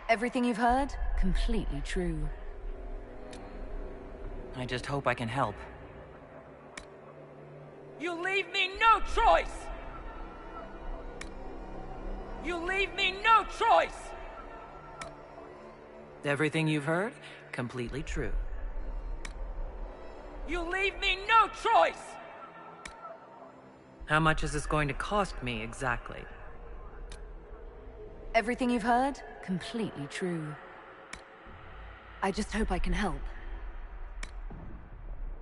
Everything you've heard? Completely true. I just hope I can help. You leave me no choice! You leave me no choice! Everything you've heard? Completely true. You leave me no choice! How much is this going to cost me exactly? Everything you've heard? Completely true. I just hope I can help.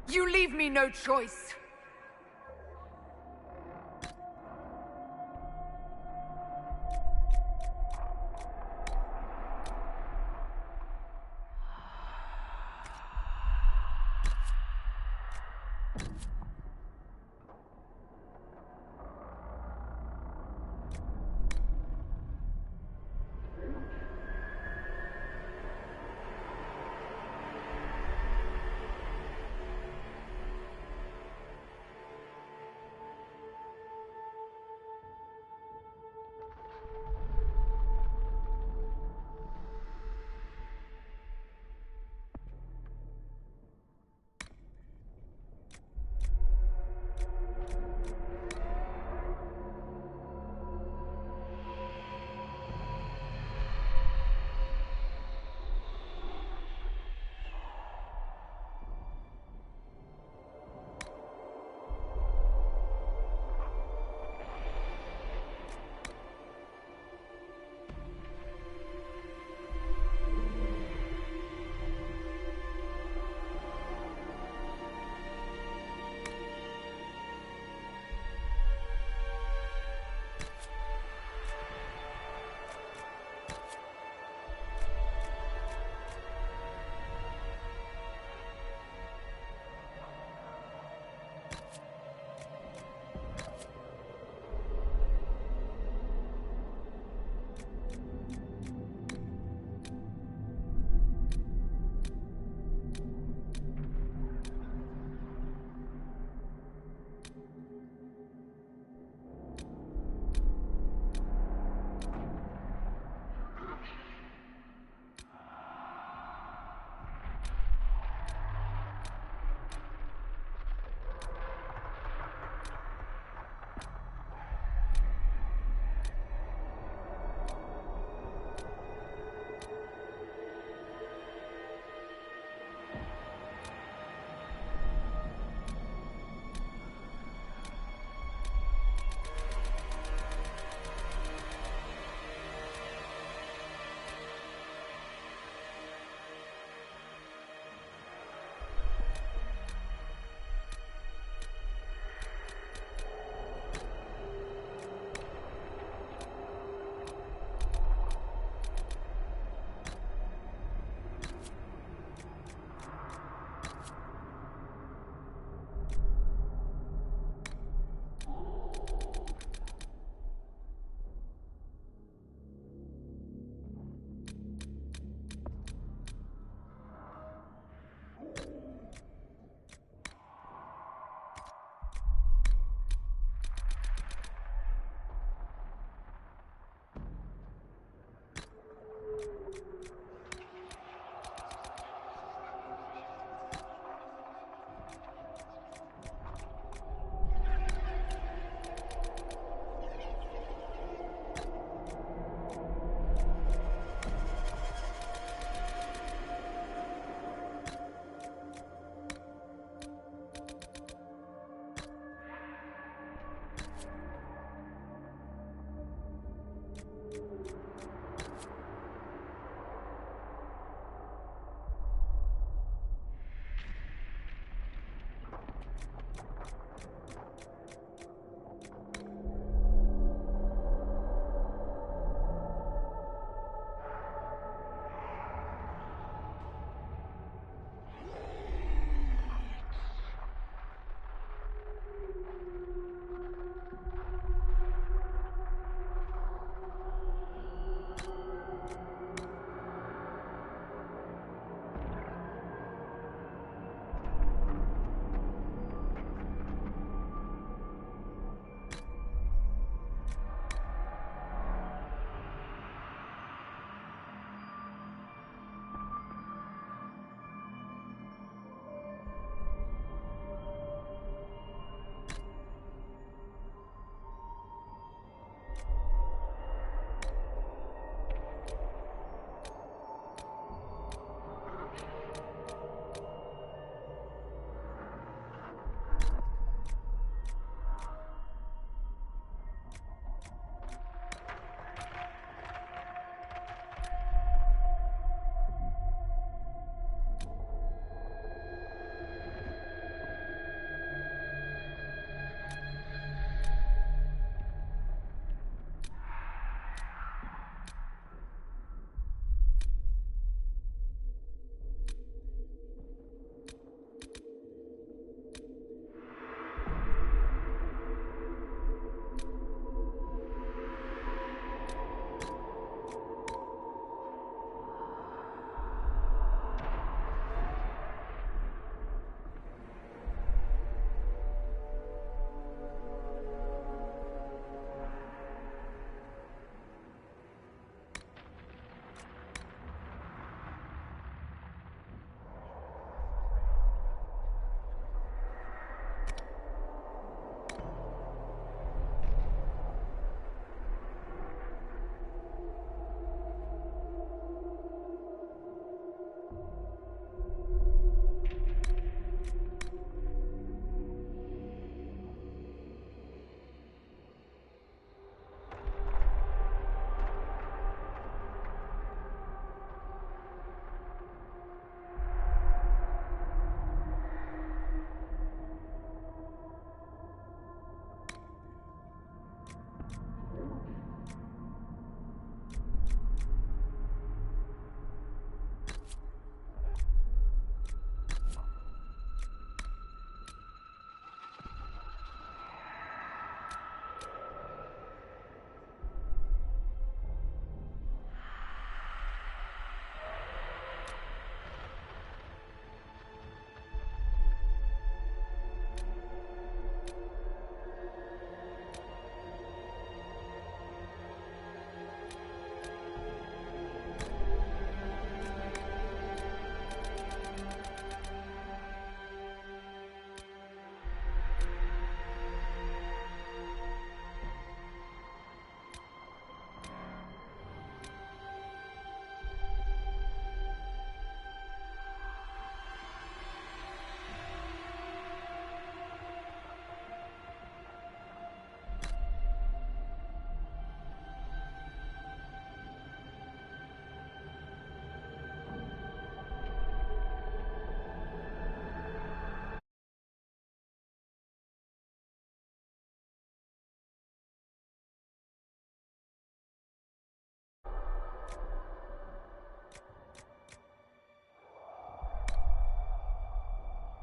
You leave me no choice!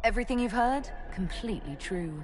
Everything you've heard? Completely true.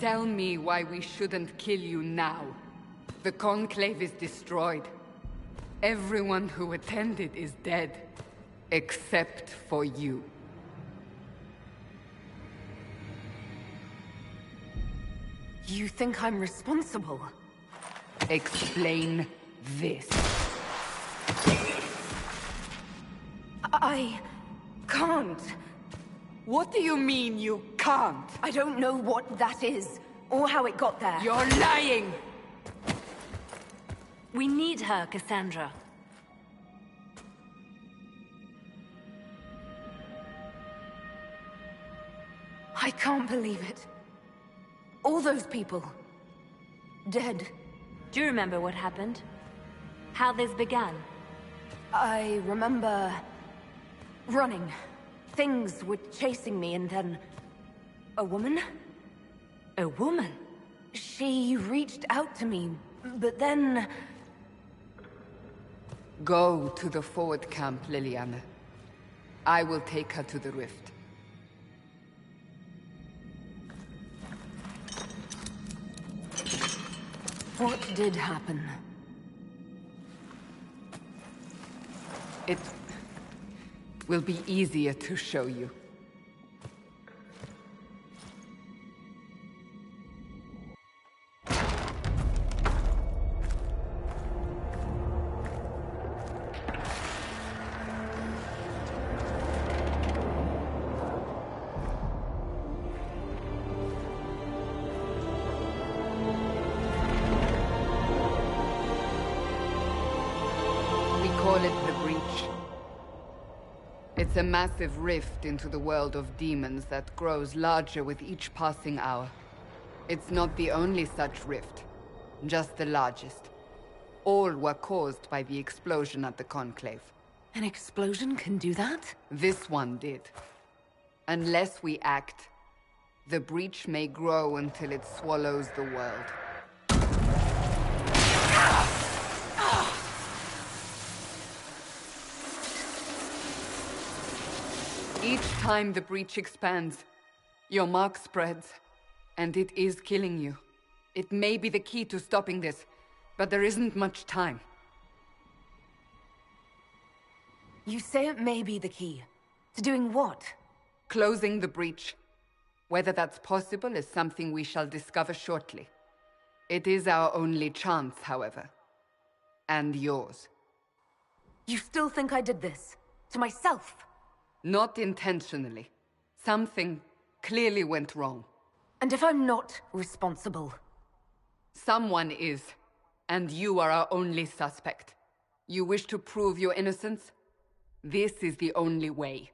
Tell me why we shouldn't kill you now. The Conclave is destroyed. Everyone who attended is dead. Except for you. You think I'm responsible? Explain this. I can't. What do you mean you can't? I don't know what that is, or how it got there. You're lying! We need her, Cassandra. I can't believe it. All those people. Dead. Do you remember what happened? How this began? I remember... running. Things were chasing me, and then... a woman? A woman? She reached out to me, but then... Go to the forward camp, Liliana. I will take her to the rift. What did happen? It will be easier to show you. Call it the Breach. It's a massive rift into the world of demons that grows larger with each passing hour. It's not the only such rift, just the largest. All were caused by the explosion at the Conclave. An explosion can do that? This one did. Unless we act, the Breach may grow until it swallows the world. Each time the Breach expands, your mark spreads, and it is killing you. It may be the key to stopping this, but there isn't much time. You say it may be the key. To doing what? Closing the Breach. Whether that's possible is something we shall discover shortly. It is our only chance, however. And yours. You still think I did this? To myself? Not intentionally. Something clearly went wrong. And if I'm not responsible? Someone is, and you are our only suspect. You wish to prove your innocence? This is the only way.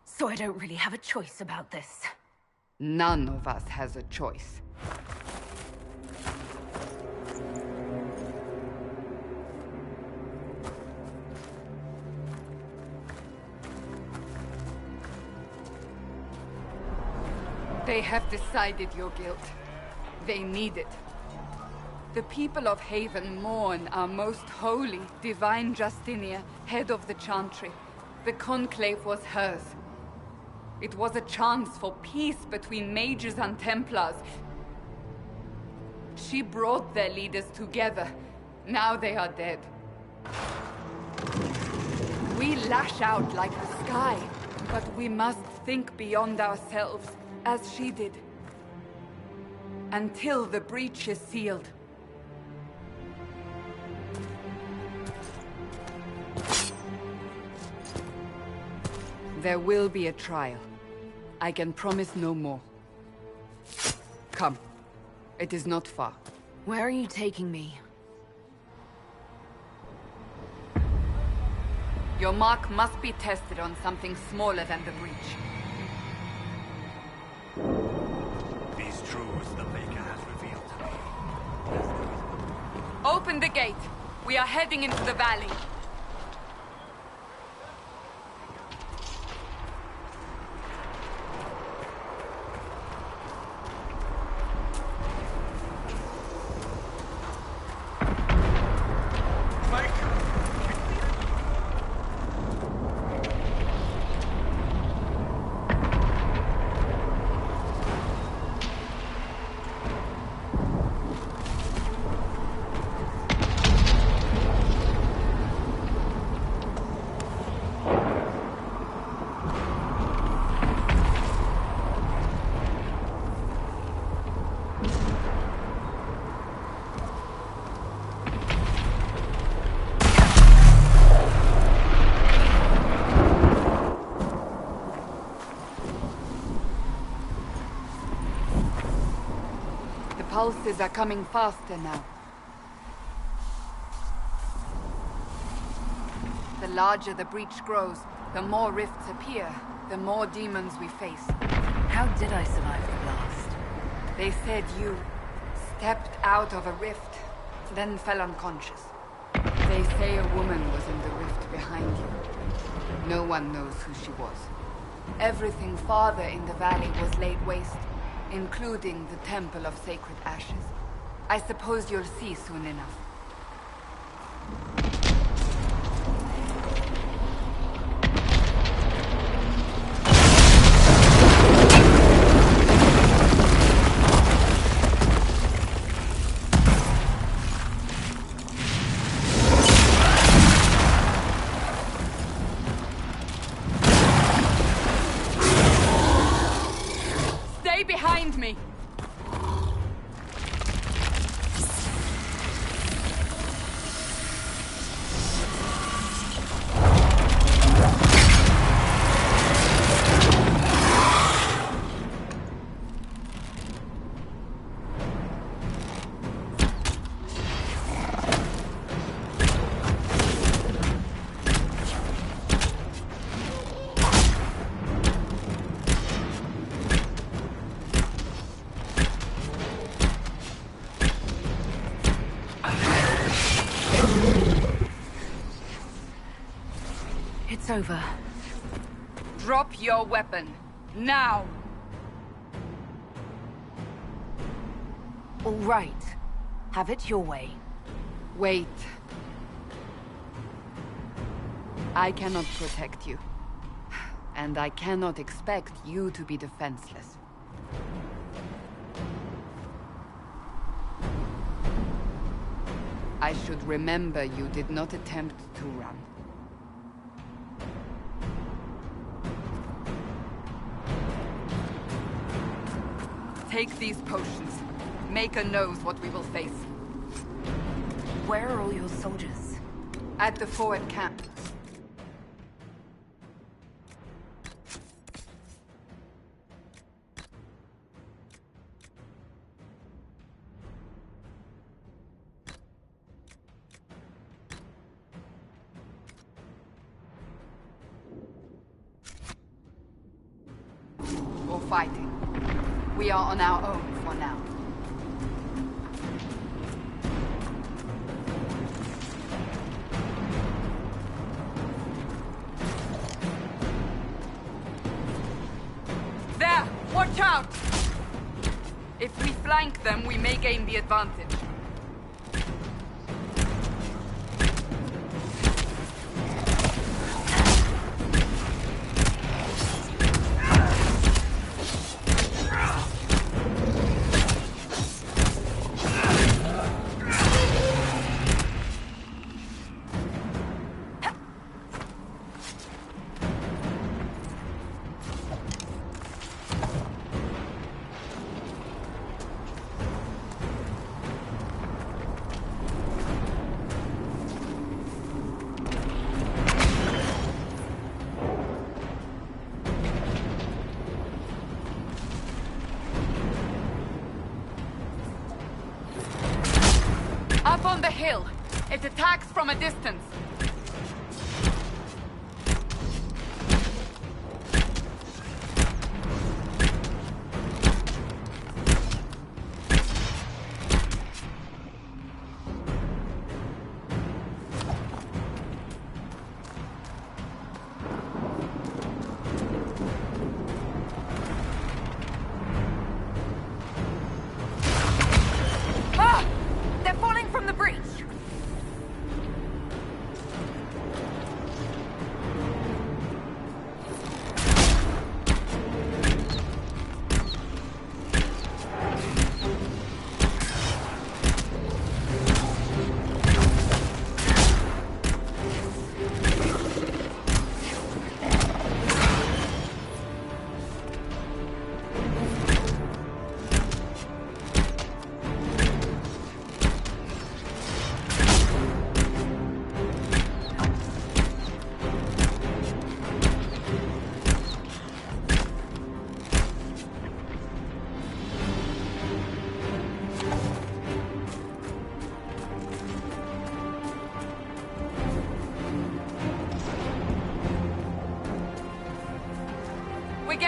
So I don't really have a choice about this. None of us has a choice. They have decided your guilt. They need it. The people of Haven mourn our most holy, divine Justinia, head of the Chantry. The Conclave was hers. It was a chance for peace between mages and Templars. She brought their leaders together. Now they are dead. We lash out like the sky, but we must think beyond ourselves. As she did. Until the Breach is sealed. There will be a trial. I can promise no more. Come. It is not far. Where are you taking me? Your mark must be tested on something smaller than the Breach. These truths the Maker has revealed to me. Open the gate. We are heading into the valley. pulses are coming faster now. The larger the breach grows, the more rifts appear, the more demons we face. How did I survive the blast? They said you stepped out of a rift, then fell unconscious. They say a woman was in the rift behind you. No one knows who she was. Everything farther in the valley was laid waste, including the Temple of Sacred Ashes. I suppose you'll see soon enough. Behind me! It's over. Drop your weapon. Now! All right. Have it your way. Wait. I cannot protect you. And I cannot expect you to be defenseless. I should remember you did not attempt to run. Take these potions. Maker knows what we will face. Where are all your soldiers? At the forward camp. Or fighting. We are on our own for now. There! Watch out! If we flank them, we may gain the advantage. Up on the hill. It attacks from a distance.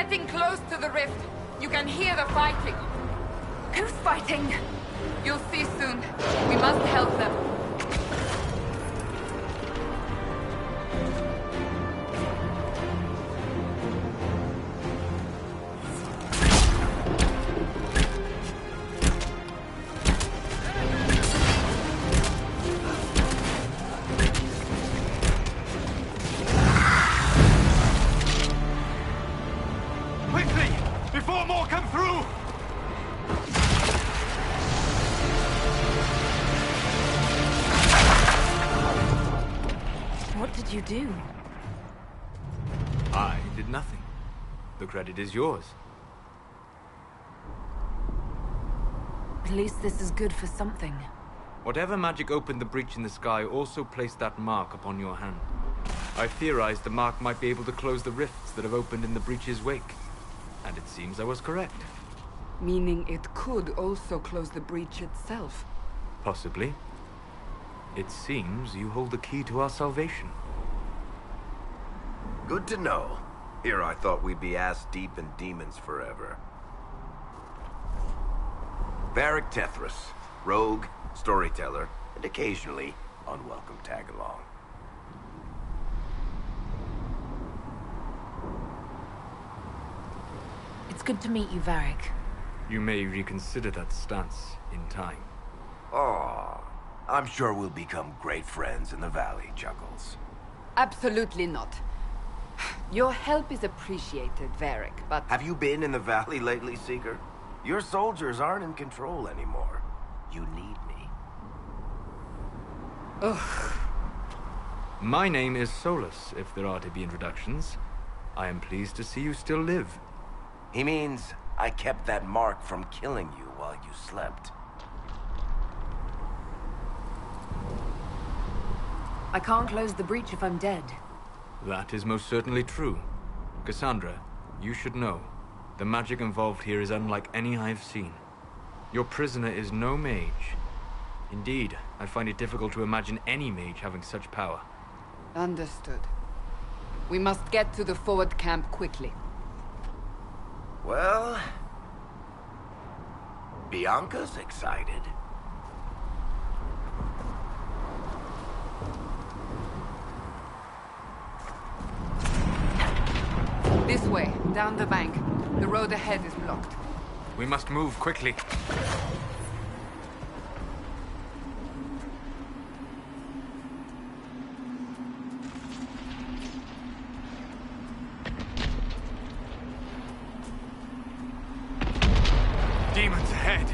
getting close to the rift. You can hear the fighting. Who's fighting? You'll see soon. We must help them. Quickly! Before more come through! What did you do? I did nothing. The credit is yours. At least this is good for something. Whatever magic opened the breach in the sky also placed that mark upon your hand. I theorized the mark might be able to close the rifts that have opened in the breach's wake. And it seems I was correct. Meaning it could also close the breach itself. Possibly. It seems you hold the key to our salvation. Good to know. Here I thought we'd be ass-deep in demons forever. Varric Tethras, rogue, storyteller, and occasionally unwelcome tag-along. It's good to meet you, Varric. You may reconsider that stance in time. Oh, I'm sure we'll become great friends in the valley, Chuckles. Absolutely not. Your help is appreciated, Varric, but... Have you been in the valley lately, Seeker? Your soldiers aren't in control anymore. You need me. Ugh. My name is Solus, if there are to be introductions. I am pleased to see you still live. He means I kept that mark from killing you while you slept. I can't close the breach if I'm dead. That is most certainly true. Cassandra, you should know. The magic involved here is unlike any I've seen. Your prisoner is no mage. Indeed, I find it difficult to imagine any mage having such power. Understood. We must get to the forward camp quickly. Well... Bianca's excited. This way, down the bank. The road ahead is blocked. We must move quickly. Demons ahead.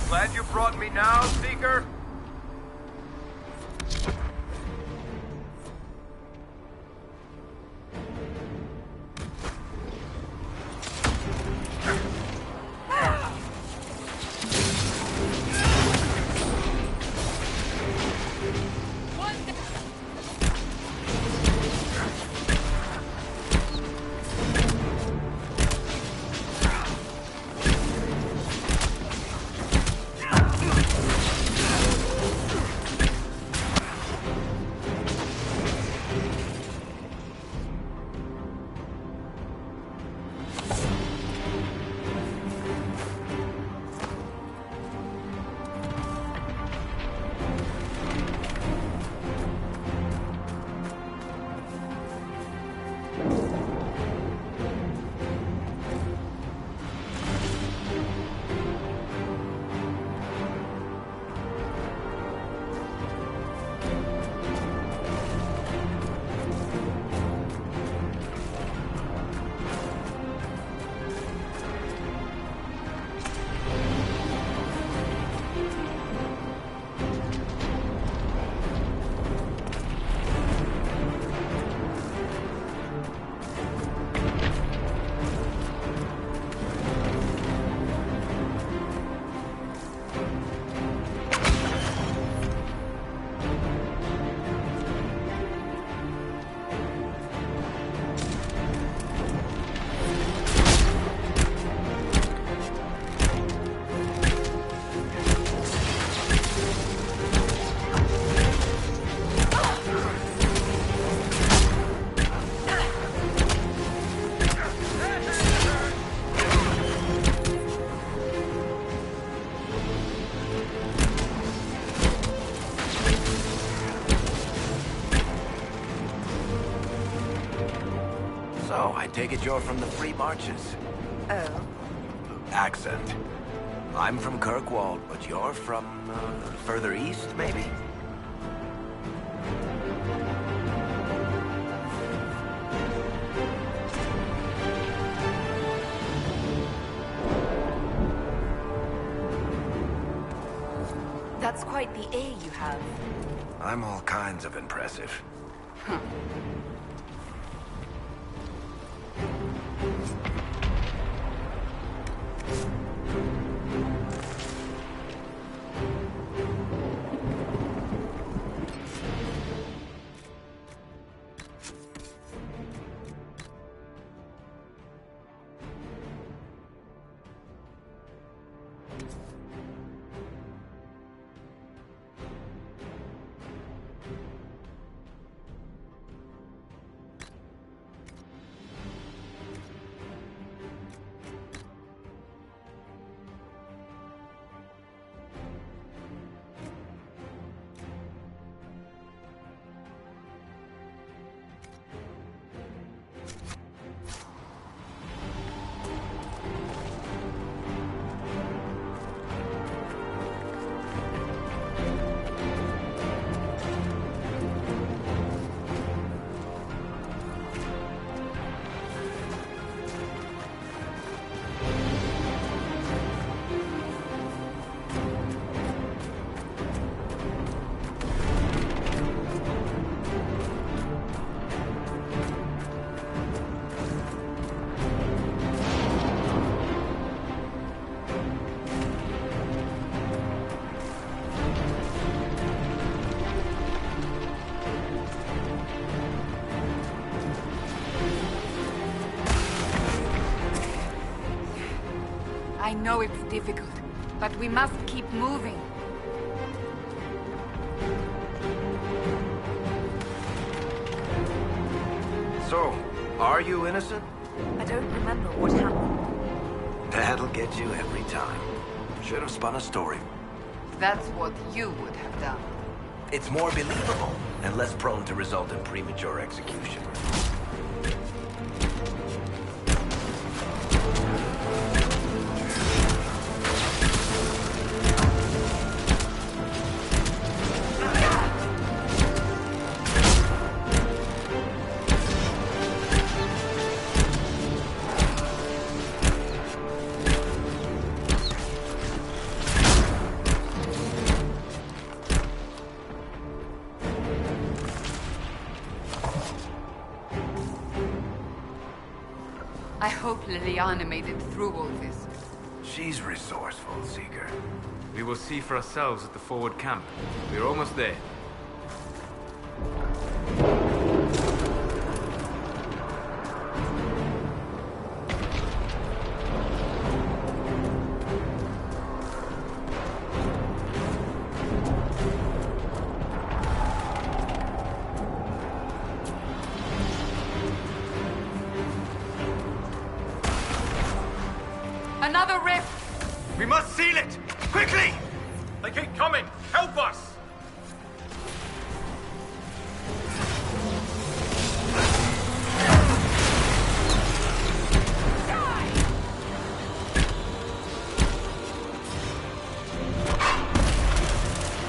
Glad you brought me now, Seeker? take it you're from the Free Marches. Oh. Accent. I'm from Kirkwall, but you're from, further east, maybe? That's quite the ear you have. I'm all kinds of impressive. I know it's difficult, but we must keep moving. So, are you innocent? I don't remember what happened. That'll get you every time. Should have spun a story. That's what you would have done. It's more believable and less prone to result in premature execution. I hope Liliana made it through all this. She's resourceful, Seeker. We will see for ourselves at the forward camp. We're almost there. Another rift! We must seal it! Quickly! They keep coming! Help us!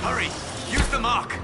Hurry! Use the mark!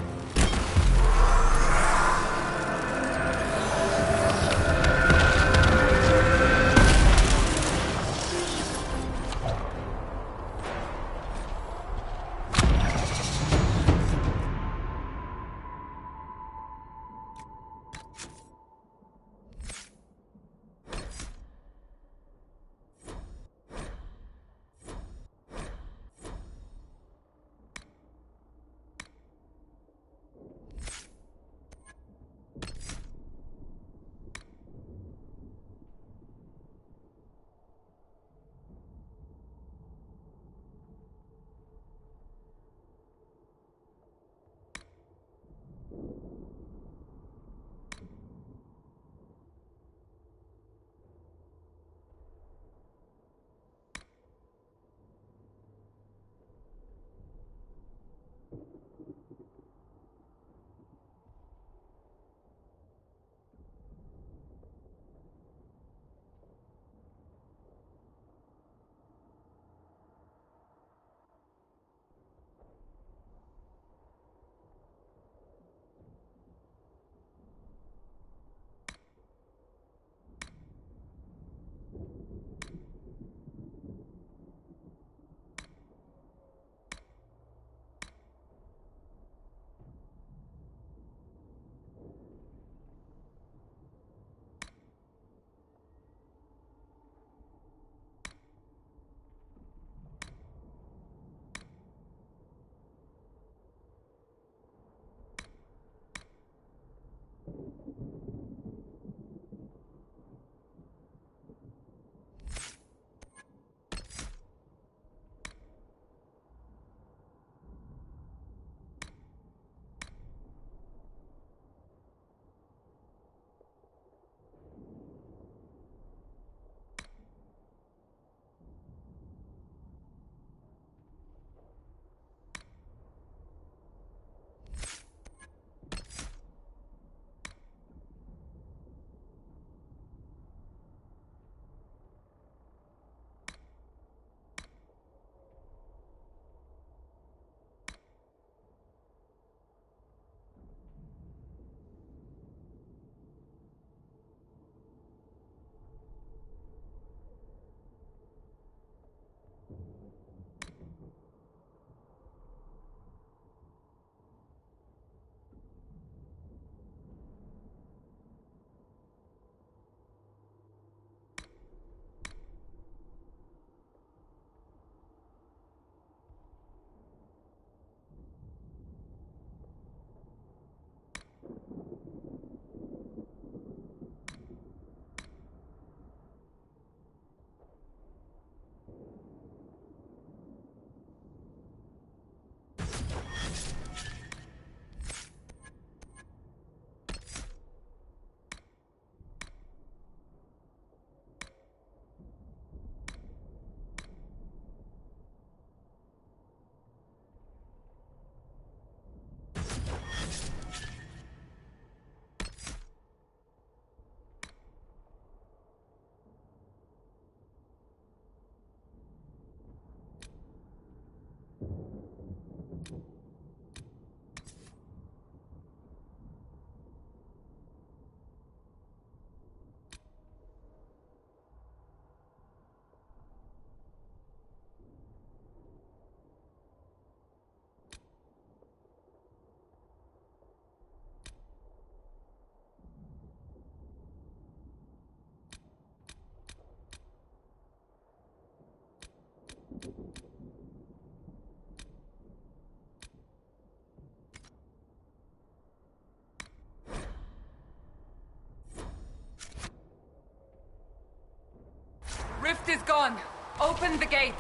rift is gone. Open the gate.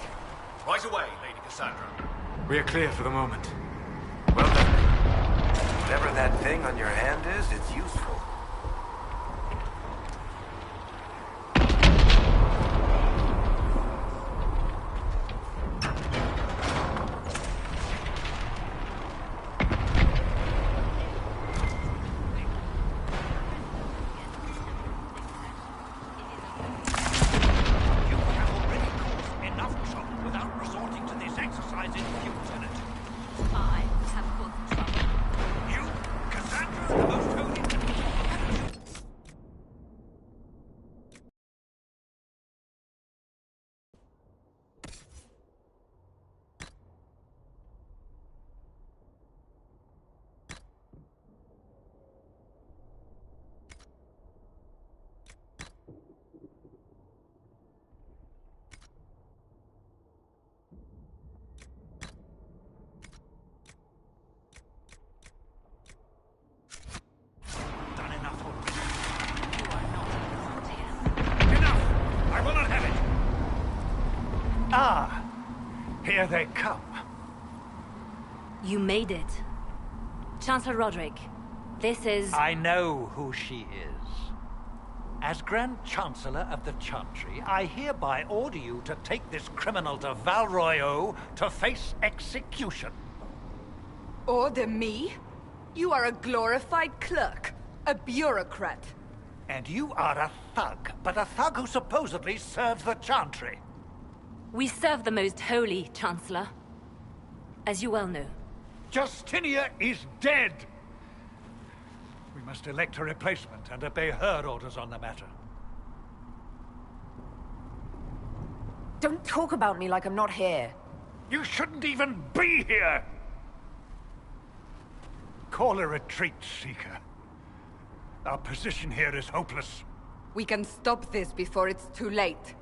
Right away, Lady Cassandra. We are clear for the moment. Well done. Whatever that thing on your hand is, it's useful. Ah, here they come. You made it. Chancellor Roderick, this is... I know who she is. As Grand Chancellor of the Chantry, I hereby order you to take this criminal to Val Royeaux to face execution. Order me? You are a glorified clerk, a bureaucrat. And you are a thug, but a thug who supposedly serves the Chantry. We serve the most holy, Chancellor. As you well know. Justinia is dead! We must elect a replacement and obey her orders on the matter. Don't talk about me like I'm not here. You shouldn't even be here! Call a retreat, Seeker. Our position here is hopeless. We can stop this before it's too late.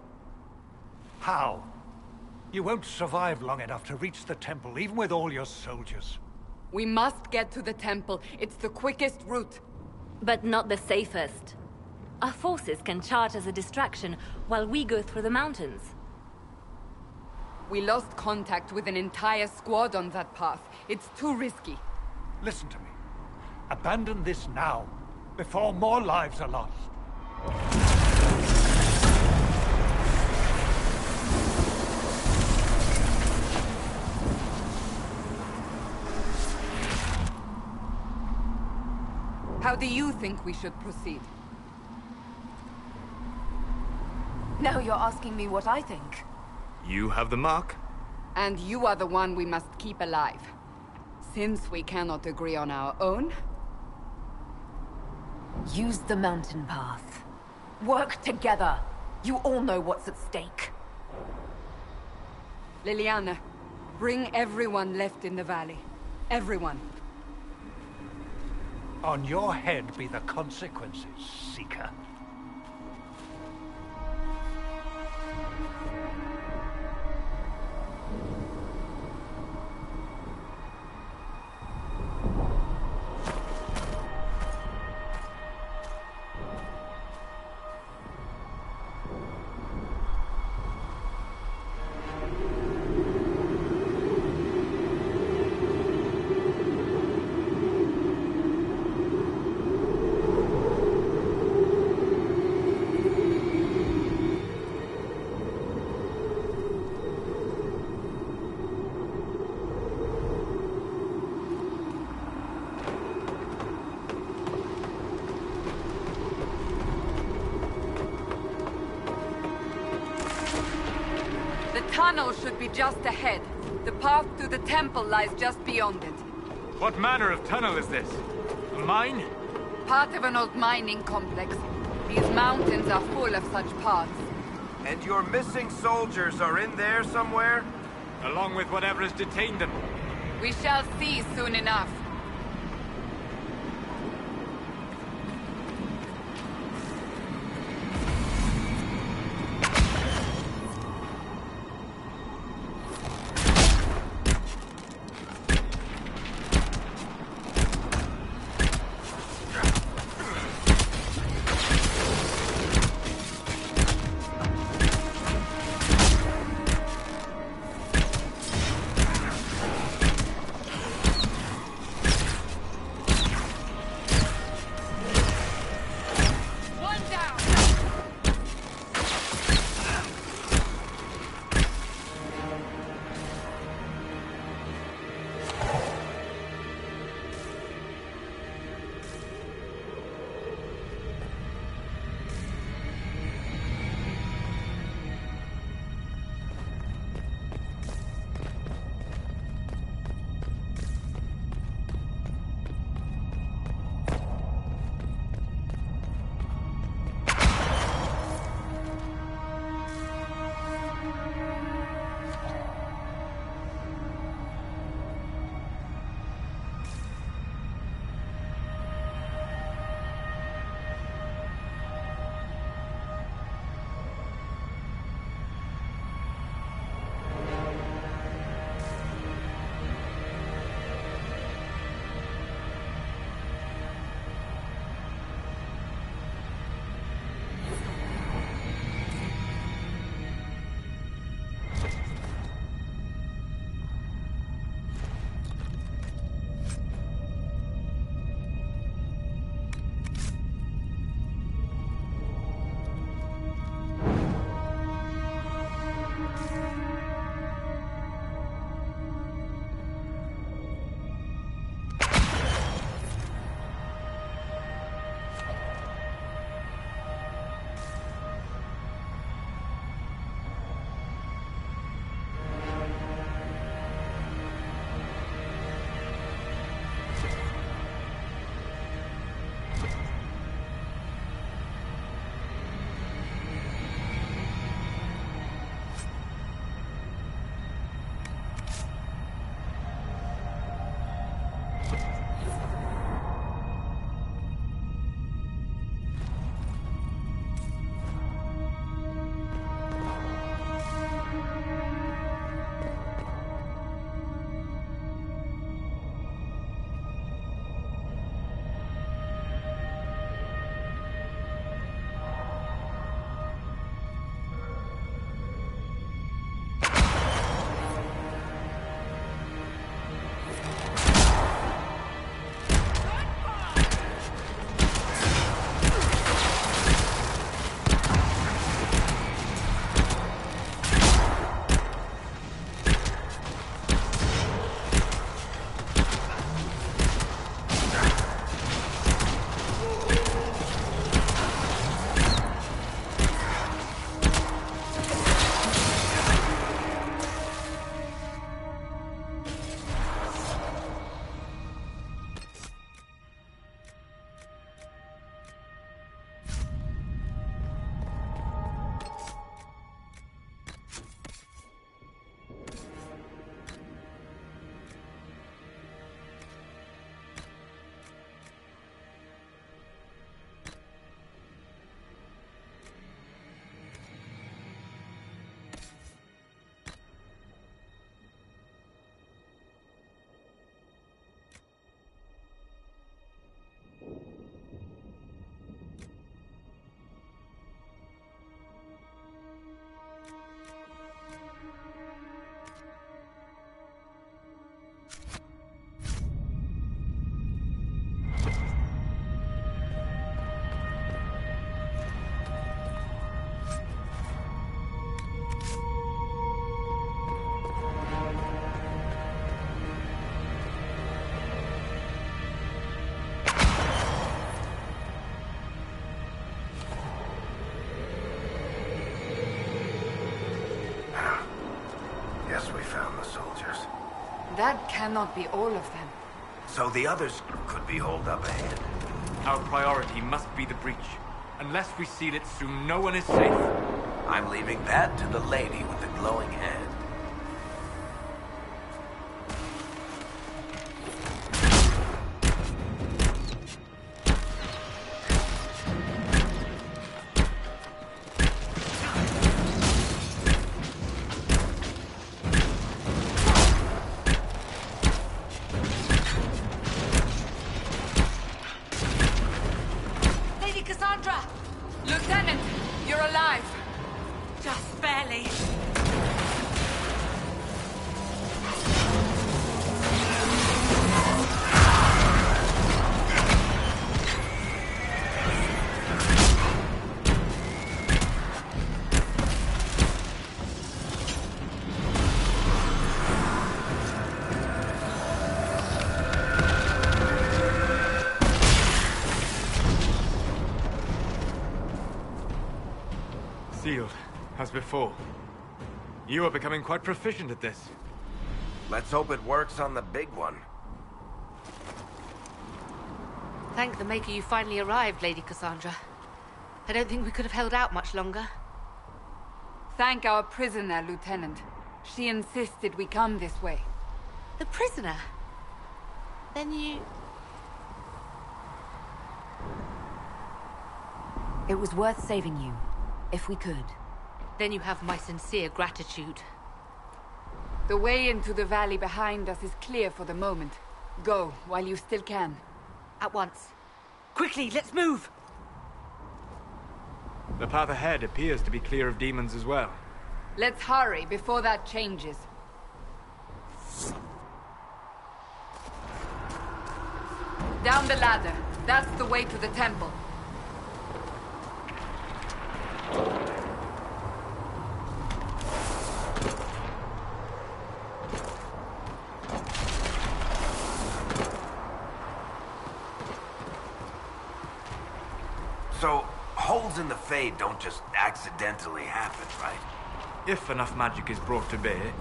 How? You won't survive long enough to reach the temple, even with all your soldiers. We must get to the temple. It's the quickest route. But not the safest. Our forces can charge as a distraction while we go through the mountains. We lost contact with an entire squad on that path. It's too risky. Listen to me. Abandon this now, before more lives are lost. How do you think we should proceed? Now you're asking me what I think. You have the mark. And you are the one we must keep alive. Since we cannot agree on our own... Use the mountain path. Work together. You all know what's at stake. Liliana, bring everyone left in the valley. Everyone. On your head be the consequences, Seeker. The tunnel should be just ahead. The path to the temple lies just beyond it. What manner of tunnel is this? A mine? Part of an old mining complex. These mountains are full of such paths. And your missing soldiers are in there somewhere? Along with whatever has detained them. We shall see soon enough. on the soldiers. That cannot be all of them. So the others could be holed up ahead. Our priority must be the breach. Unless we seal it soon, no one is safe. I'm leaving that to the lady with the glowing head. Lady Cassandra! Lieutenant, you're alive. Just barely. Sealed, as before. You are becoming quite proficient at this. Let's hope it works on the big one. Thank the Maker you finally arrived, Lady Cassandra. I don't think we could have held out much longer. Thank our prisoner, Lieutenant. She insisted we come this way. The prisoner? Then you... It was worth saving you, if we could. Then you have my sincere gratitude. The way into the valley behind us is clear for the moment. Go, while you still can. At once. Quickly, let's move! The path ahead appears to be clear of demons as well. Let's hurry before that changes. Down the ladder. That's the way to the temple. So, holes in the Fade don't just accidentally happen, right? If enough magic is brought to bear,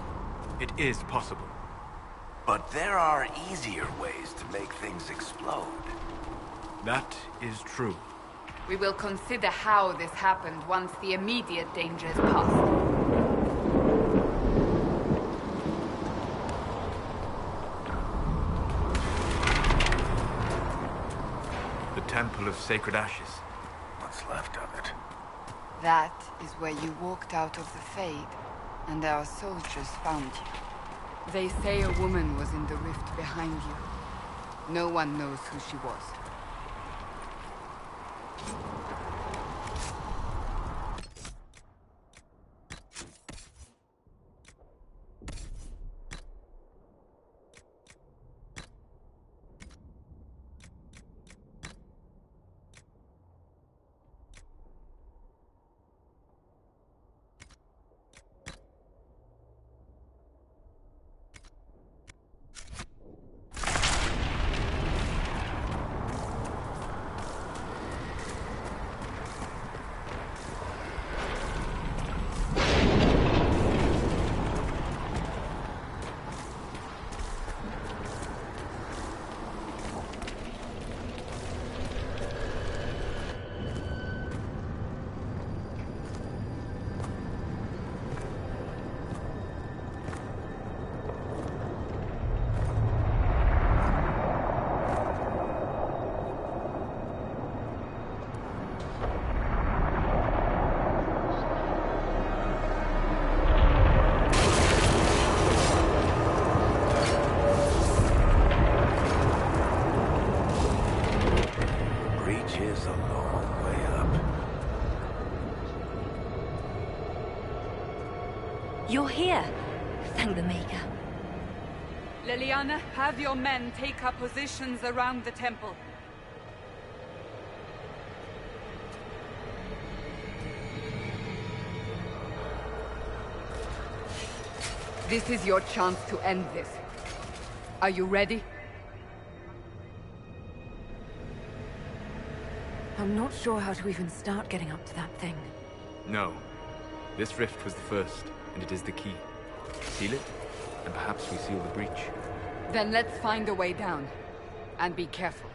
it is possible. But there are easier ways to make things explode. That is true. We will consider how this happened once the immediate danger is past. The Temple of Sacred Ashes. What's left of it? That is where you walked out of the Fade, and our soldiers found you. They say a woman was in the rift behind you. No one knows who she was. You're here. Thank the Maker. Leliana, have your men take up positions around the temple. This is your chance to end this. Are you ready? I'm not sure how to even start getting up to that thing. No. This rift was the first, and it is the key. Seal it, and perhaps we seal the breach. Then let's find a way down. And be careful.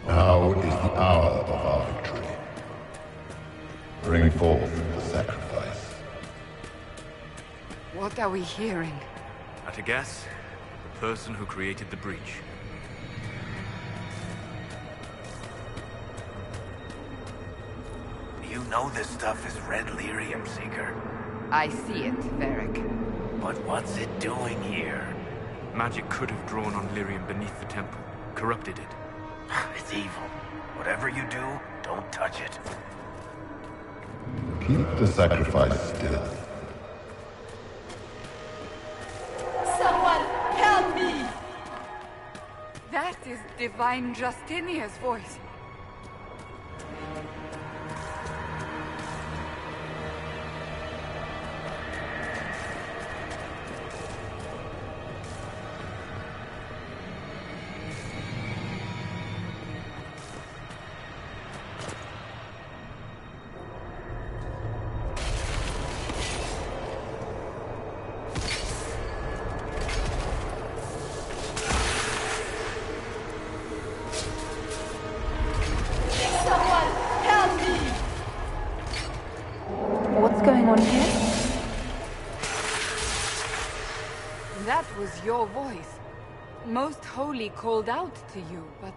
Now is the hour of our victory. Bring forth the sacrifice. What are we hearing? At a guess, the person who created the breach. You know this stuff is red lyrium, Seeker. I see it, Varric. But what's it doing here? Magic could have drawn on lyrium beneath the temple, corrupted it. It's evil. Whatever you do, don't touch it. Keep the sacrifice still. Someone help me! That is Divine Justinia's voice. What's going on here? That was your voice. Most Holy called out to you, but...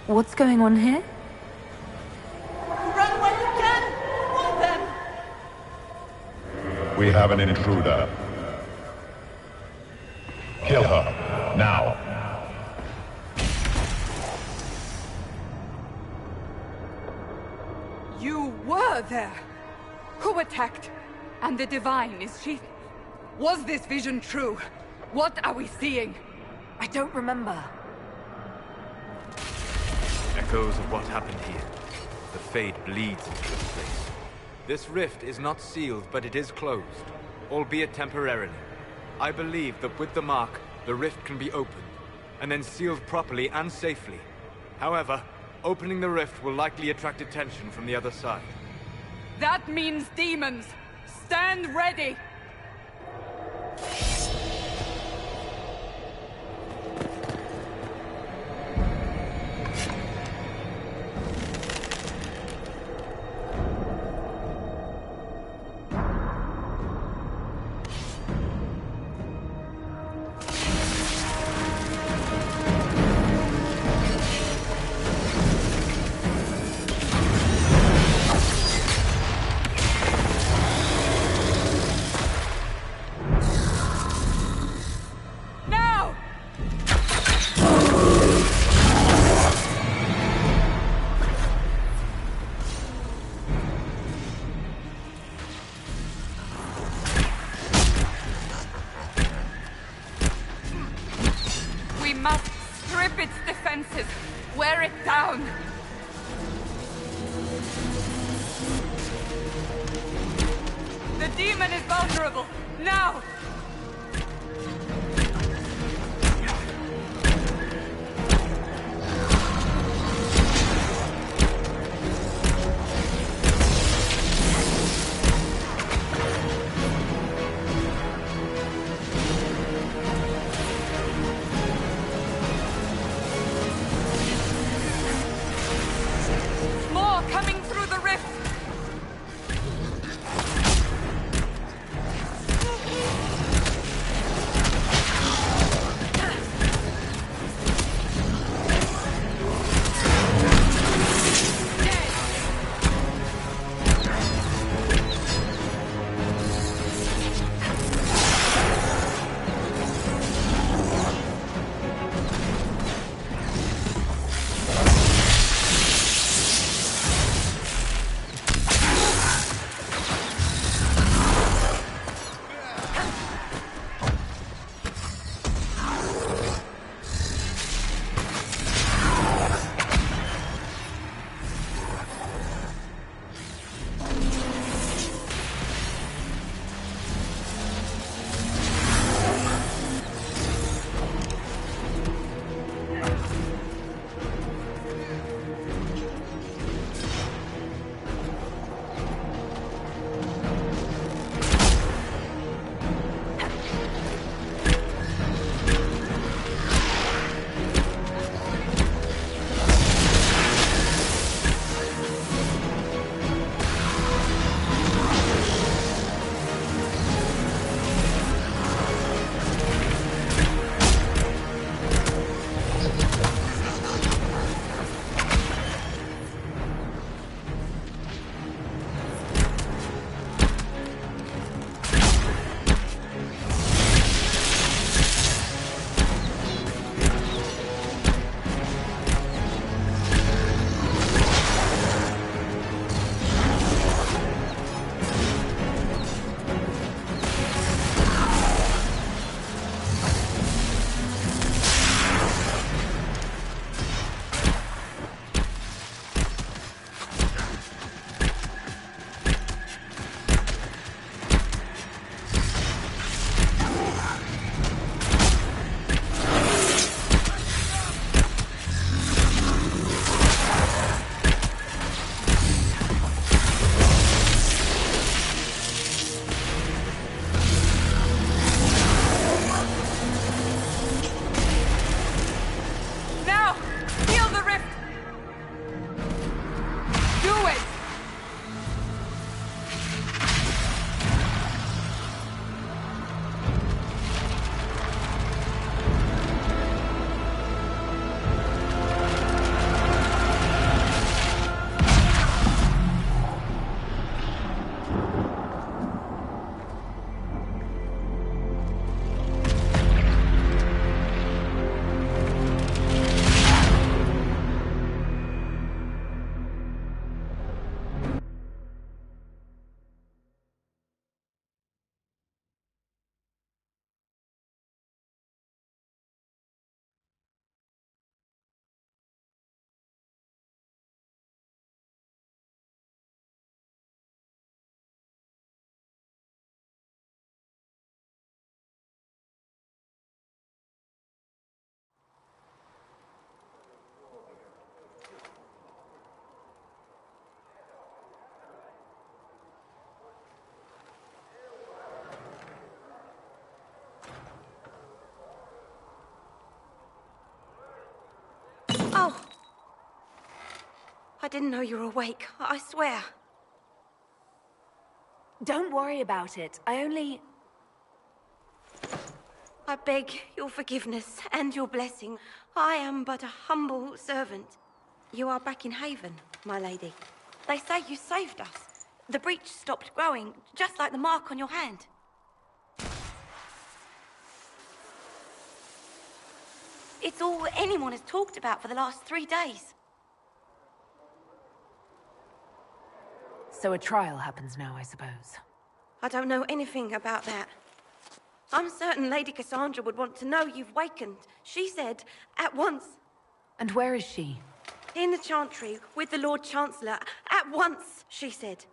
What's going on here? Run where you can! Warn them! We have an intruder. Kill her, now. You were there! Who attacked? And the Divine, is she... Was this vision true? What are we seeing? I don't remember. Echoes of what happened here. The Fade bleeds into this place. This rift is not sealed, but it is closed, albeit temporarily. I believe that with the mark, the rift can be opened, and then sealed properly and safely. However, opening the rift will likely attract attention from the other side. That means demons! Stand ready! We must strip its defenses, wear it down. The demon is vulnerable, now! More coming through the rift! I didn't know you were awake. I swear. Don't worry about it. I beg your forgiveness and your blessing. I am but a humble servant. You are back in Haven, my lady. They say you saved us. The breach stopped growing, just like the mark on your hand. It's all anyone has talked about for the last 3 days. So a trial happens now, I suppose. I don't know anything about that. I'm certain Lady Cassandra would want to know you've wakened. She said, at once. And where is she? In the Chantry, with the Lord Chancellor. At once, she said.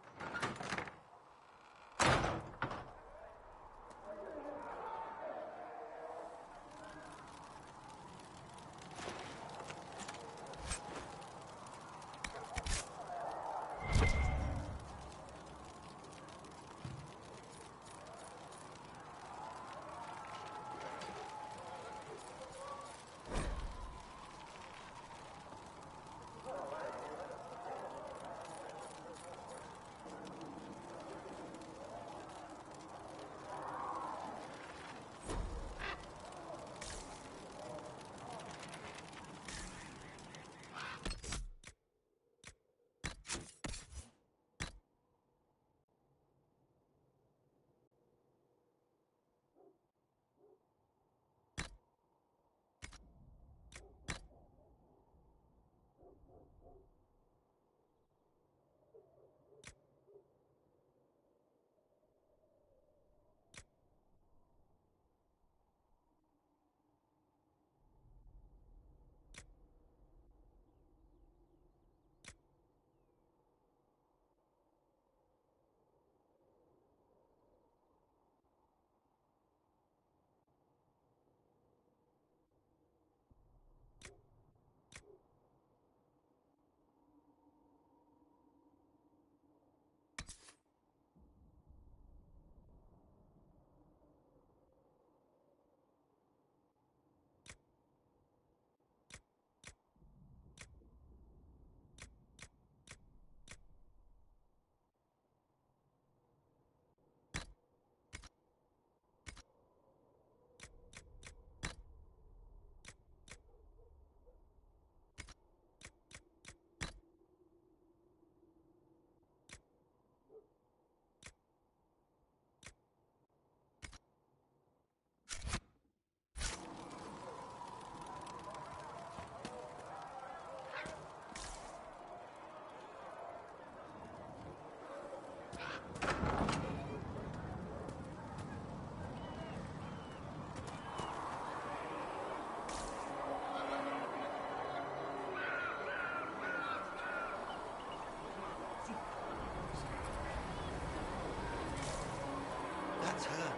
That's her.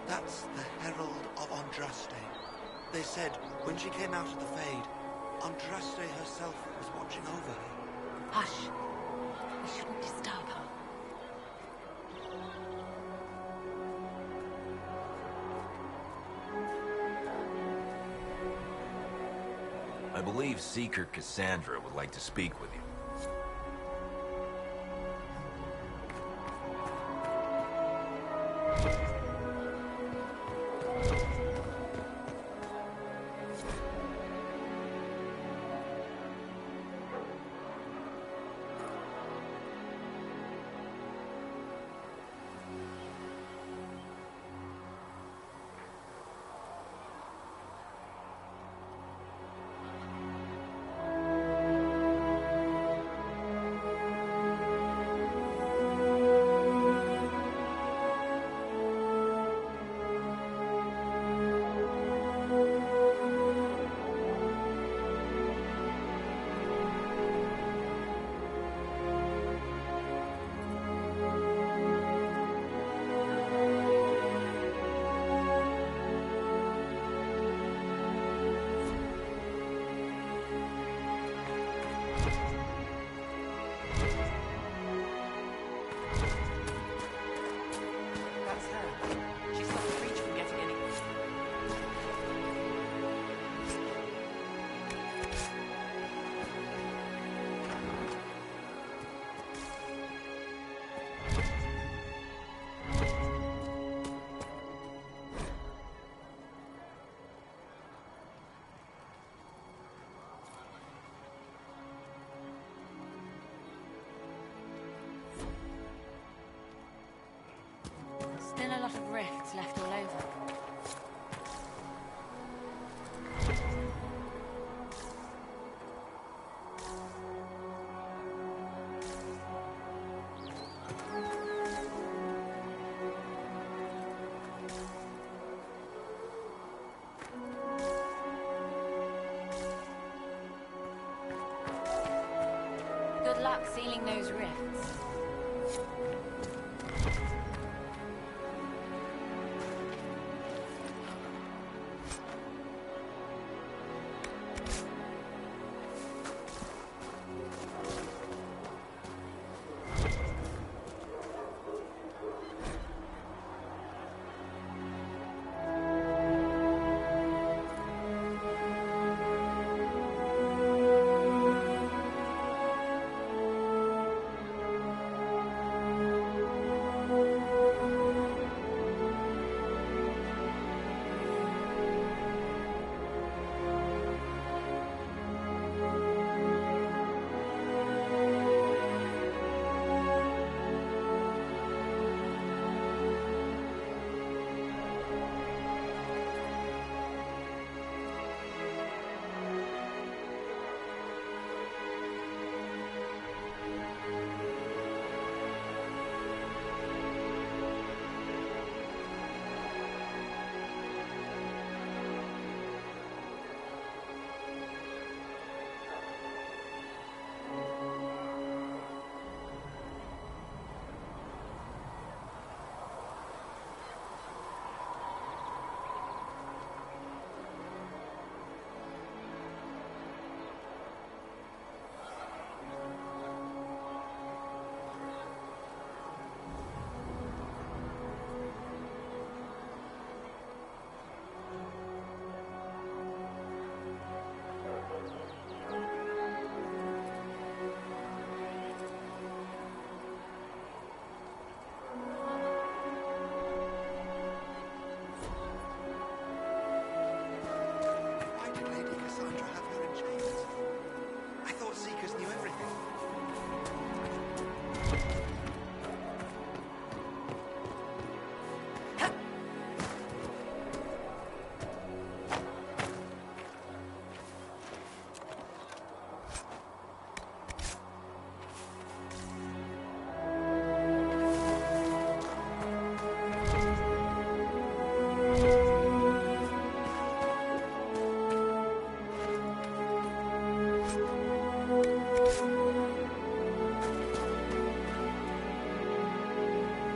That's the Herald of Andraste. They said when she came out of the Fade, Andraste herself was watching over her. Hush. We shouldn't disturb her. I believe Seeker Cassandra would like to speak with you. luck sealing those rifts.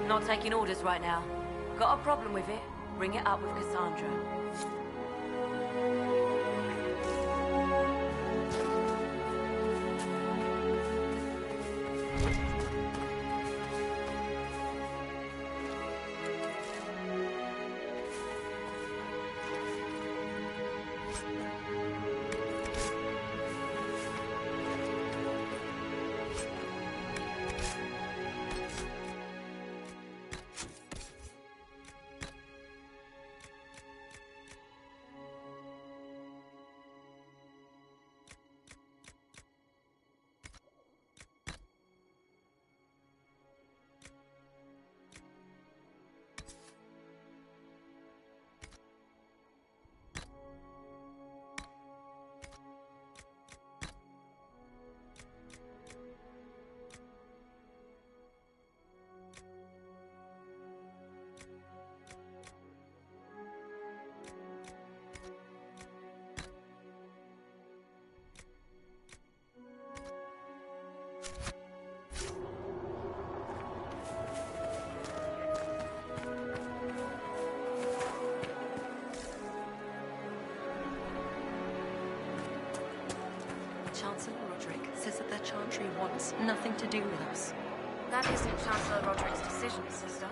Not taking orders right now. Got a problem with it? Bring it up with Cassandra. Chancellor Roderick says that the Chantry wants nothing to do with us. That isn't Chancellor Roderick's decision, sister.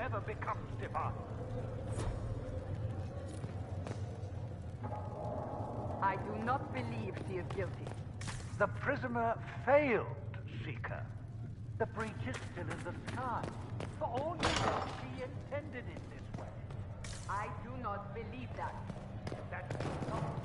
ever becomes divine. I do not believe she is guilty. The prisoner failed, Seeker. The breach is still in the sky. For all you know, she intended it this way. I do not believe that. That's not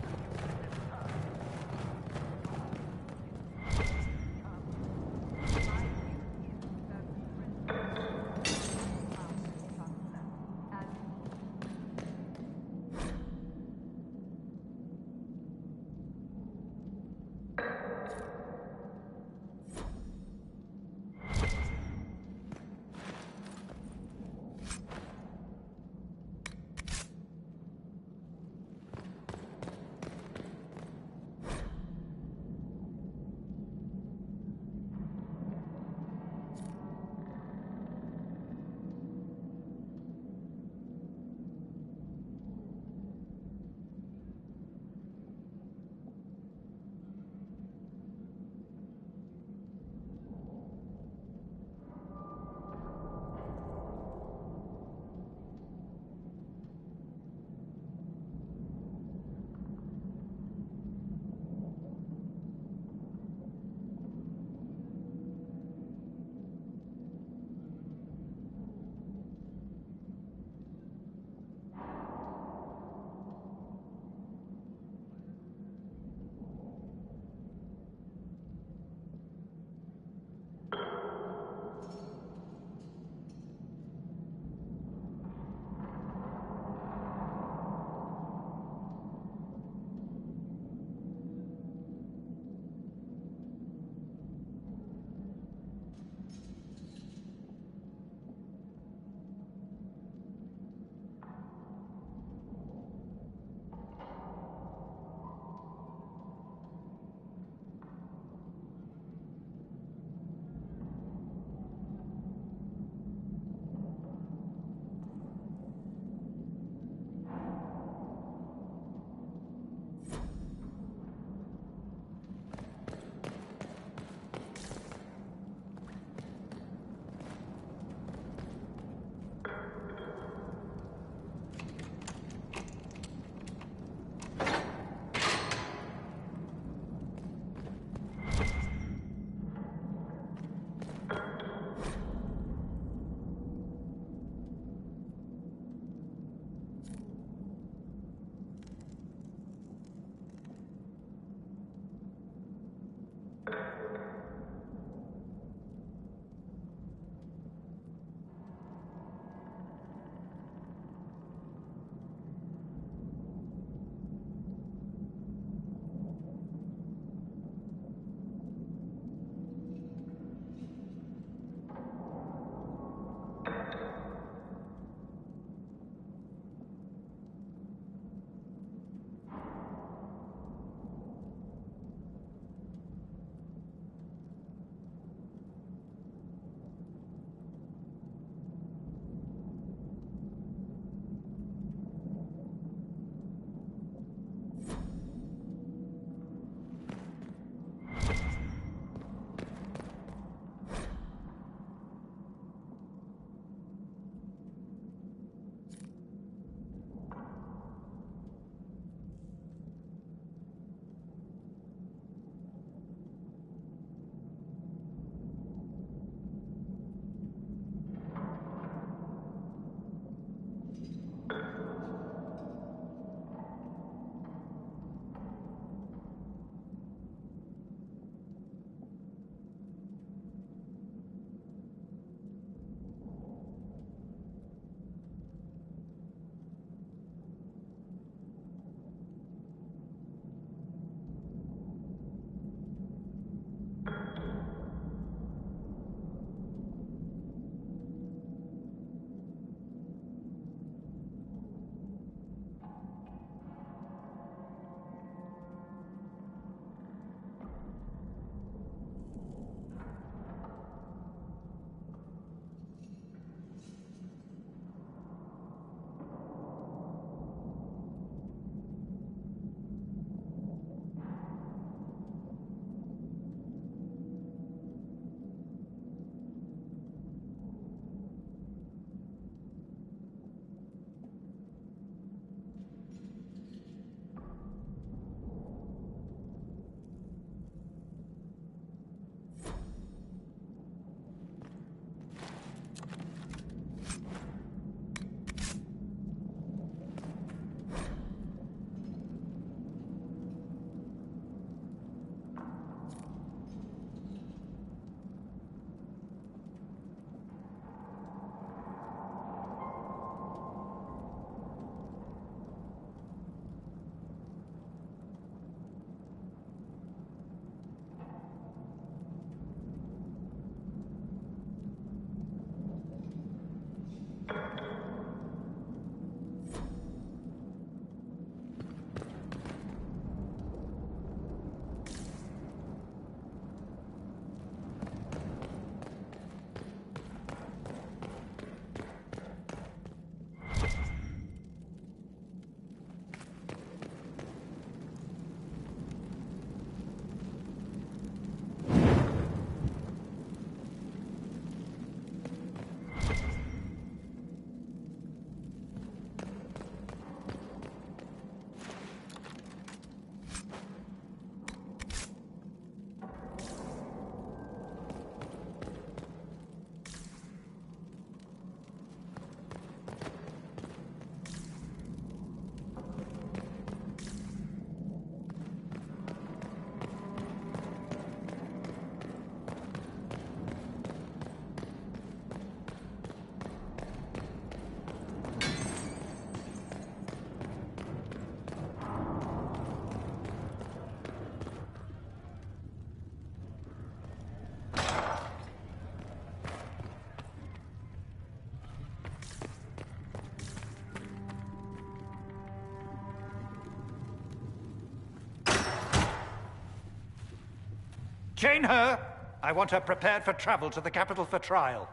Chain her! I want her prepared for travel to the capital for trial.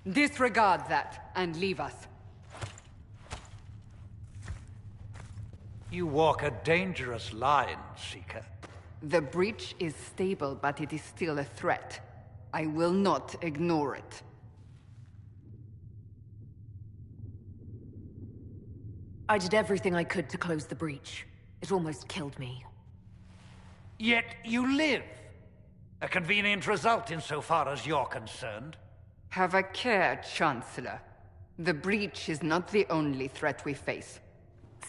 Disregard that, and leave us. You walk a dangerous line, Seeker. The breach is stable, but it is still a threat. I will not ignore it. I did everything I could to close the breach. It almost killed me. Yet you live. A convenient result insofar as you're concerned. Have a care, Chancellor. The breach is not the only threat we face.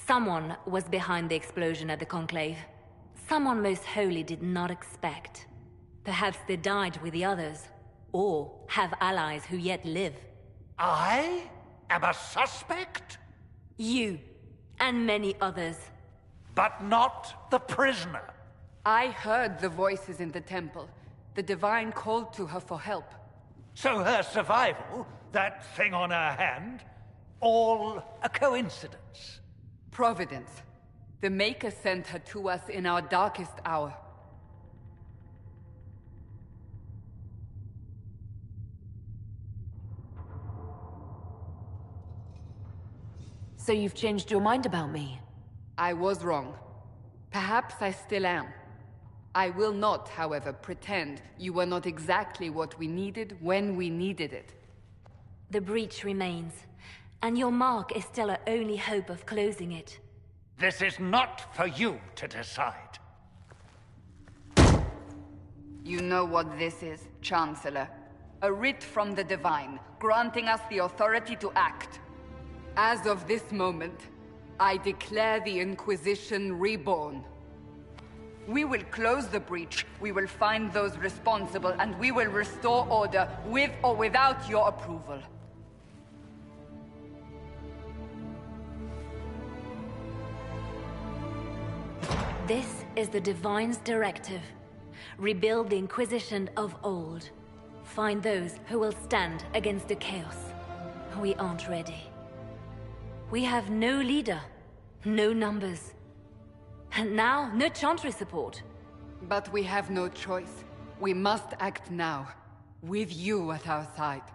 Someone was behind the explosion at the Conclave. Someone Most Holy did not expect. Perhaps they died with the others, or have allies who yet live. I am a suspect? You, and many others. But not the prisoner. I heard the voices in the temple. The Divine called to her for help. So her survival, that thing on her hand, all a coincidence? Providence. The Maker sent her to us in our darkest hour. So you've changed your mind about me? I was wrong. Perhaps I still am. I will not, however, pretend you were not exactly what we needed when we needed it. The breach remains, and your mark is still our only hope of closing it. This is not for you to decide. You know what this is, Chancellor. A writ from the Divine, granting us the authority to act. As of this moment, I declare the Inquisition reborn. We will close the breach, we will find those responsible, and we will restore order with or without your approval. This is the Divine's directive. Rebuild the Inquisition of old. Find those who will stand against the chaos. We aren't ready. We have no leader, no numbers. And now, no Chantry support. But we have no choice. We must act now, with you at our side.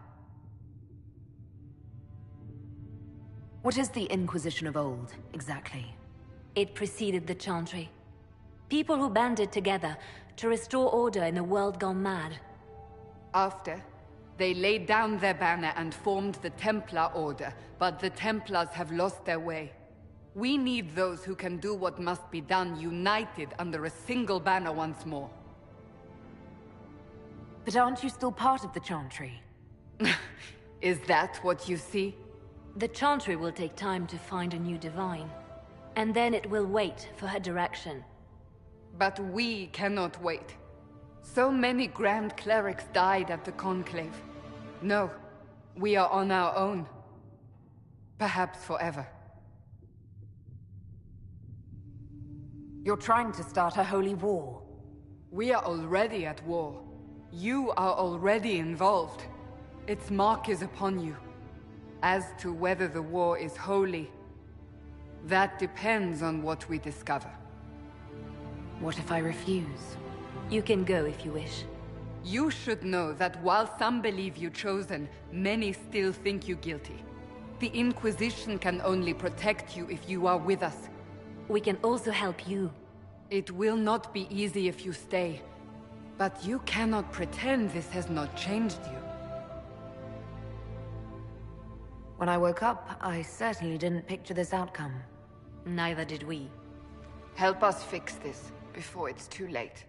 What is the Inquisition of old, exactly? It preceded the Chantry. People who banded together to restore order in a world gone mad. After, they laid down their banner and formed the Templar Order, but the Templars have lost their way. We need those who can do what must be done, united under a single banner once more. But aren't you still part of the Chantry? Is that what you see? The Chantry will take time to find a new Divine. And then it will wait for her direction. But we cannot wait. So many Grand Clerics died at the Conclave. No, we are on our own. Perhaps forever. You're trying to start a holy war. We are already at war. You are already involved. Its mark is upon you. As to whether the war is holy, that depends on what we discover. What if I refuse? You can go if you wish. You should know that while some believe you chosen, many still think you guilty. The Inquisition can only protect you if you are with us. We can also help you. It will not be easy if you stay, but you cannot pretend this has not changed you. When I woke up, I certainly didn't picture this outcome. Neither did we. Help us fix this before it's too late.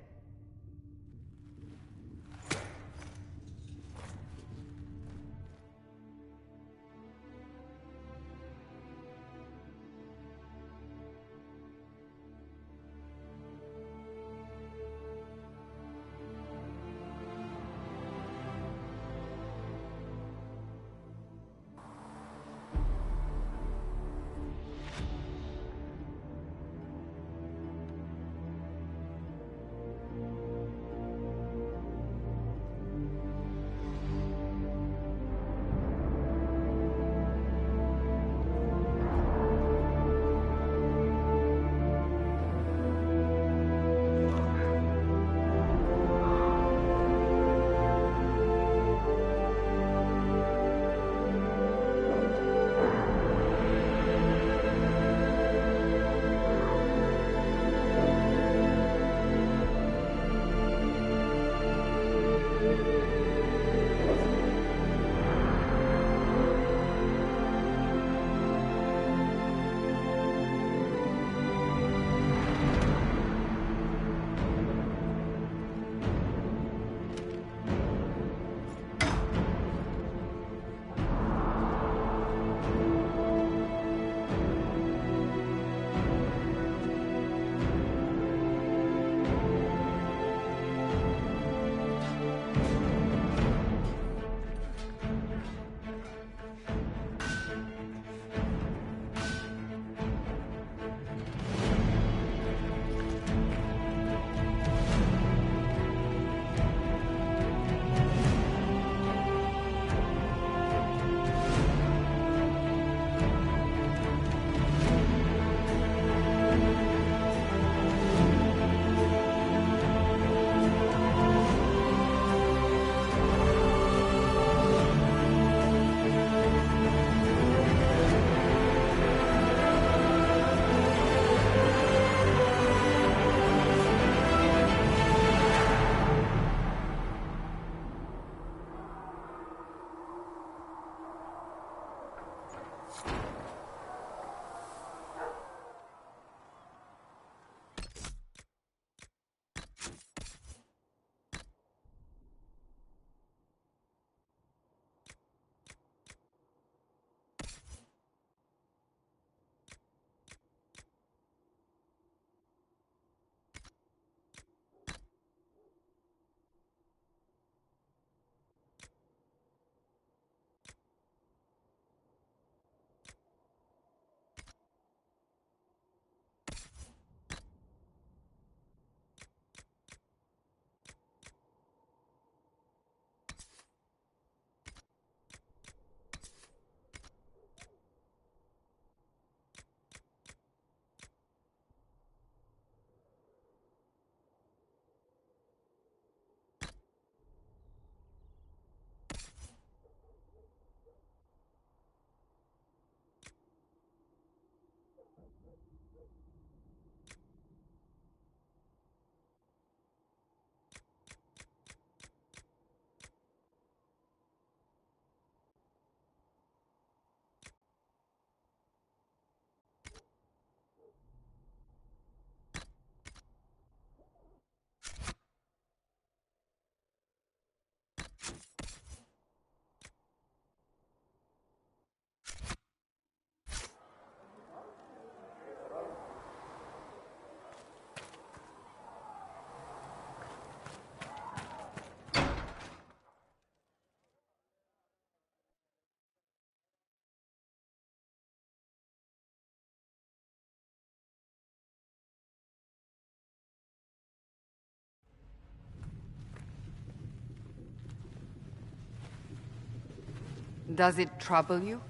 Does it trouble you?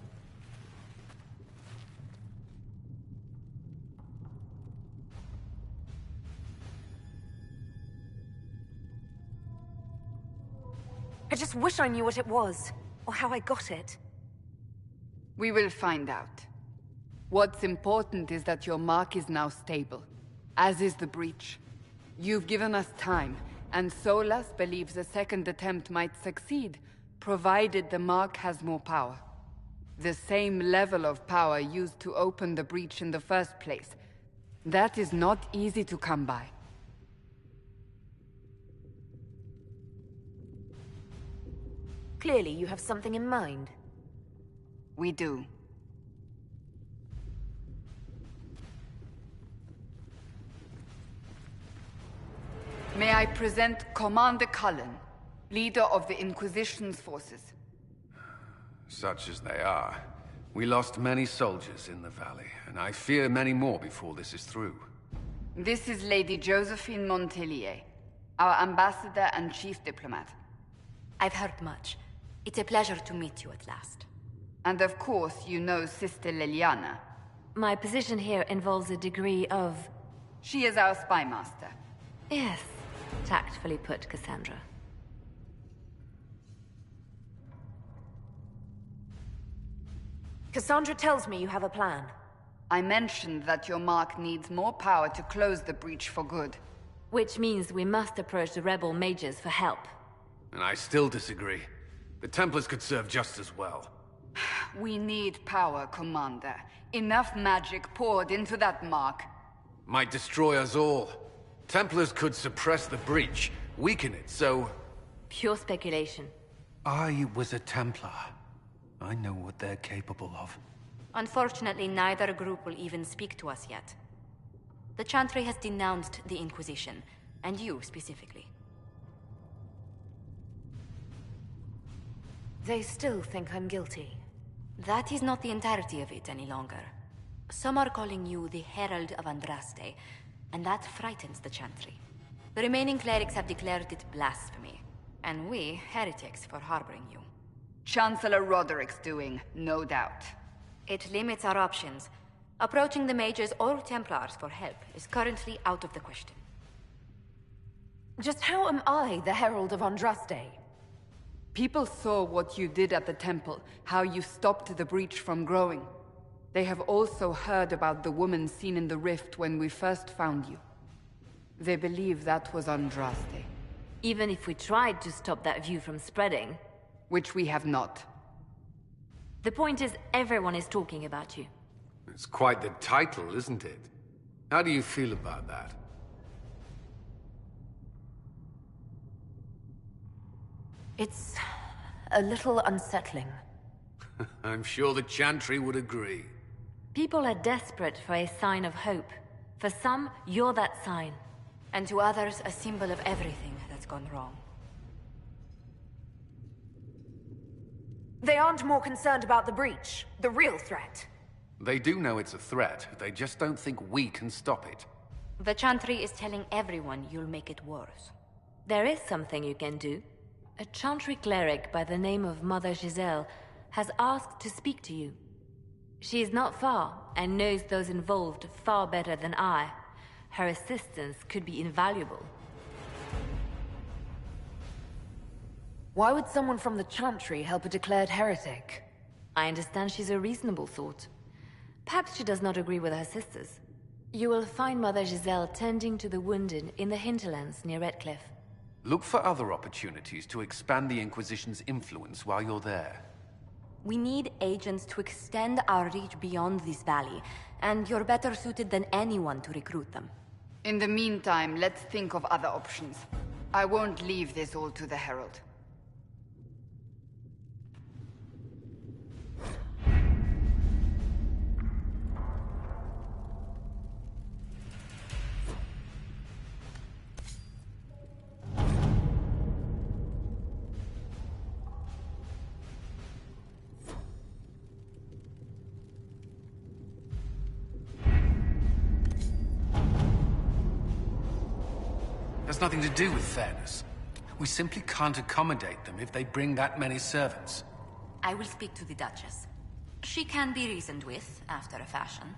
I just wish I knew what it was, or how I got it. We will find out. What's important is that your mark is now stable, as is the breach. You've given us time, and Solas believes a second attempt might succeed, provided the mark has more power. The same level of power used to open the breach in the first place. That is not easy to come by. Clearly, you have something in mind. We do. May I present Commander Cullen, leader of the Inquisition's forces. Such as they are. We lost many soldiers in the valley, and I fear many more before this is through. This is Lady Josephine Montelier, our ambassador and chief diplomat. I've heard much. It's a pleasure to meet you at last. And of course, you know Sister Liliana. My position here involves a degree of... She is our spy master. Yes, tactfully put, Cassandra. Cassandra tells me you have a plan. I mentioned that your mark needs more power to close the breach for good. Which means we must approach the rebel mages for help. And I still disagree. The Templars could serve just as well. We need power, Commander. Enough magic poured into that mark. Might destroy us all. Templars could suppress the breach, weaken it, so... Pure speculation. I was a Templar. I know what they're capable of. Unfortunately, neither group will even speak to us yet. The Chantry has denounced the Inquisition, and you specifically. They still think I'm guilty. That is not the entirety of it any longer. Some are calling you the Herald of Andraste, and that frightens the Chantry. The remaining clerics have declared it blasphemy, and we, heretics, for harboring you. Chancellor Roderick's doing, no doubt. It limits our options. Approaching the mages or Templars for help is currently out of the question. Just how am I the Herald of Andraste? People saw what you did at the temple, how you stopped the breach from growing. They have also heard about the woman seen in the rift when we first found you. They believe that was Andraste. Even if we tried to stop that view from spreading... Which we have not. The point is, everyone is talking about you. It's quite the title, isn't it? How do you feel about that? It's a little unsettling. I'm sure the Chantry would agree. People are desperate for a sign of hope. For some, you're that sign. And to others, a symbol of everything that's gone wrong. They aren't more concerned about the breach, the real threat. They do know it's a threat, they just don't think we can stop it. The Chantry is telling everyone you'll make it worse. There is something you can do. A Chantry cleric by the name of Mother Giselle has asked to speak to you. She is not far, and knows those involved far better than I. Her assistance could be invaluable. Why would someone from the Chantry help a declared heretic? I understand she's a reasonable sort. Perhaps she does not agree with her sisters. You will find Mother Giselle tending to the wounded in the hinterlands near Redcliffe. Look for other opportunities to expand the Inquisition's influence while you're there. We need agents to extend our reach beyond this valley, and you're better suited than anyone to recruit them. In the meantime, let's think of other options. I won't leave this all to the Herald. Has nothing to do with fairness. We simply can't accommodate them if they bring that many servants. I will speak to the Duchess. She can be reasoned with, after a fashion.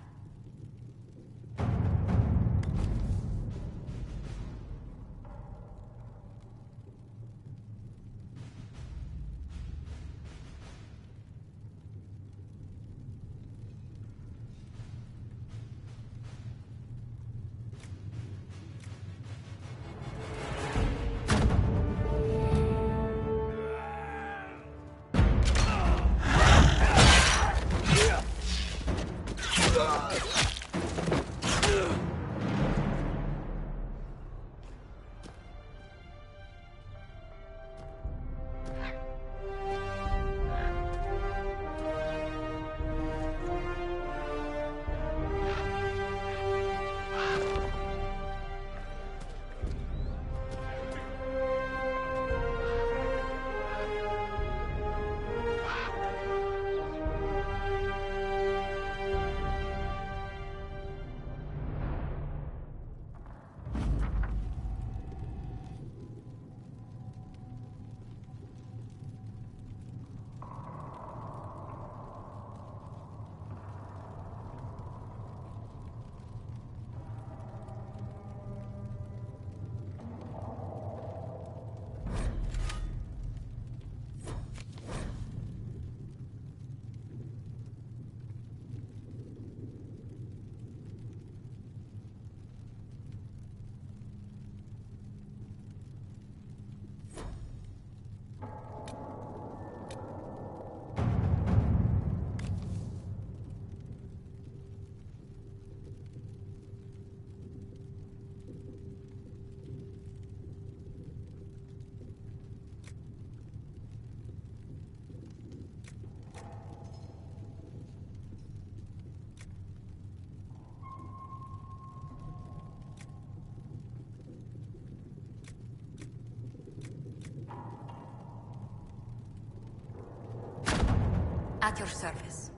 At your service.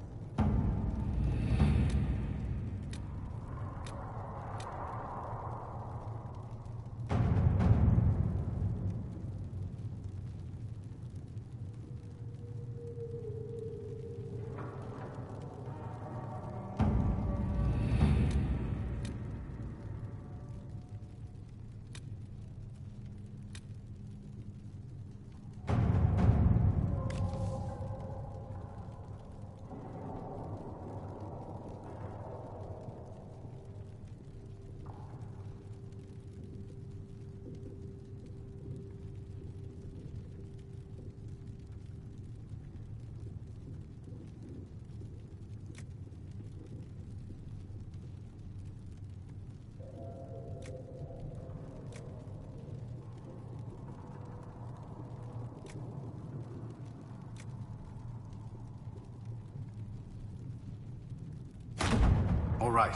All right.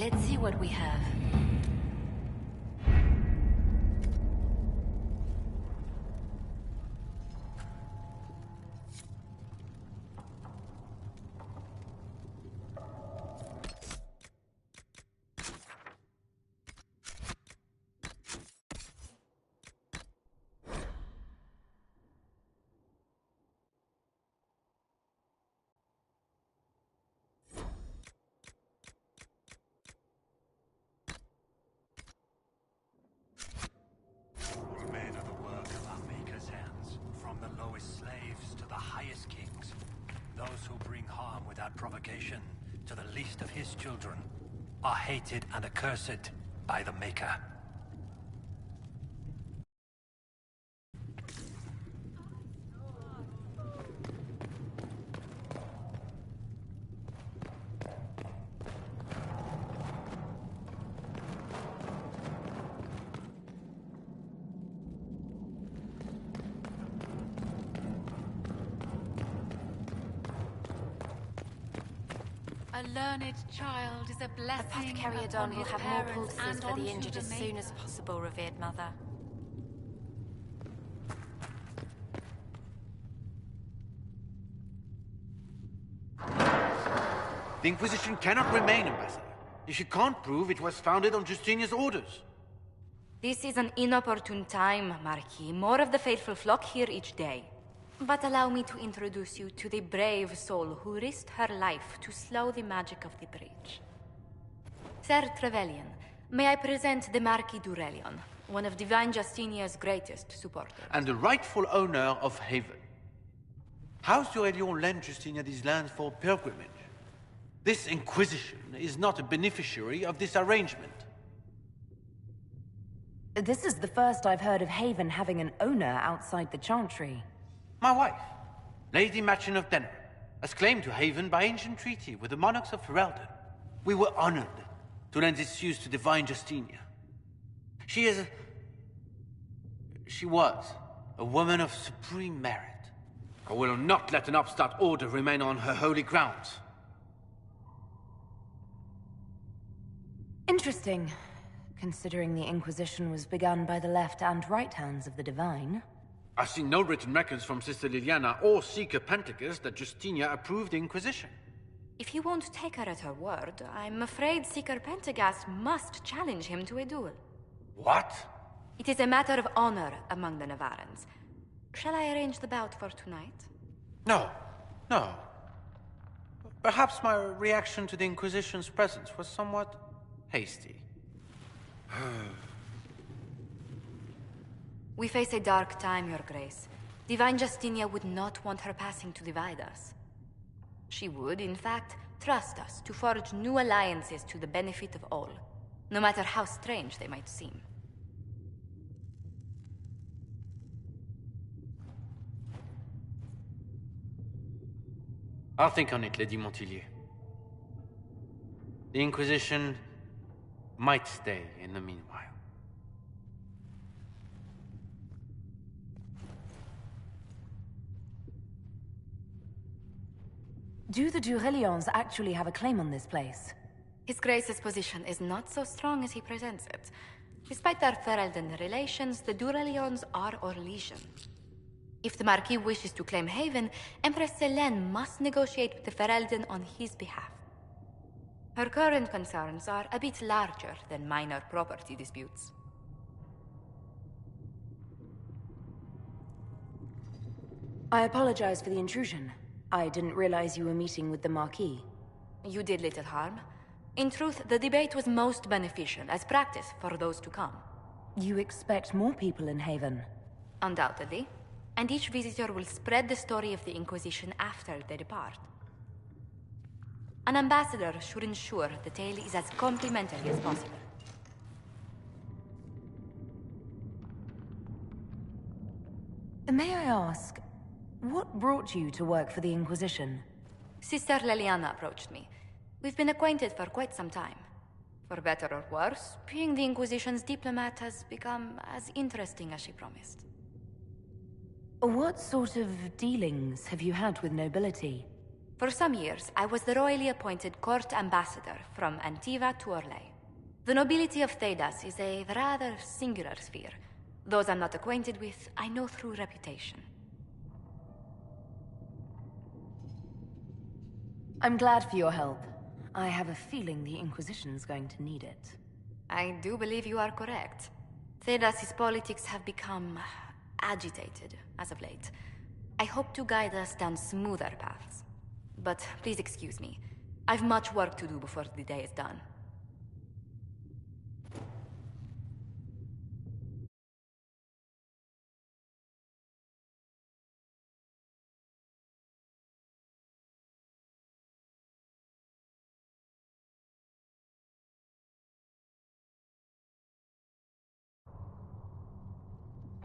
Let's see what we have. Men are the work of our Maker's hands, from the lowest slaves to the highest kings. Those who bring harm without provocation to the least of his children are hated and accursed by the Maker. A learned child is a blessing. Apothecary upon Adon will his have more parents pulses and for the onto injured as soon Maker. as possible, revered mother. The Inquisition cannot remain, Ambassador, if you can't prove it was founded on Justinian's orders. This is an inopportune time, Marquis. More of the faithful flock here each day. But allow me to introduce you to the brave soul who risked her life to slow the magic of the breach. Sir Trevelyan, may I present the Marquis d'Aurelion, one of Divine Justinia's greatest supporters. And the rightful owner of Haven. House d'Aurelion lent Justinia these lands for pilgrimage. This Inquisition is not a beneficiary of this arrangement. This is the first I've heard of Haven having an owner outside the Chantry. My wife, Lady Machin of Denham, has claimed to Haven by ancient treaty with the monarchs of Ferelden. We were honored to lend its use to Divine Justinia. She was a woman of supreme merit. I will not let an upstart order remain on her holy grounds. Interesting, considering the Inquisition was begun by the left and right hands of the Divine. I've seen no written records from Sister Liliana or Seeker Pentacus that Justinia approved the Inquisition. If you won't take her at her word, I'm afraid Seeker Pentagast must challenge him to a duel. What? It is a matter of honor among the Navarrans. Shall I arrange the bout for tonight? No. Perhaps my reaction to the Inquisition's presence was somewhat hasty. We face a dark time, Your Grace. Divine Justinia would not want her passing to divide us. She would, in fact, trust us to forge new alliances to the benefit of all, no matter how strange they might seem. I'll think on it, Lady Montillier. The Inquisition might stay in the meanwhile. Do the Durelions actually have a claim on this place? His Grace's position is not so strong as he presents it. Despite their Ferelden relations, the Durelions are Orlesian. If the Marquis wishes to claim Haven, Empress Selene must negotiate with the Ferelden on his behalf. Her current concerns are a bit larger than minor property disputes. I apologize for the intrusion. I didn't realize you were meeting with the Marquis. You did little harm. In truth, the debate was most beneficial as practice for those to come. You expect more people in Haven? Undoubtedly. And each visitor will spread the story of the Inquisition after they depart. An ambassador should ensure the tale is as complimentary as possible. May I ask, what brought you to work for the Inquisition? Sister Liliana approached me. We've been acquainted for quite some time. For better or worse, being the Inquisition's diplomat has become as interesting as she promised. What sort of dealings have you had with nobility? For some years, I was the royally appointed court ambassador from Antiva to Orlais. The nobility of Thedas is a rather singular sphere. Those I'm not acquainted with, I know through reputation. I'm glad for your help. I have a feeling the Inquisition's going to need it. I do believe you are correct. Thedas' politics have become agitated as of late. I hope to guide us down smoother paths. But please excuse me. I've much work to do before the day is done.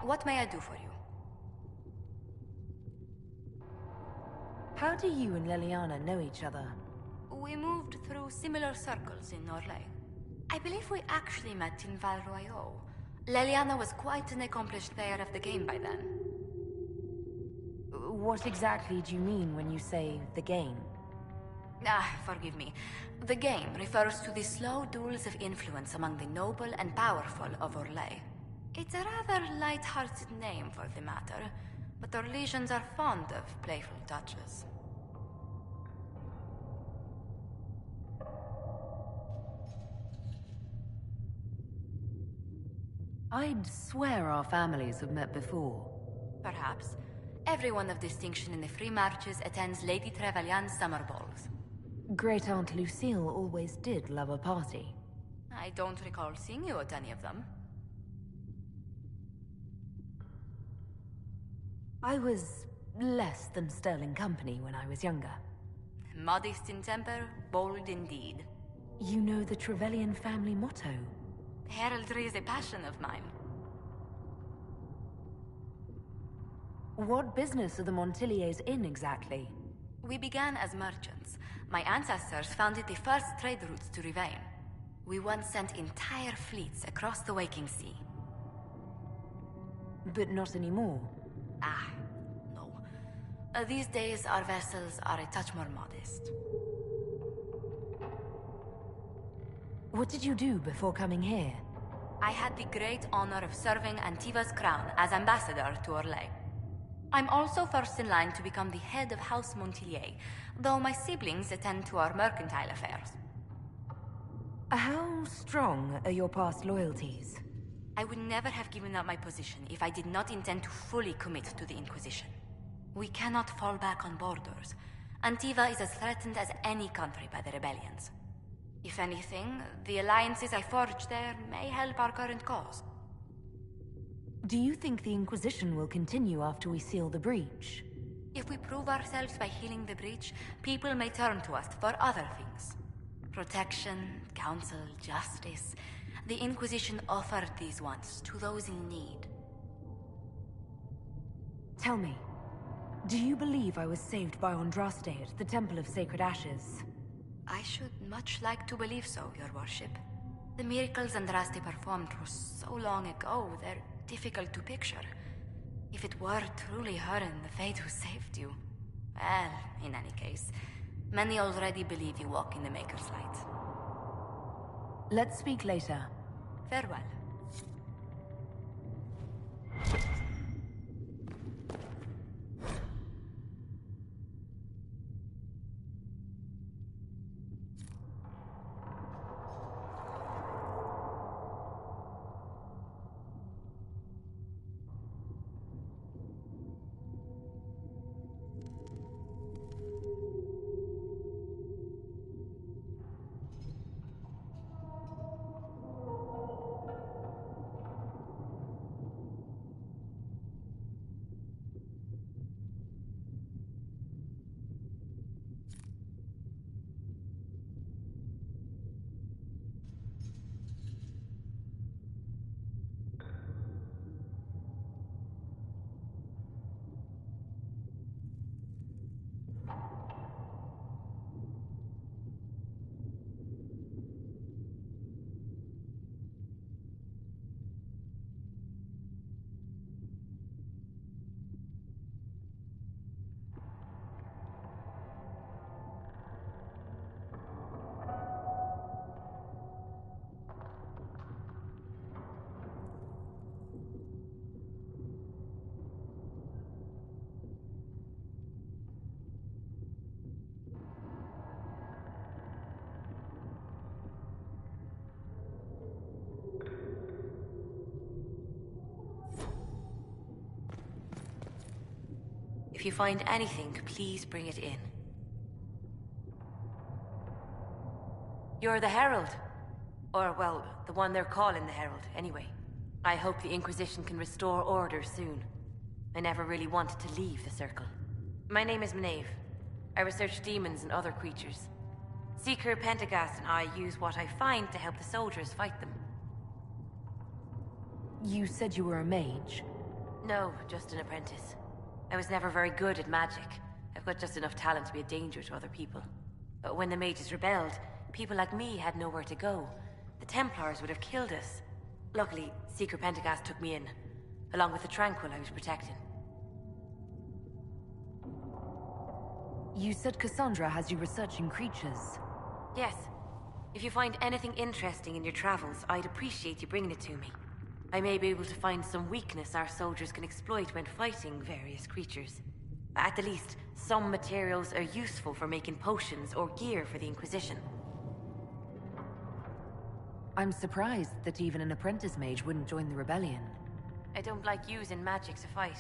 What may I do for you? How do you and Leliana know each other? We moved through similar circles in Orlais. I believe we actually met in Val Royeaux. Leliana was quite an accomplished player of the game by then. What exactly do you mean when you say the game? Forgive me. The game refers to the slow duels of influence among the noble and powerful of Orlais. It's a rather light-hearted name for the matter, but Orlesians are fond of playful touches. I'd swear our families have met before. Perhaps. Everyone of distinction in the Free Marches attends Lady Trevelyan's summer balls. Great Aunt Lucille always did love a party. I don't recall seeing you at any of them. I was less than sterling company when I was younger. Modest in temper, bold in deed. You know the Trevelyan family motto? Heraldry is a passion of mine. What business are the Montiliers in exactly? We began as merchants. My ancestors founded the first trade routes to Rivain. We once sent entire fleets across the Waking Sea. But not anymore. No. These days, our vessels are a touch more modest. What did you do before coming here? I had the great honor of serving Antiva's crown as ambassador to Orlais. I'm also first in line to become the head of House Montilier, though my siblings attend to our mercantile affairs. How strong are your past loyalties? I would never have given up my position if I did not intend to fully commit to the Inquisition. We cannot fall back on borders. Antiva is as threatened as any country by the rebellions. If anything, the alliances I forged there may help our current cause. Do you think the Inquisition will continue after we seal the breach? If we prove ourselves by healing the breach, people may turn to us for other things. Protection, counsel, justice. The Inquisition offered these once to those in need. Tell me, do you believe I was saved by Andraste at the Temple of Sacred Ashes? I should much like to believe so, Your Worship. The miracles Andraste performed were so long ago, they're difficult to picture. If it were truly her and the Fate who saved you... Well, in any case, many already believe you walk in the Maker's light. Let's speak later. Farewell. If you find anything, please bring it in. You're the Herald. Or, well, the one they're calling the Herald, anyway. I hope the Inquisition can restore order soon. I never really wanted to leave the Circle. My name is Maeve. I research demons and other creatures. Seeker Pentagast and I use what I find to help the soldiers fight them. You said you were a mage? No, just an apprentice. I was never very good at magic. I've got just enough talent to be a danger to other people. But when the mages rebelled, people like me had nowhere to go. The Templars would have killed us. Luckily, Seeker Pentagast took me in, along with the Tranquil I was protecting. You said Cassandra has you researching creatures. Yes. If you find anything interesting in your travels, I'd appreciate you bringing it to me. I may be able to find some weakness our soldiers can exploit when fighting various creatures. At the least, some materials are useful for making potions or gear for the Inquisition. I'm surprised that even an apprentice mage wouldn't join the rebellion. I don't like using magic to fight.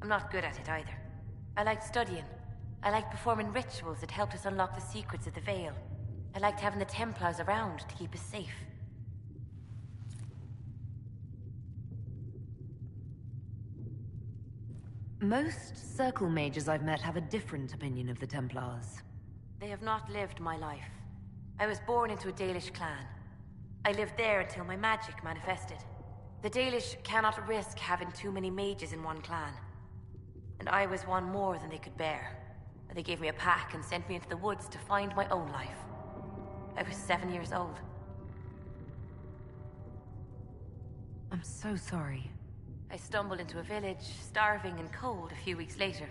I'm not good at it either. I liked studying. I liked performing rituals that helped us unlock the secrets of the Veil. I liked having the Templars around to keep us safe. Most Circle mages I've met have a different opinion of the Templars. They have not lived my life. I was born into a Dalish clan. I lived there until my magic manifested. The Dalish cannot risk having too many mages in one clan. And I was one more than they could bear. They gave me a pack and sent me into the woods to find my own life. I was 7 years old. I'm so sorry. I stumbled into a village, starving and cold a few weeks later.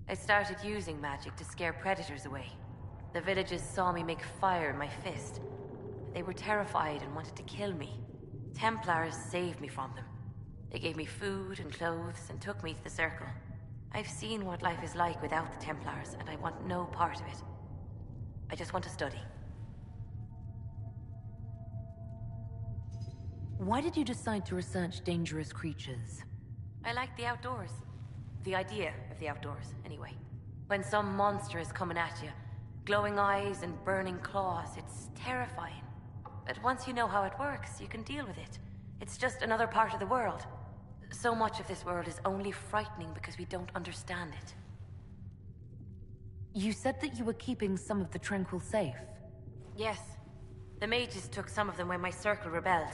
I started using magic to scare predators away. The villagers saw me make fire in my fist. They were terrified and wanted to kill me. Templars saved me from them. They gave me food and clothes and took me to the Circle. I've seen what life is like without the Templars, and I want no part of it. I just want to study. Why did you decide to research dangerous creatures? I like the outdoors. The idea of the outdoors, anyway. When some monster is coming at you, glowing eyes and burning claws, it's terrifying. But once you know how it works, you can deal with it. It's just another part of the world. So much of this world is only frightening because we don't understand it. You said that you were keeping some of the Tranquil safe. Yes. The mages took some of them when my Circle rebelled.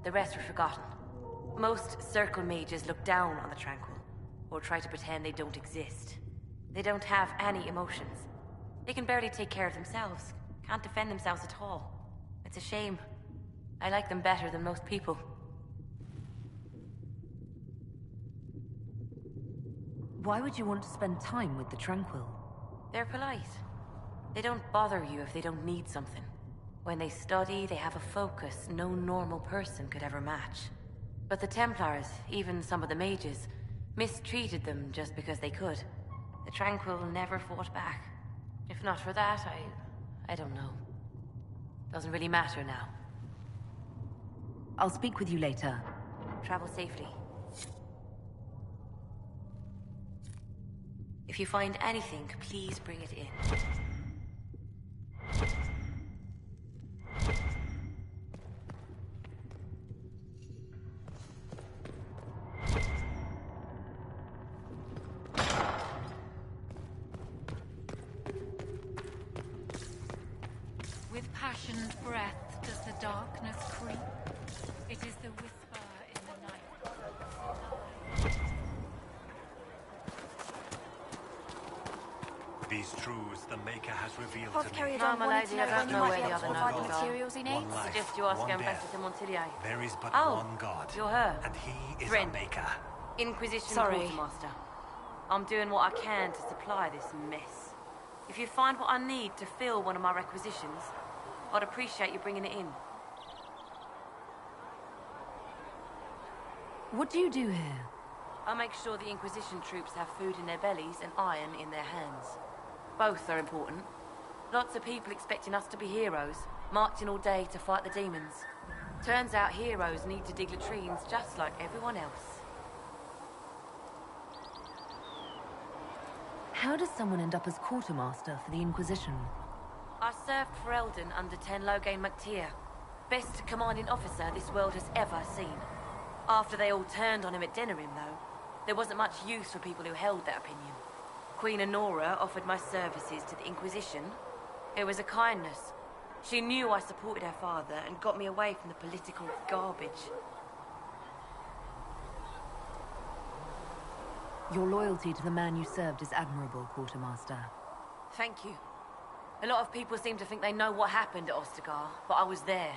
The rest were forgotten. Most Circle mages look down on the Tranquil, or try to pretend they don't exist. They don't have any emotions. They can barely take care of themselves, can't defend themselves at all. It's a shame. I like them better than most people. Why would you want to spend time with the Tranquil? They're polite. They don't bother you if they don't need something. When they study, they have a focus no normal person could ever match. But the Templars, even some of the mages, mistreated them just because they could. The Tranquil never fought back. If not for that, I don't know. Doesn't really matter now. I'll speak with you later. Travel safely. If you find anything, please bring it in. With passion's breath does the darkness creep. It is the whisper in the night. These truths the Maker has revealed to Apothecary me. John wanted to know when you might be able to One provide the God, materials he one needs. life, Suggest you ask one Ambassador death. de Montilier. There is but Oh, one God, you're her. and he is Bryn. a Maker. Inquisition Sorry. Quartermaster. I'm doing what I can to supply this mess. If you find what I need to fill one of my requisitions, I'd appreciate you bringing it in. What do you do here? I make sure the Inquisition troops have food in their bellies and iron in their hands. Both are important. Lots of people expecting us to be heroes, marching all day to fight the demons. Turns out heroes need to dig latrines just like everyone else. How does someone end up as quartermaster for the Inquisition? I served for Eldon under Ten Loghain MacTier. Best commanding officer this world has ever seen. After they all turned on him at Denerim, though, there wasn't much use for people who held that opinion. Queen Honora offered my services to the Inquisition. It was a kindness. She knew I supported her father and got me away from the political garbage. Your loyalty to the man you served is admirable, Quartermaster. Thank you. A lot of people seem to think they know what happened at Ostagar, but I was there.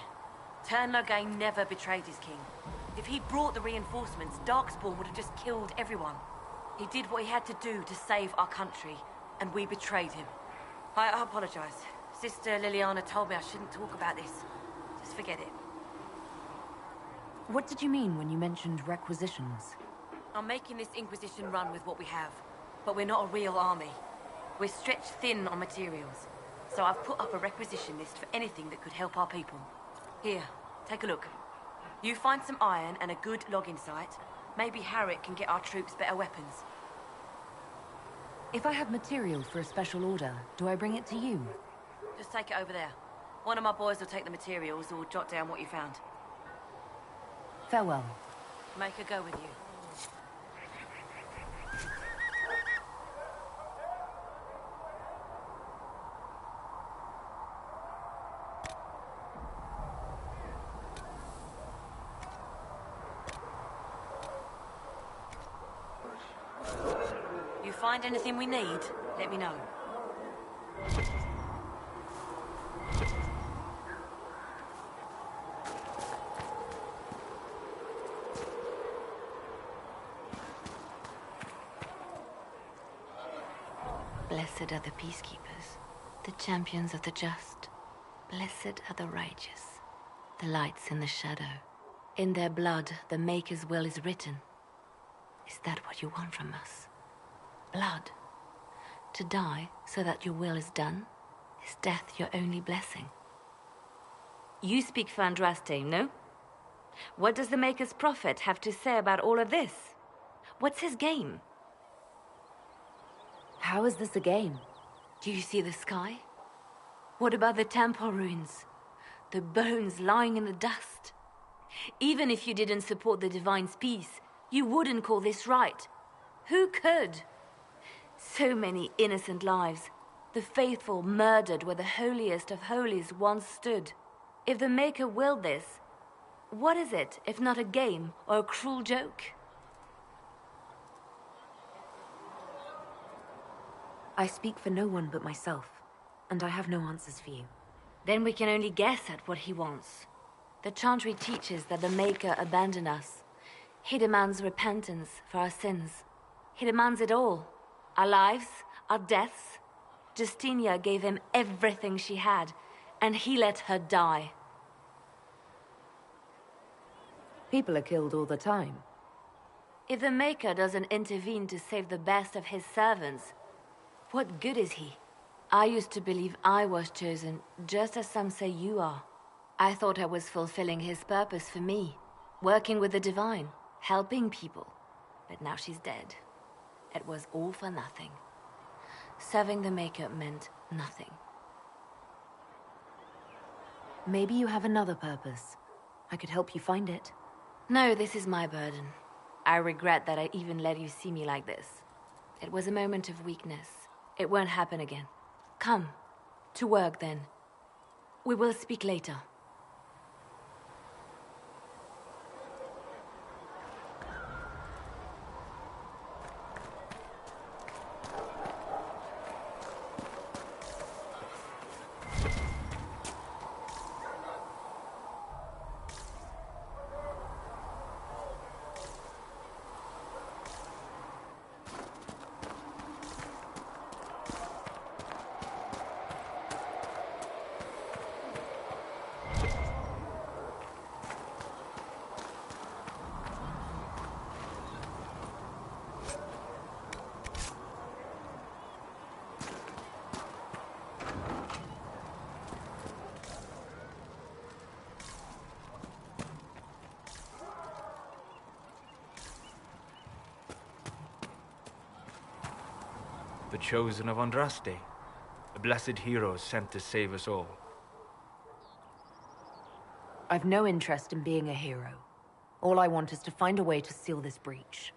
Ten Loghain never betrayed his king. If he'd brought the reinforcements, Darkspawn would have just killed everyone. He did what he had to do to save our country, and we betrayed him. I apologize. Sister Liliana told me I shouldn't talk about this. Just forget it. What did you mean when you mentioned requisitions? I'm making this Inquisition run with what we have, but we're not a real army. We're stretched thin on materials, so I've put up a requisition list for anything that could help our people. Here, take a look. You find some iron and a good logging site, maybe Harriet can get our troops better weapons. If I have material for a special order, do I bring it to you? Just take it over there. One of my boys will take the materials or jot down what you found. Farewell. Make her go with you. You find anything we need, let me know. Blessed are the peacekeepers, the champions of the just. Blessed are the righteous, the lights in the shadow. In their blood, the Maker's will is written. Is that what you want from us? Blood? To die so that your will is done? Is death your only blessing? You speak for Andraste, no? What does the Maker's prophet have to say about all of this? What's his game? How is this a game? Do you see the sky? What about the temple ruins? The bones lying in the dust? Even if you didn't support the Divine's peace, you wouldn't call this right. Who could? So many innocent lives. The faithful murdered where the holiest of holies once stood. If the Maker willed this, what is it if not a game or a cruel joke? I speak for no one but myself, and I have no answers for you. Then we can only guess at what he wants. The Chantry teaches that the Maker abandoned us. He demands repentance for our sins. He demands it all. Our lives, our deaths. Justinia gave him everything she had, and he let her die. People are killed all the time. If the Maker doesn't intervene to save the best of his servants, what good is he? I used to believe I was chosen, just as some say you are. I thought I was fulfilling his purpose for me, working with the Divine, helping people. But now she's dead. It was all for nothing. Serving the Maker meant nothing. Maybe you have another purpose. I could help you find it. No, this is my burden. I regret that I even let you see me like this. It was a moment of weakness. It won't happen again. Come, to work then. We will speak later. the chosen of Andraste, the blessed heroes sent to save us all. I've no interest in being a hero. All I want is to find a way to seal this breach.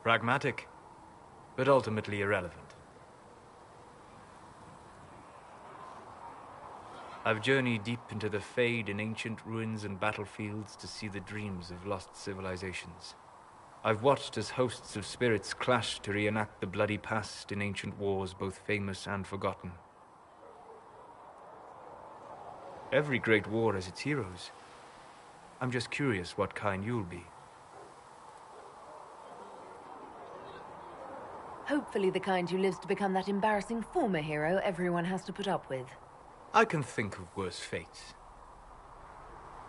Pragmatic, but ultimately irrelevant. I've journeyed deep into the Fade in ancient ruins and battlefields to see the dreams of lost civilizations. I've watched as hosts of spirits clash to reenact the bloody past in ancient wars both famous and forgotten. Every great war has its heroes. I'm just curious what kind you'll be. Hopefully the kind who lives to become that embarrassing former hero everyone has to put up with. I can think of worse fates.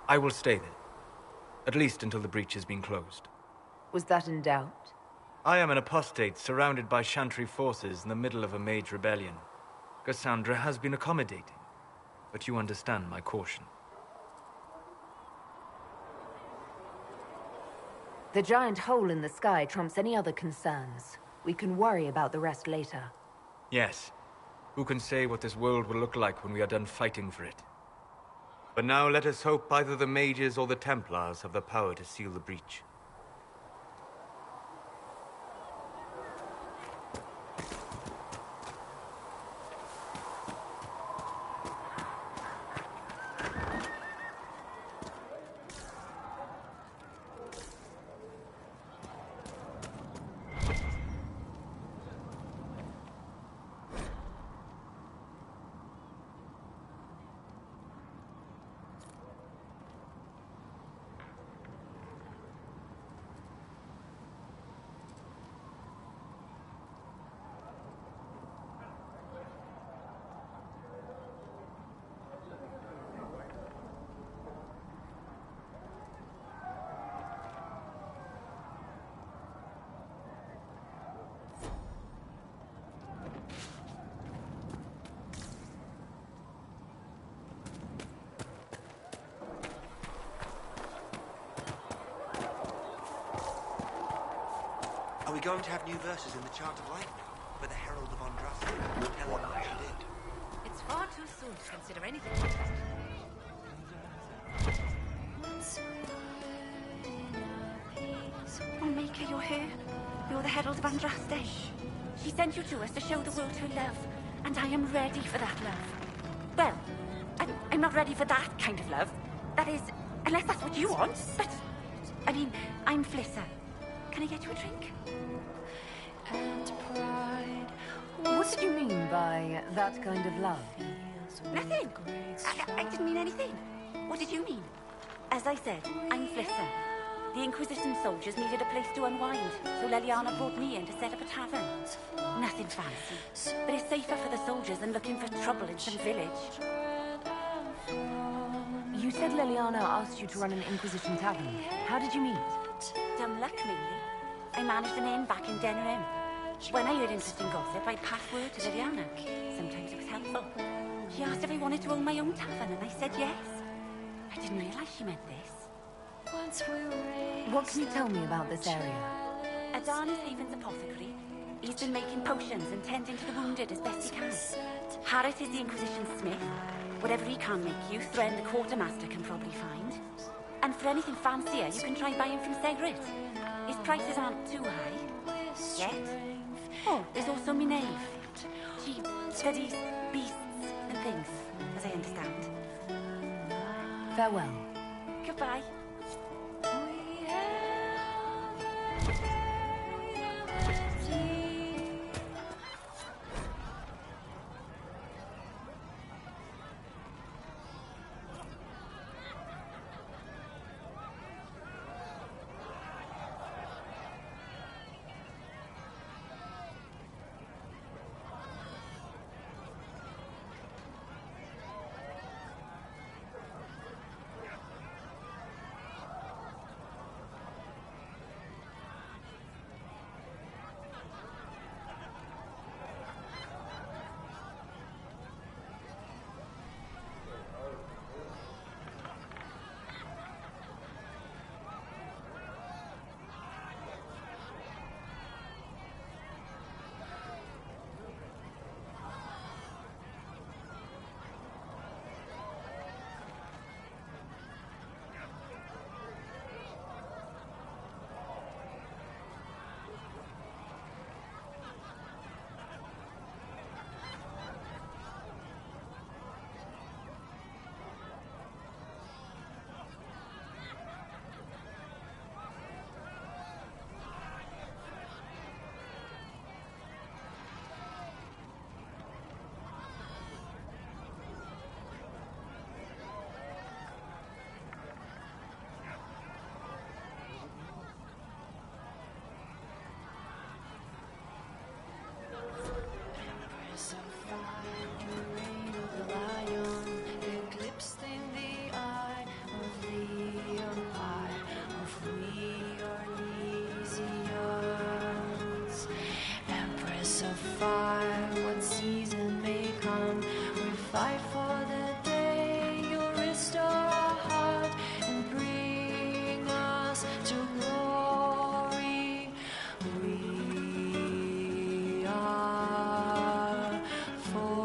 I will stay there, at least until the breach has been closed. Was that in doubt? I am an apostate surrounded by Chantry forces in the middle of a mage rebellion. Cassandra has been accommodating, but you understand my caution. The giant hole in the sky trumps any other concerns. We can worry about the rest later. Yes. Who can say what this world will look like when we are done fighting for it? But now let us hope either the mages or the Templars have the power to seal the breach. Are we going to have new verses in the Chant of Light now? For the Herald of Andraste? We'll tell them what you did. It's far too soon to consider anything like that. Oh, Mika, you're here. You're the Herald of Andraste. She sent you to us to show the world her love, and I am ready for that love. Well, I'm not ready for that kind of love. That is, unless that's what you want. But, I mean, I'm Flissa. Can I get you a drink? What did you mean by that kind of love? Nothing. I didn't mean anything. What did you mean? As I said, I'm Flissa. The Inquisition soldiers needed a place to unwind, so Leliana brought me in to set up a tavern. Nothing fancy, but it's safer for the soldiers than looking for trouble in some village. You said Leliana asked you to run an Inquisition tavern. How did you meet? Dumb luck, mainly. I managed an inn back in Denerim. When I heard interesting gossip, I'd pass word to Liliana. Sometimes it was helpful. She asked if I wanted to own my own tavern, and I said yes. I didn't realize she meant this. What can you tell me about this area? Adan is Haven's apothecary. He's been making potions and tending to the wounded as best he can. Harrit is the Inquisition smith. Whatever he can't make you, Thren the quartermaster can probably find. And for anything fancier, you can try buying from Segrit. His prices aren't too high. Yet. Oh, there's also Minave. She studies beasts and things, as I understand. Farewell. Goodbye. fight for the day you'll restore our heart and bring us to glory. We are forever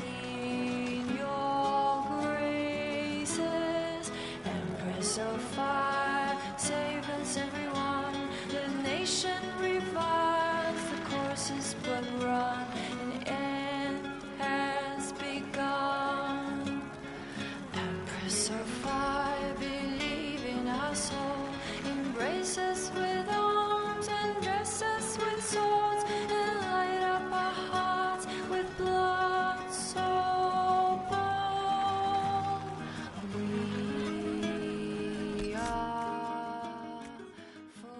in your graces. Empress of fire, save us everyone. The nation revives, the course is but run, an end has begun. Empress of fire, believe in our soul, embrace us with arms and dress us with swords, and light up our hearts with blood so bold. We are forever.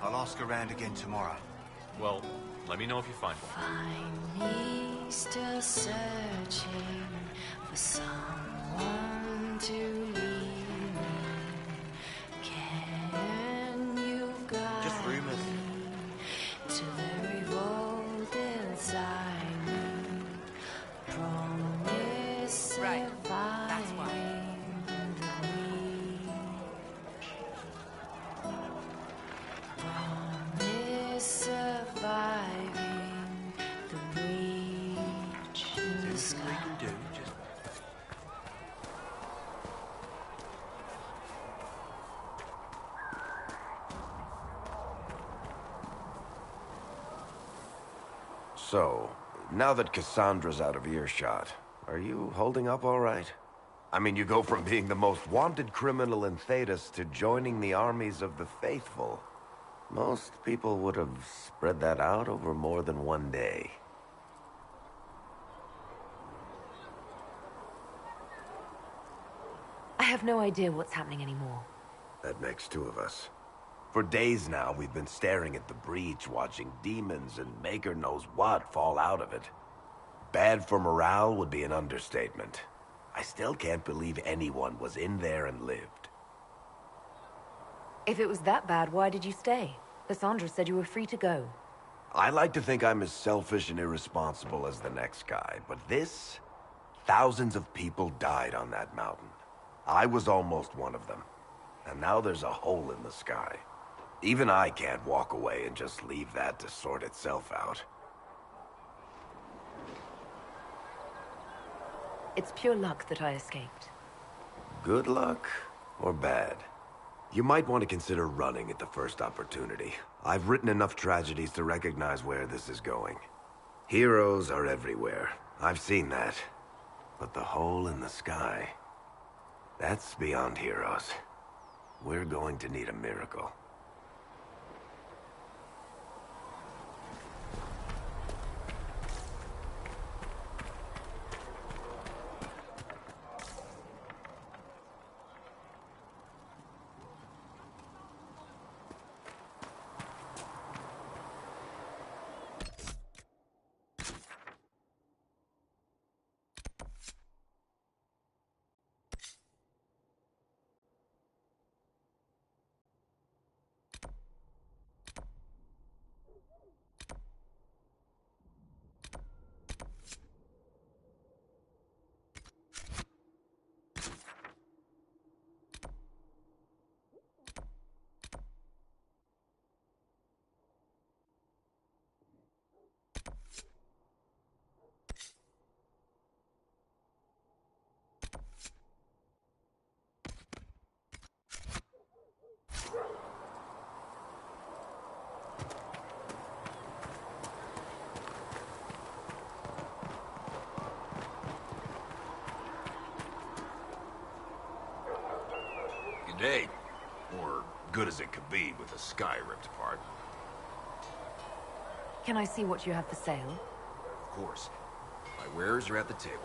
I'll ask around again tomorrow. Well, let me know if you find one. Find me still searching for someone to lead me. Can you guide Just rumors. me to the revolt inside me? Promise Right, that's why. surviving the Promise surviving the reach in the sky. So, now that Cassandra's out of earshot, are you holding up all right? I mean, you go from being the most wanted criminal in Thedas to joining the armies of the faithful. Most people would have spread that out over more than one day. I have no idea what's happening anymore. That makes two of us. For days now, we've been staring at the breach, watching demons and Maker knows what fall out of it. Bad for morale would be an understatement. I still can't believe anyone was in there and lived. If it was that bad, why did you stay? Cassandra said you were free to go. I like to think I'm as selfish and irresponsible as the next guy, but this... Thousands of people died on that mountain. I was almost one of them. And now there's a hole in the sky. Even I can't walk away and just leave that to sort itself out. It's pure luck that I escaped. Good luck or bad? You might want to consider running at the first opportunity. I've written enough tragedies to recognize where this is going. Heroes are everywhere. I've seen that. But the hole in the sky... that's beyond heroes. We're going to need a miracle. day. Or good as it could be with the sky ripped apart. Can I see what you have for sale? Of course. My wares are at the table.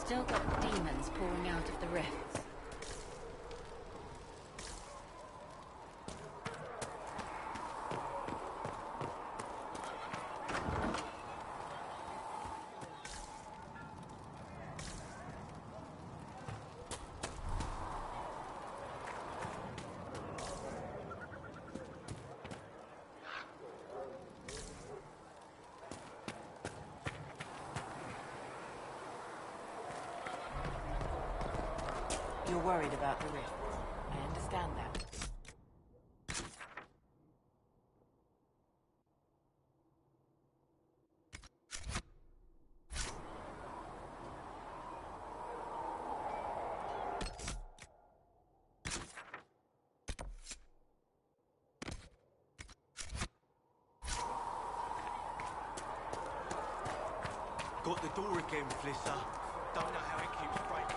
Still got demons pouring out of the rifts. worried about the rift. I understand that. Got the door again, Flisser. Don't know how it keeps breaking.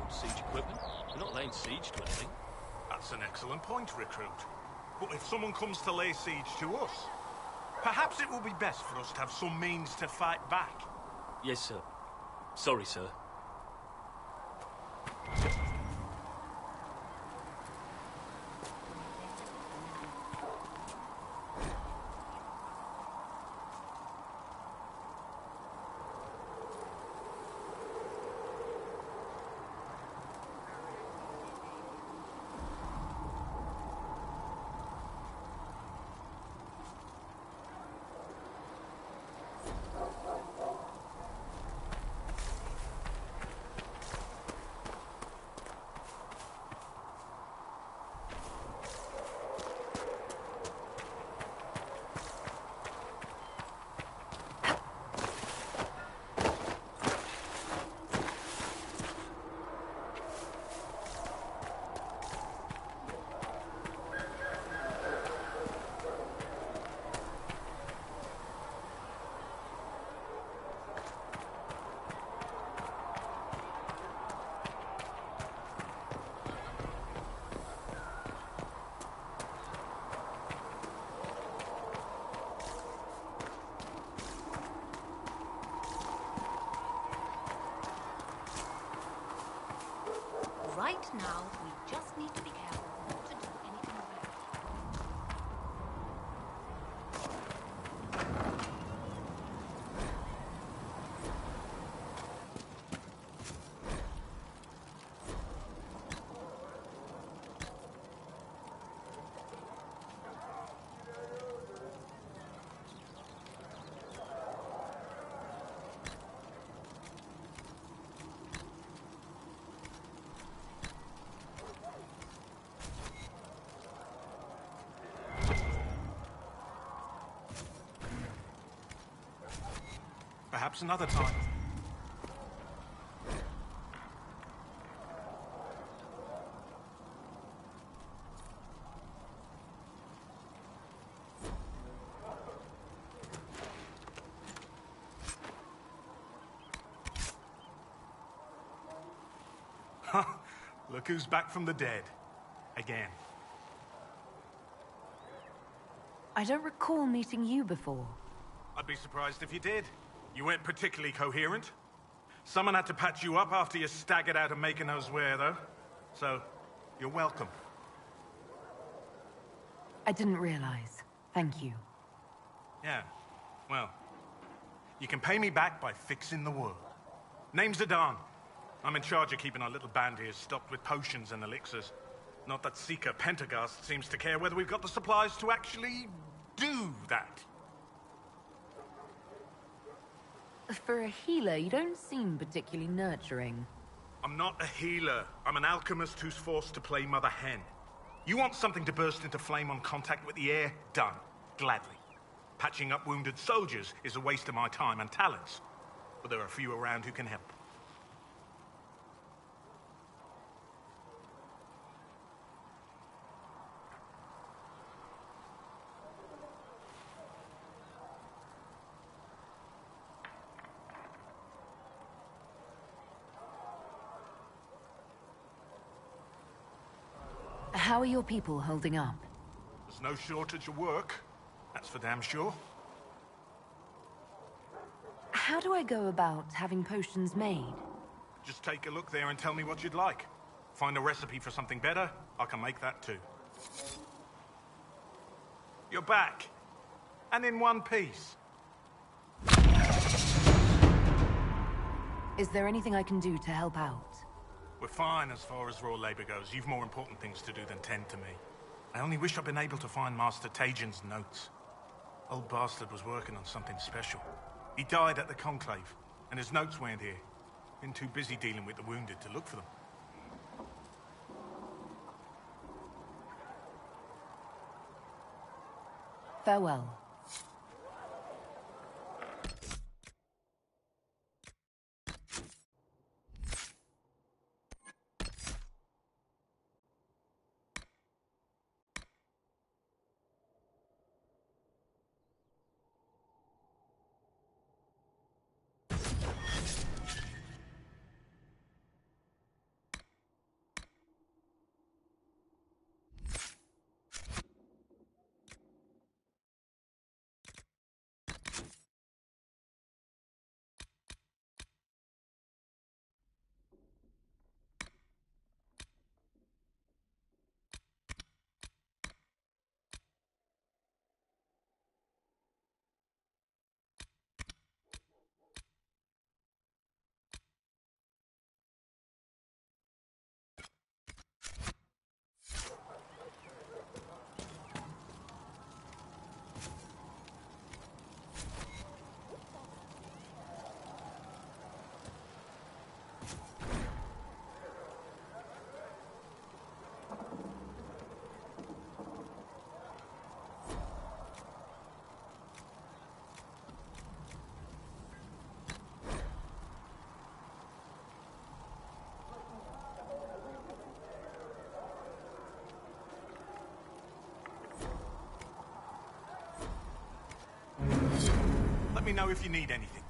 Siege equipment. We're not laying siege to anything. That's an excellent point, Recruit. But if someone comes to lay siege to us, perhaps it will be best for us to have some means to fight back. Yes, sir. Sorry, sir. Right now, we just need to be careful not to do anything rash. Perhaps another time. Look who's back from the dead. Again. I don't recall meeting you before. I'd be surprised if you did. You weren't particularly coherent. Someone had to patch you up after you staggered out of making those wear, though. So, you're welcome. I didn't realize. Thank you. Yeah, well, you can pay me back by fixing the world. Name's Zidane. I'm in charge of keeping our little band here stocked with potions and elixirs. Not that Seeker Pentagast seems to care whether we've got the supplies to actually do that. For a healer, you don't seem particularly nurturing. I'm not a healer. I'm an alchemist who's forced to play Mother Hen. You want something to burst into flame on contact with the air? Done. Gladly. Patching up wounded soldiers is a waste of my time and talents. But there are a few around who can help. How are your people holding up? There's no shortage of work. That's for damn sure. How do I go about having potions made? Just take a look there and tell me what you'd like. Find a recipe for something better, I can make that too. You're back. And in one piece. Is there anything I can do to help out? We're fine as far as raw labor goes. You've more important things to do than tend to me. I only wish I'd been able to find Master Tajin's notes. Old bastard was working on something special. He died at the Conclave, and his notes weren't here. Been too busy dealing with the wounded to look for them. Farewell. Let me know if you need anything.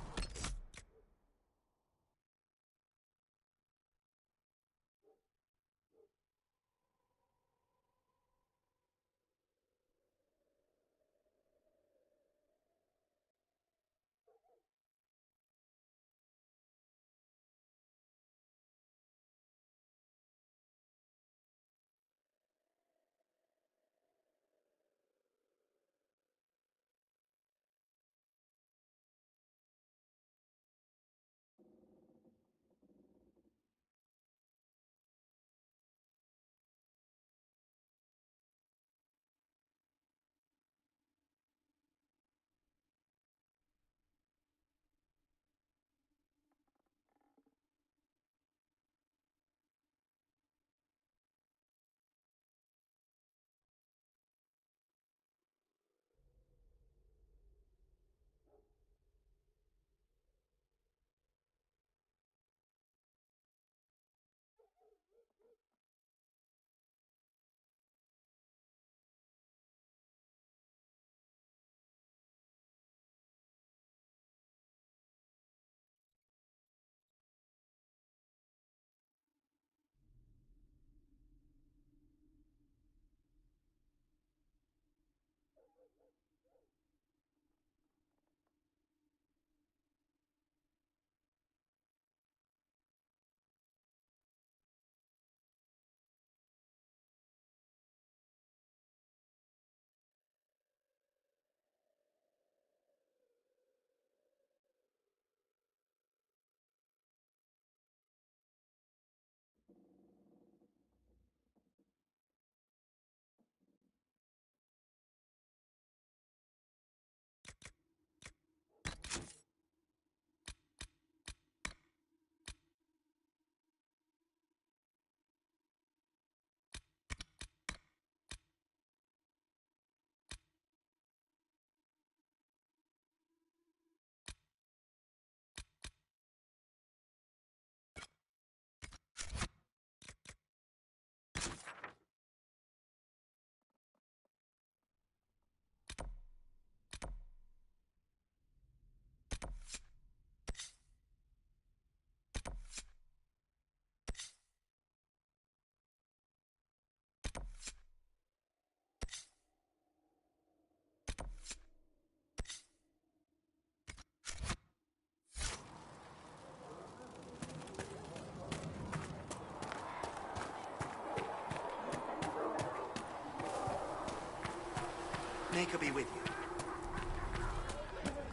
Maker be with you.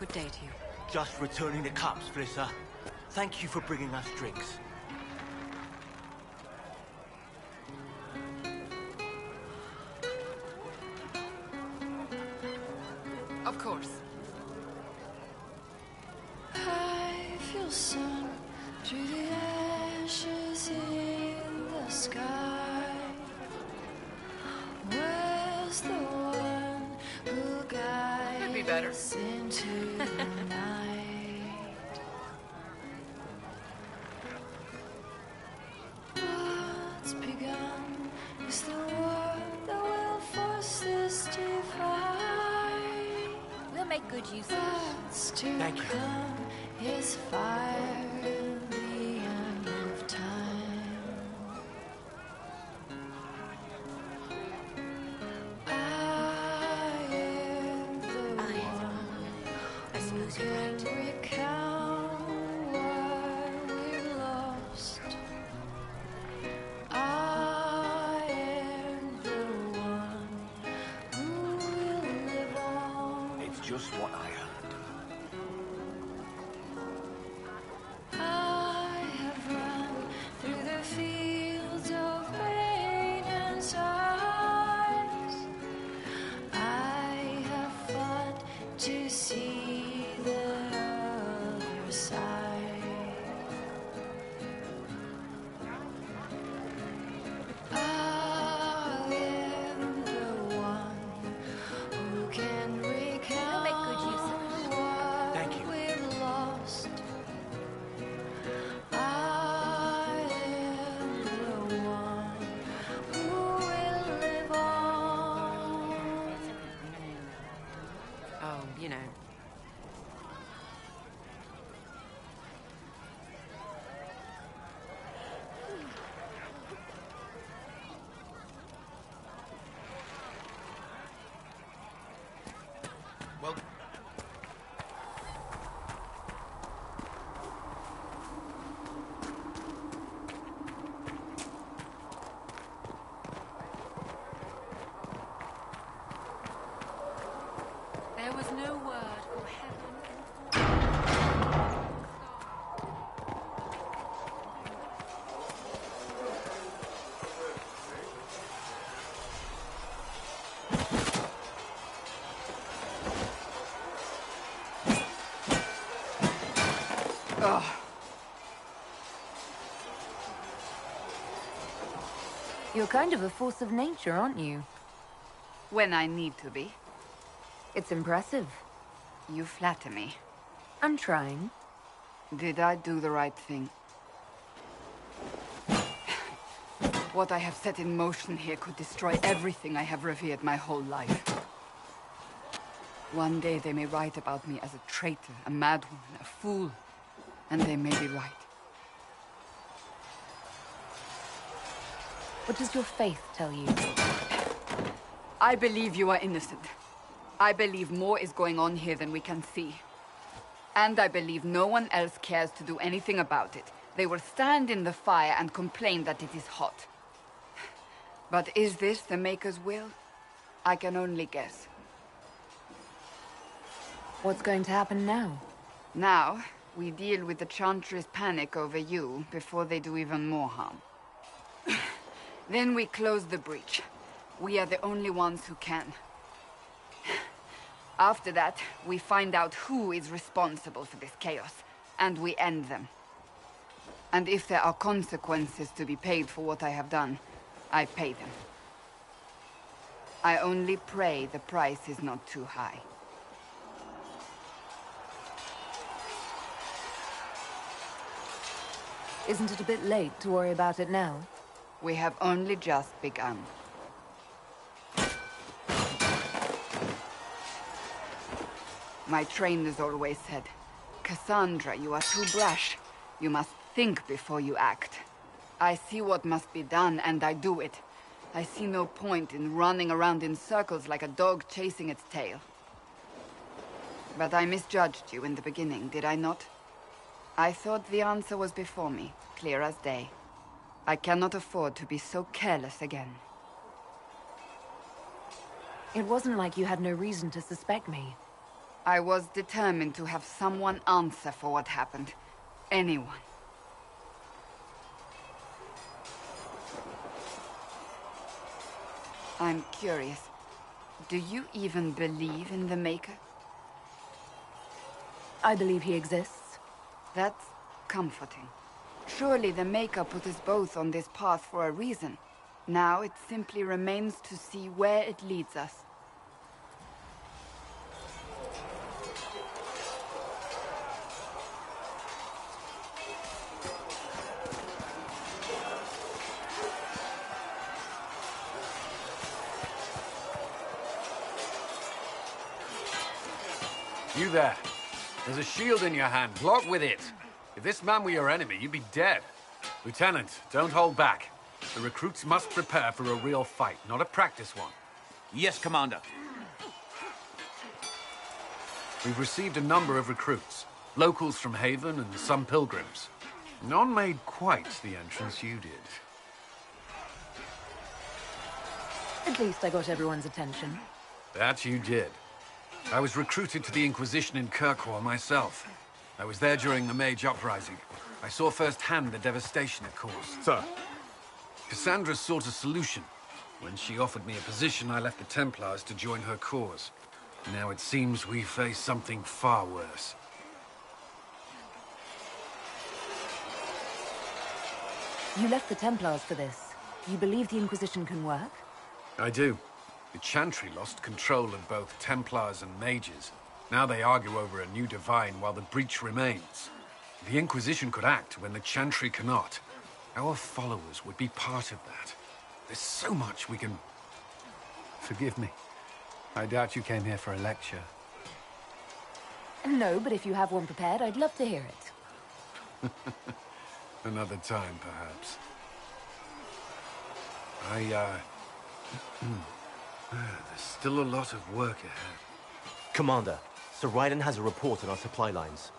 Good day to you. Just returning the cups, Flissa. Thank you for bringing us drinks. Of course. I feel sun through the ashes in the sky. Where's the one who guides us into the night? What's begun is the word that will force this divide. We'll make good use of it. What's to come is fire in the end of time. I am the one who can recount what we've lost. I am the one who will live on. It's just what I heard. I have run through the fields of pain and sighs. I have fought to see the other side. I am the one who can recount what we've lost. I am the one who will live on. Oh, you know. Well, There was no word from heaven. Ugh. You're kind of a force of nature, aren't you? When I need to be. It's impressive. You flatter me. I'm trying. Did I do the right thing? What I have set in motion here could destroy everything I have revered my whole life. One day they may write about me as a traitor, a madwoman, a fool. And they may be right. What does your faith tell you? I believe you are innocent. I believe more is going on here than we can see. And I believe no one else cares to do anything about it. They will stand in the fire and complain that it is hot. But is this the Maker's will? I can only guess. What's going to happen now? Now, we deal with the Chantry's panic over you before they do even more harm. Then we close the breach. We are the only ones who can. After that, we find out who is responsible for this chaos, and we end them. And if there are consequences to be paid for what I have done, I pay them. I only pray the price is not too high. Isn't it a bit late to worry about it now? We have only just begun. My trainers always said, Cassandra, you are too brash. You must think before you act. I see what must be done, and I do it. I see no point in running around in circles like a dog chasing its tail. But I misjudged you in the beginning, did I not? I thought the answer was before me, clear as day. I cannot afford to be so careless again. It wasn't like you had no reason to suspect me. I was determined to have someone answer for what happened. Anyone. I'm curious. Do you even believe in the Maker? I believe he exists. That's comforting. Surely the Maker put us both on this path for a reason. Now it simply remains to see where it leads us. You there. There's a shield in your hand. Block with it. If this man were your enemy, you'd be dead. Lieutenant, don't hold back. The recruits must prepare for a real fight, not a practice one. Yes, Commander. We've received a number of recruits. Locals from Haven and some pilgrims. None made quite the entrance you did. At least I got everyone's attention. That you did. I was recruited to the Inquisition in Kirkwall myself. I was there during the Mage Uprising. I saw firsthand the devastation it caused. Sir. Cassandra sought a solution. When she offered me a position, I left the Templars to join her cause. Now it seems we face something far worse. You left the Templars for this. You believe the Inquisition can work? I do. The Chantry lost control of both Templars and Mages. Now they argue over a new Divine while the breach remains. The Inquisition could act when the Chantry cannot. Our followers would be part of that. There's so much we can... Forgive me. I doubt you came here for a lecture. No, but if you have one prepared, I'd love to hear it. Another time, perhaps. There's still a lot of work ahead. Commander, Sir Raiden has a report on our supply lines.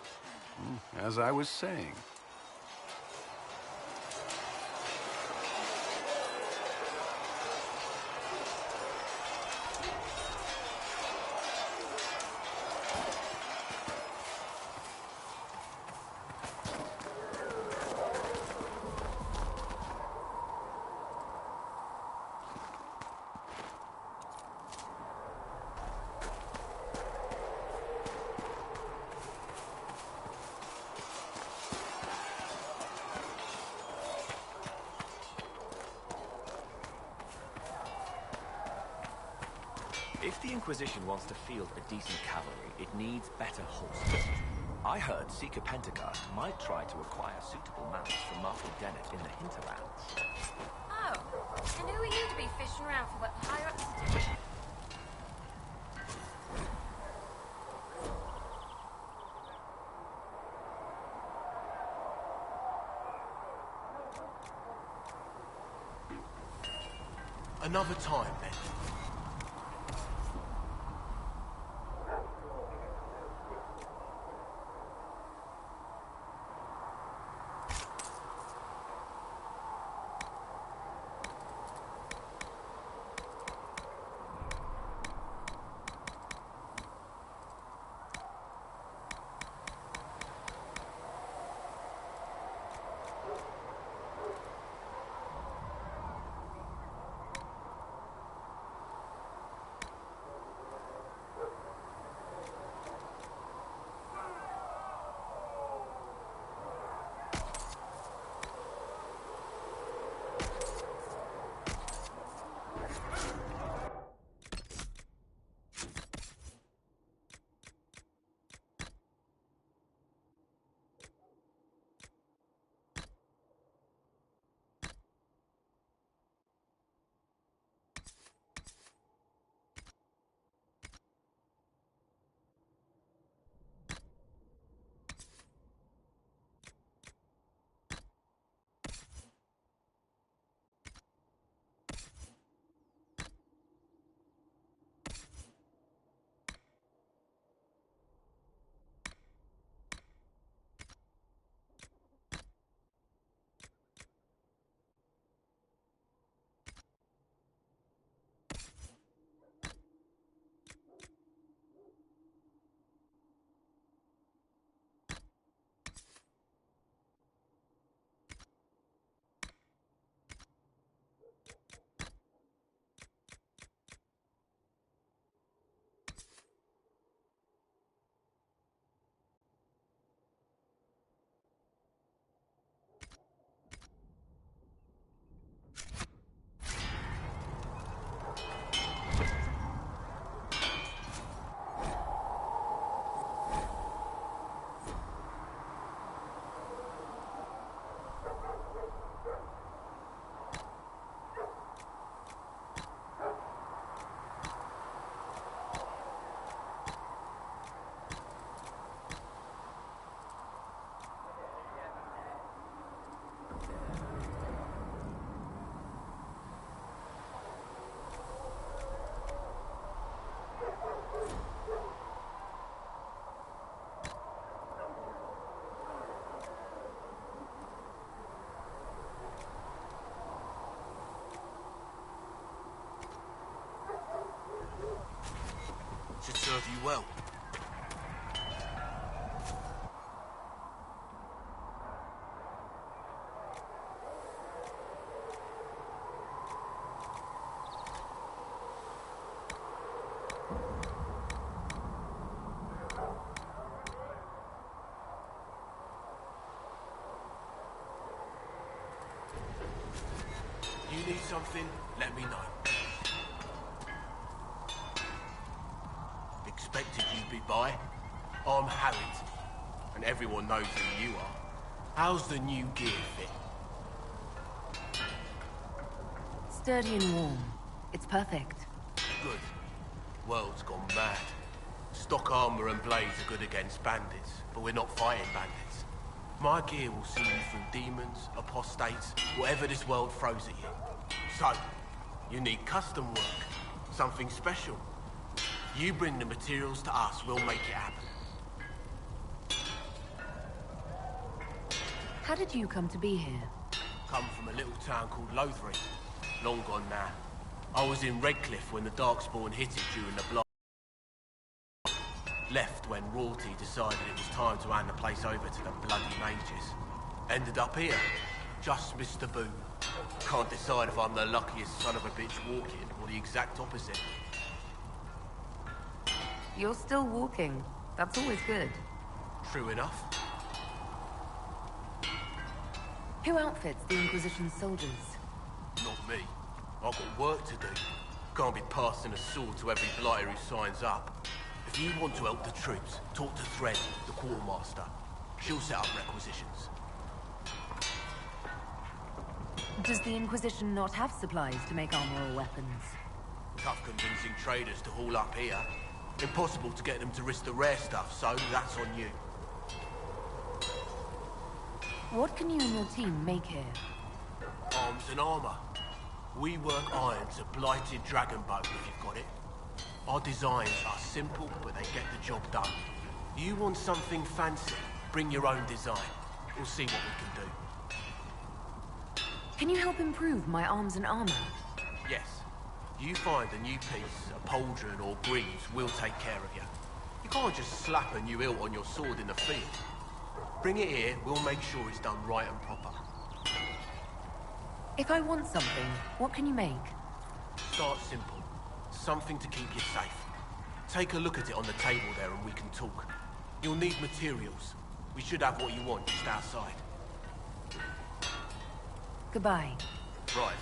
As I was saying. If the Inquisition wants to field a decent cavalry, it needs better horses. I heard Seeker Pentecost might try to acquire suitable mounts from Marshal Dennett in the hinterlands. Oh, and who are you to be fishing around for what the higher-ups are doing? Another time, then. you well. You need something, let me know. Expected you'd be by. I'm Harrington, and everyone knows who you are. How's the new gear fit? Sturdy and warm. It's perfect. Good. World's gone mad. Stock armor and blades are good against bandits, but we're not fighting bandits. My gear will see you through demons, apostates, whatever this world throws at you. So, you need custom work, something special. You bring the materials to us, we'll make it happen. How did you come to be here? Come from a little town called Lothring. Long gone now. I was in Redcliffe when the Darkspawn hit it during the blast. Left when Rorty decided it was time to hand the place over to the bloody mages. Ended up here. Just missed the boom. Can't decide if I'm the luckiest son of a bitch walking or the exact opposite. You're still walking. That's always good. True enough. Who outfits the Inquisition's soldiers? Not me. I've got work to do. Can't be passing a sword to every blighter who signs up. If you want to help the troops, talk to Thread, the quartermaster. She'll set up requisitions. Does the Inquisition not have supplies to make armor or weapons? Tough convincing traders to haul up here. Impossible to get them to risk the rare stuff, so that's on you. What can you and your team make here? Arms and armor. We work iron to blighted dragon bone if you've got it. Our designs are simple, but they get the job done. You want something fancy, bring your own design. We'll see what we can do. Can you help improve my arms and armor? Yes. You find a new piece, a pauldron or greaves, we'll take care of you. You can't just slap a new hilt on your sword in the field. Bring it here, we'll make sure it's done right and proper. If I want something, what can you make? Start simple. Something to keep you safe. Take a look at it on the table there and we can talk. You'll need materials. We should have what you want just outside. Goodbye. Right.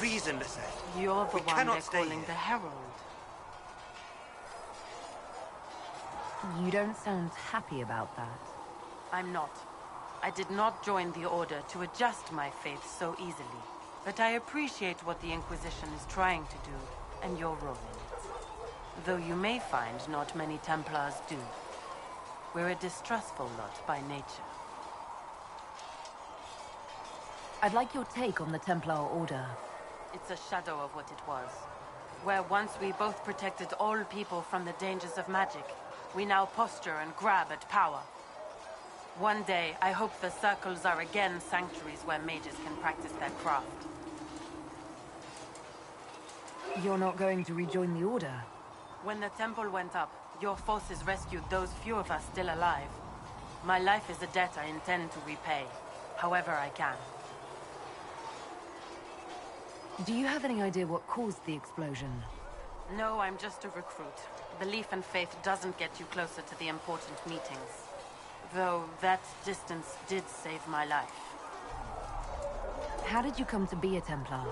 reason, Lisette. You're the We one cannot they're stay calling here. the Herald. You don't sound happy about that. I'm not. I did not join the Order to adjust my faith so easily. But I appreciate what the Inquisition is trying to do, and your role in it. Though you may find not many Templars do. We're a distrustful lot by nature. I'd like your take on the Templar Order. It's a shadow of what it was. Where once we both protected all people from the dangers of magic, we now posture and grab at power. One day, I hope the circles are again sanctuaries where mages can practice their craft. You're not going to rejoin the Order? When the temple went up, your forces rescued those few of us still alive. My life is a debt I intend to repay, however I can. Do you have any idea what caused the explosion? No, I'm just a recruit. Belief and faith doesn't get you closer to the important meetings. Though that distance did save my life. How did you come to be a Templar?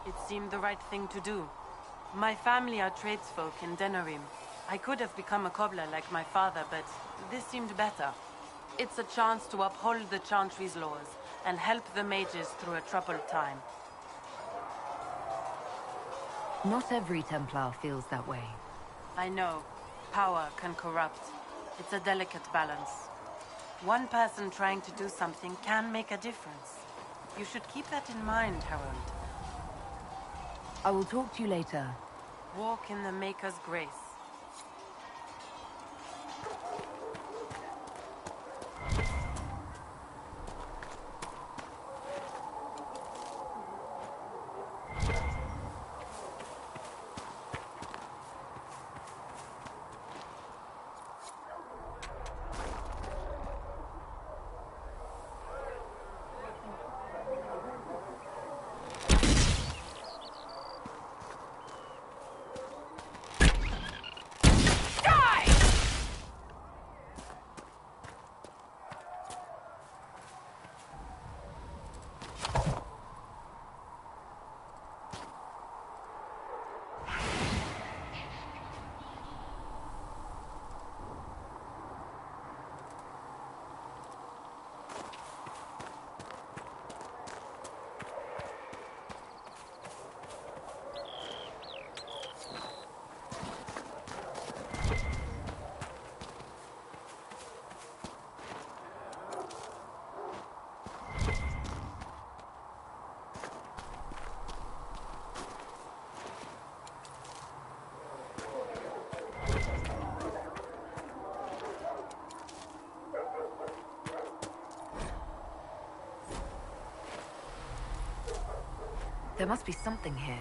It seemed the right thing to do. My family are tradesfolk in Denerim. I could have become a cobbler like my father, but this seemed better. It's a chance to uphold the Chantry's laws and help the mages through a troubled time. Not every Templar feels that way. I know. Power can corrupt. It's a delicate balance. One person trying to do something can make a difference. You should keep that in mind, Harold. I will talk to you later. Walk in the Maker's grace. There must be something here.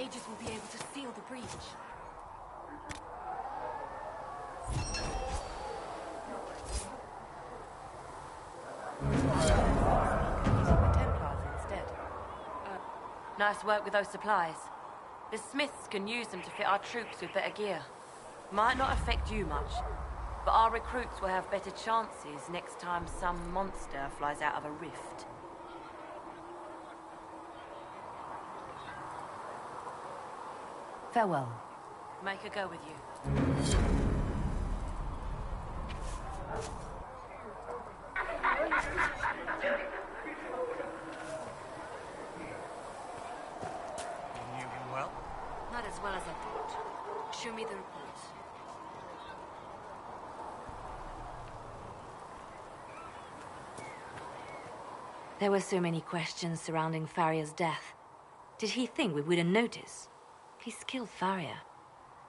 mages will be able to seal the breach. Nice work with those supplies. The smiths can use them to fit our troops with better gear. Might not affect you much, but our recruits will have better chances next time some monster flies out of a rift. Farewell. Make a go with you. You knew him well? Not as well as I thought. Show me the reports. There were so many questions surrounding Farria's death. Did he think we wouldn't notice? He's killed Farria,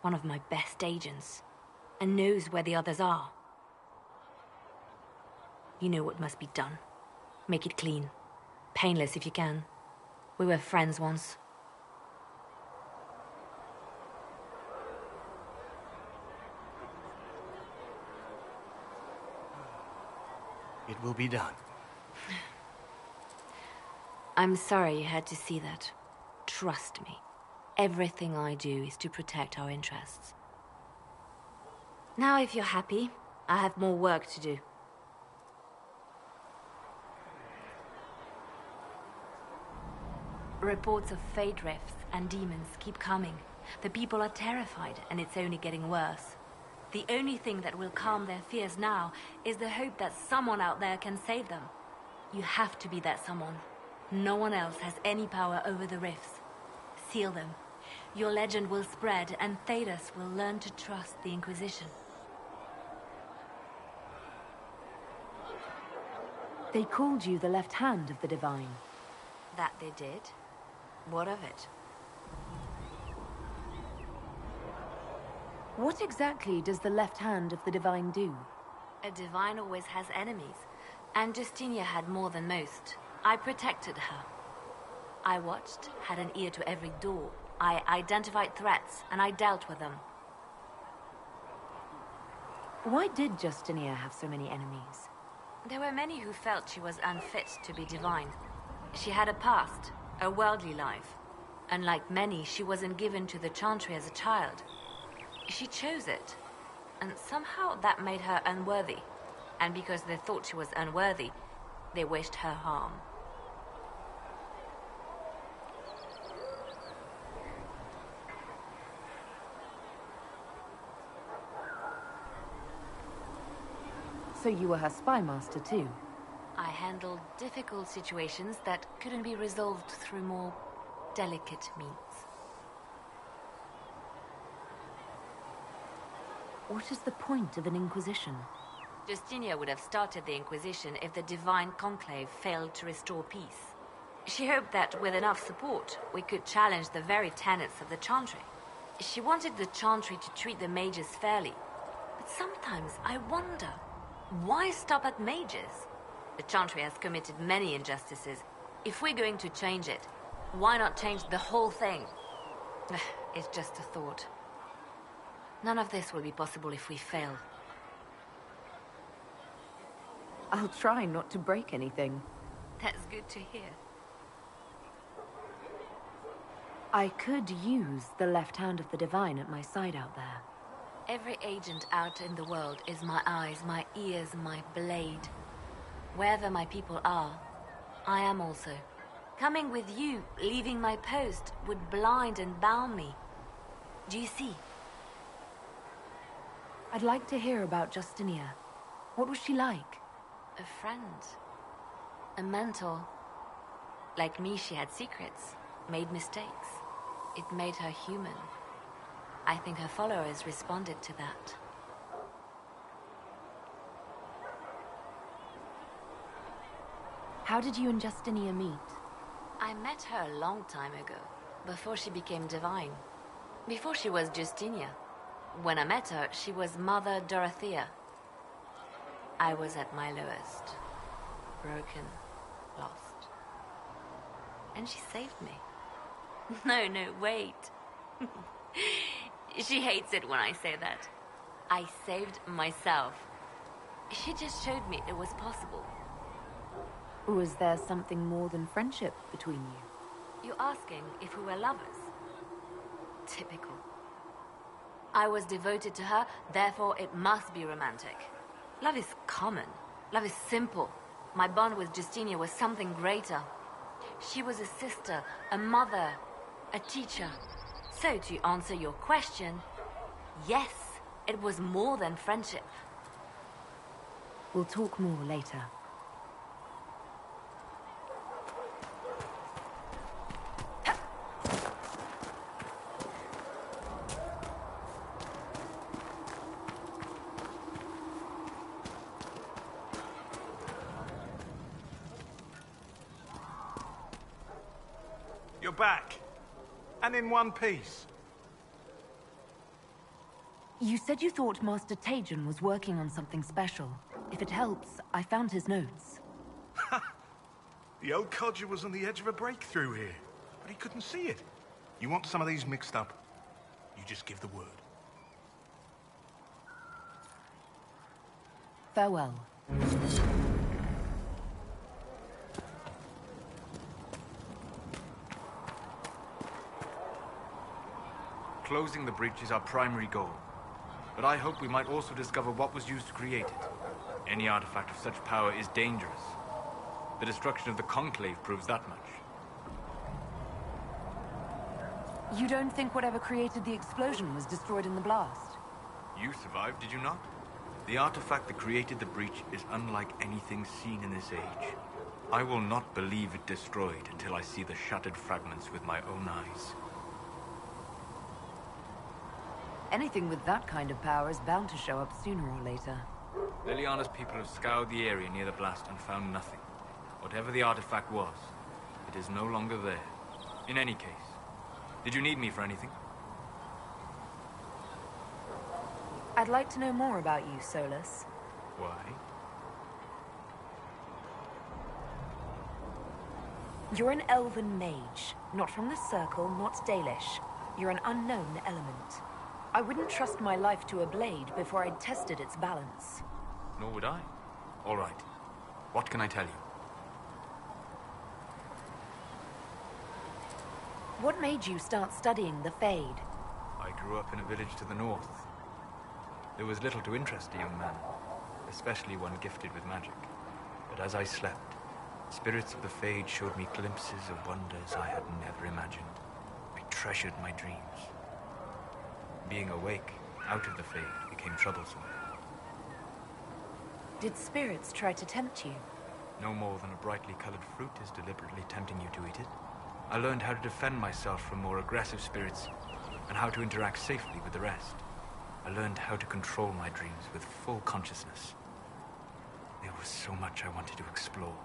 one of my best agents, and knows where the others are. You know what must be done. Make it clean. Painless if you can. We were friends once. It will be done. I'm sorry you had to see that. Trust me. Everything I do is to protect our interests. Now, if you're happy, I have more work to do. Reports of fate rifts and demons keep coming. The people are terrified, and it's only getting worse. The only thing that will calm their fears now is the hope that someone out there can save them. You have to be that someone. No one else has any power over the rifts. Seal them. Your legend will spread, and Thedas will learn to trust the Inquisition. They called you the left hand of the Divine. That they did. What of it? What exactly does the left hand of the Divine do? A Divine always has enemies, and Justinia had more than most. I protected her. I watched, had an ear to every door. I identified threats, and I dealt with them. Why did Justinia have so many enemies? There were many who felt she was unfit to be divine. She had a past, a worldly life. Unlike many, she wasn't given to the Chantry as a child. She chose it, and somehow that made her unworthy. And because they thought she was unworthy, they wished her harm. So you were her spy master too? I handled difficult situations that couldn't be resolved through more delicate means. What is the point of an Inquisition? Justinia would have started the Inquisition if the Divine Conclave failed to restore peace. She hoped that with enough support, we could challenge the very tenets of the Chantry. She wanted the Chantry to treat the mages fairly. But sometimes I wonder, why stop at mages? The Chantry has committed many injustices. If we're going to change it, why not change the whole thing? It's just a thought. None of this will be possible if we fail. I'll try not to break anything. That's good to hear. I could use the left hand of the Divine at my side out there. Every agent out in the world is my eyes, my ears, my blade. Wherever my people are, I am also. Coming with you, leaving my post, would blind and bound me. Do you see? I'd like to hear about Justinia. What was she like? A friend. A mentor. Like me, she had secrets, made mistakes. It made her human. I think her followers responded to that. How did you and Justinia meet? I met her a long time ago, before she became divine. Before she was Justinia. When I met her, she was Mother Dorothea. I was at my lowest. Broken, lost. And she saved me. No, wait. She hates it when I say that. I saved myself. She just showed me it was possible. Was there something more than friendship between you? You're asking if we were lovers? Typical. I was devoted to her, therefore it must be romantic. Love is common. Love is simple. My bond with Justinia was something greater. She was a sister, a mother, a teacher. So to answer your question, yes, it was more than friendship. We'll talk more later. You're back. And in one piece. You said you thought Master Tajan was working on something special. If it helps, I found his notes. The old codger was on the edge of a breakthrough here, but he couldn't see it. You want some of these mixed up? You just give the word. Farewell. Closing the breach is our primary goal. But I hope we might also discover what was used to create it. Any artifact of such power is dangerous. The destruction of the Conclave proves that much. You don't think whatever created the explosion was destroyed in the blast? You survived, did you not? The artifact that created the breach is unlike anything seen in this age. I will not believe it destroyed until I see the shattered fragments with my own eyes. Anything with that kind of power is bound to show up sooner or later. Liliana's people have scoured the area near the blast and found nothing. Whatever the artifact was, it is no longer there. In any case, did you need me for anything? I'd like to know more about you, Solus. Why? You're an elven mage. Not from the Circle, not Dalish. You're an unknown element. I wouldn't trust my life to a blade before I'd tested its balance. Nor would I. All right. What can I tell you? What made you start studying the Fade? I grew up in a village to the north. There was little to interest a young man, especially one gifted with magic. But as I slept, spirits of the Fade showed me glimpses of wonders I had never imagined. I treasured my dreams. Being awake, out of the Fade, became troublesome. Did spirits try to tempt you? No more than a brightly colored fruit is deliberately tempting you to eat it. I learned how to defend myself from more aggressive spirits, and how to interact safely with the rest. I learned how to control my dreams with full consciousness. There was so much I wanted to explore.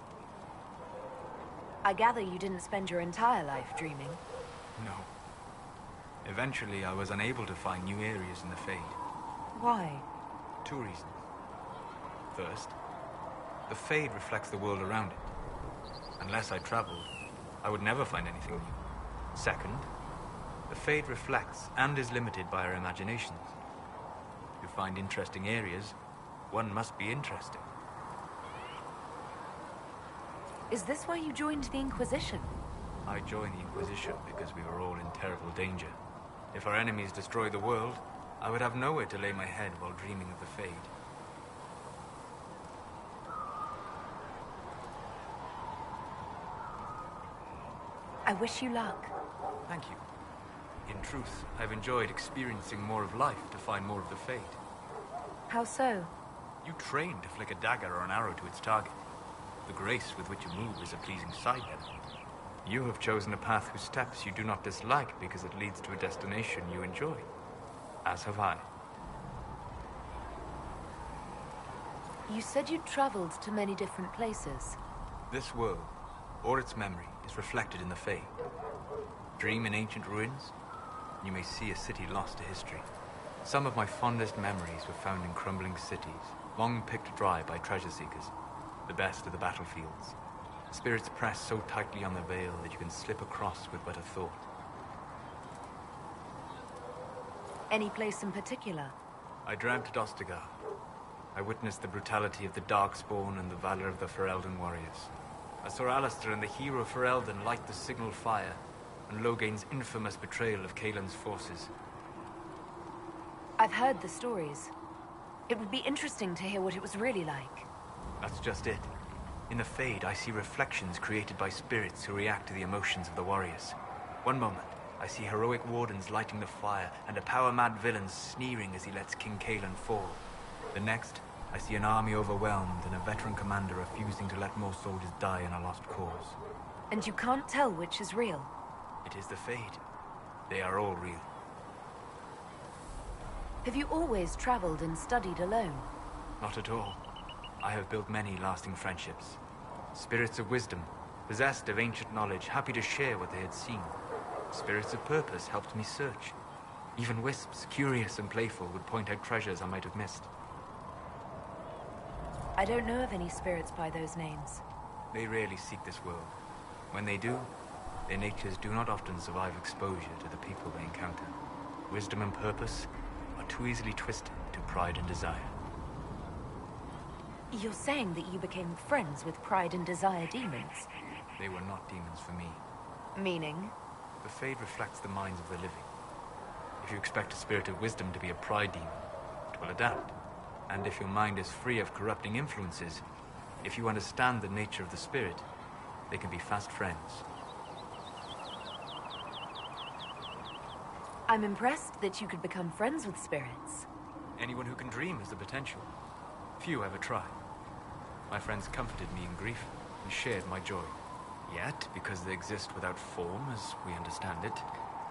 I gather you didn't spend your entire life dreaming. No. Eventually, I was unable to find new areas in the Fade. Why? 2 reasons. First, the Fade reflects the world around it. Unless I traveled, I would never find anything new. Second, the Fade reflects and is limited by our imaginations. To find interesting areas, one must be interesting. Is this why you joined the Inquisition? I joined the Inquisition because we were all in terrible danger. If our enemies destroyed the world, I would have nowhere to lay my head while dreaming of the Fade. I wish you luck. Thank you. In truth, I've enjoyed experiencing more of life to find more of the Fade. How so? You train to flick a dagger or an arrow to its target. The grace with which you move is a pleasing sight. You have chosen a path whose steps you do not dislike because it leads to a destination you enjoy. As have I. You said you'd traveled to many different places. This world, or its memory, is reflected in the Fade. Dream in ancient ruins, and you may see a city lost to history. Some of my fondest memories were found in crumbling cities, long picked dry by treasure seekers. The best of the battlefields. Spirits press so tightly on the veil that you can slip across with but a thought. Any place in particular? I dreamt at Ostagar. I witnessed the brutality of the Darkspawn and the valor of the Ferelden warriors. I saw Alistair and the hero Ferelden light the signal fire, and Logain's infamous betrayal of Kaelin's forces. I've heard the stories. It would be interesting to hear what it was really like. That's just it. In the Fade, I see reflections created by spirits who react to the emotions of the warriors. One moment, I see heroic wardens lighting the fire, and a power-mad villain sneering as he lets King Kaelin fall. The next, I see an army overwhelmed and a veteran commander refusing to let more soldiers die in a lost cause. And you can't tell which is real? It is the Fade. They are all real. Have you always traveled and studied alone? Not at all. I have built many lasting friendships. Spirits of wisdom, possessed of ancient knowledge, happy to share what they had seen. Spirits of purpose helped me search. Even wisps, curious and playful, would point out treasures I might have missed. I don't know of any spirits by those names. They rarely seek this world. When they do, their natures do not often survive exposure to the people they encounter. Wisdom and purpose are too easily twisted to pride and desire. You're saying that you became friends with Pride and Desire demons? They were not demons for me. Meaning? The Fade reflects the minds of the living. If you expect a spirit of wisdom to be a pride demon, it will adapt. And if your mind is free of corrupting influences, if you understand the nature of the spirit, they can be fast friends. I'm impressed that you could become friends with spirits. Anyone who can dream has the potential. Few ever try. My friends comforted me in grief and shared my joy. Yet, because they exist without form, as we understand it,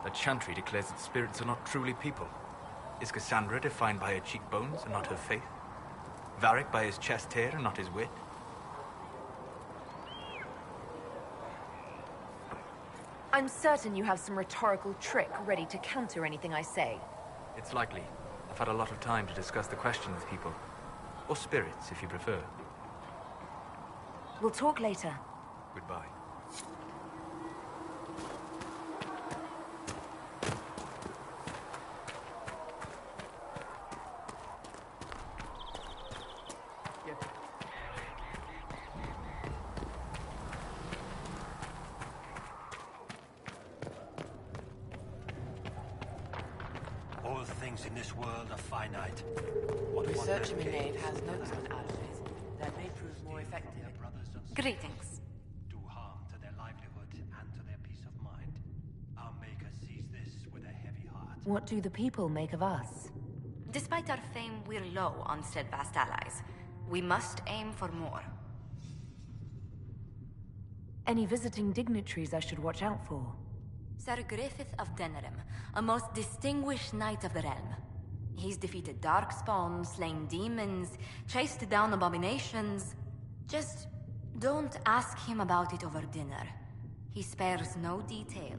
the Chantry declares that spirits are not truly people. Is Cassandra defined by her cheekbones and not her faith? Varric by his chest hair and not his wit? I'm certain you have some rhetorical trick ready to counter anything I say. It's likely. I've had a lot of time to discuss the question with people. Or spirits, if you prefer. We'll talk later. Goodbye. All things in this world are finite. What Research wonder Knave gains has the notes on man alloys that may prove more effective. Greetings. do harm to their livelihood and to their peace of mind. Our Maker sees this with a heavy heart. What do the people make of us? Despite our fame, we're low on steadfast allies. We must aim for more. Any visiting dignitaries I should watch out for? Sir Griffith of Denerim, a most distinguished knight of the realm. He's defeated Darkspawn, slain demons, chased down abominations. Just don't ask him about it over dinner. He spares no detail.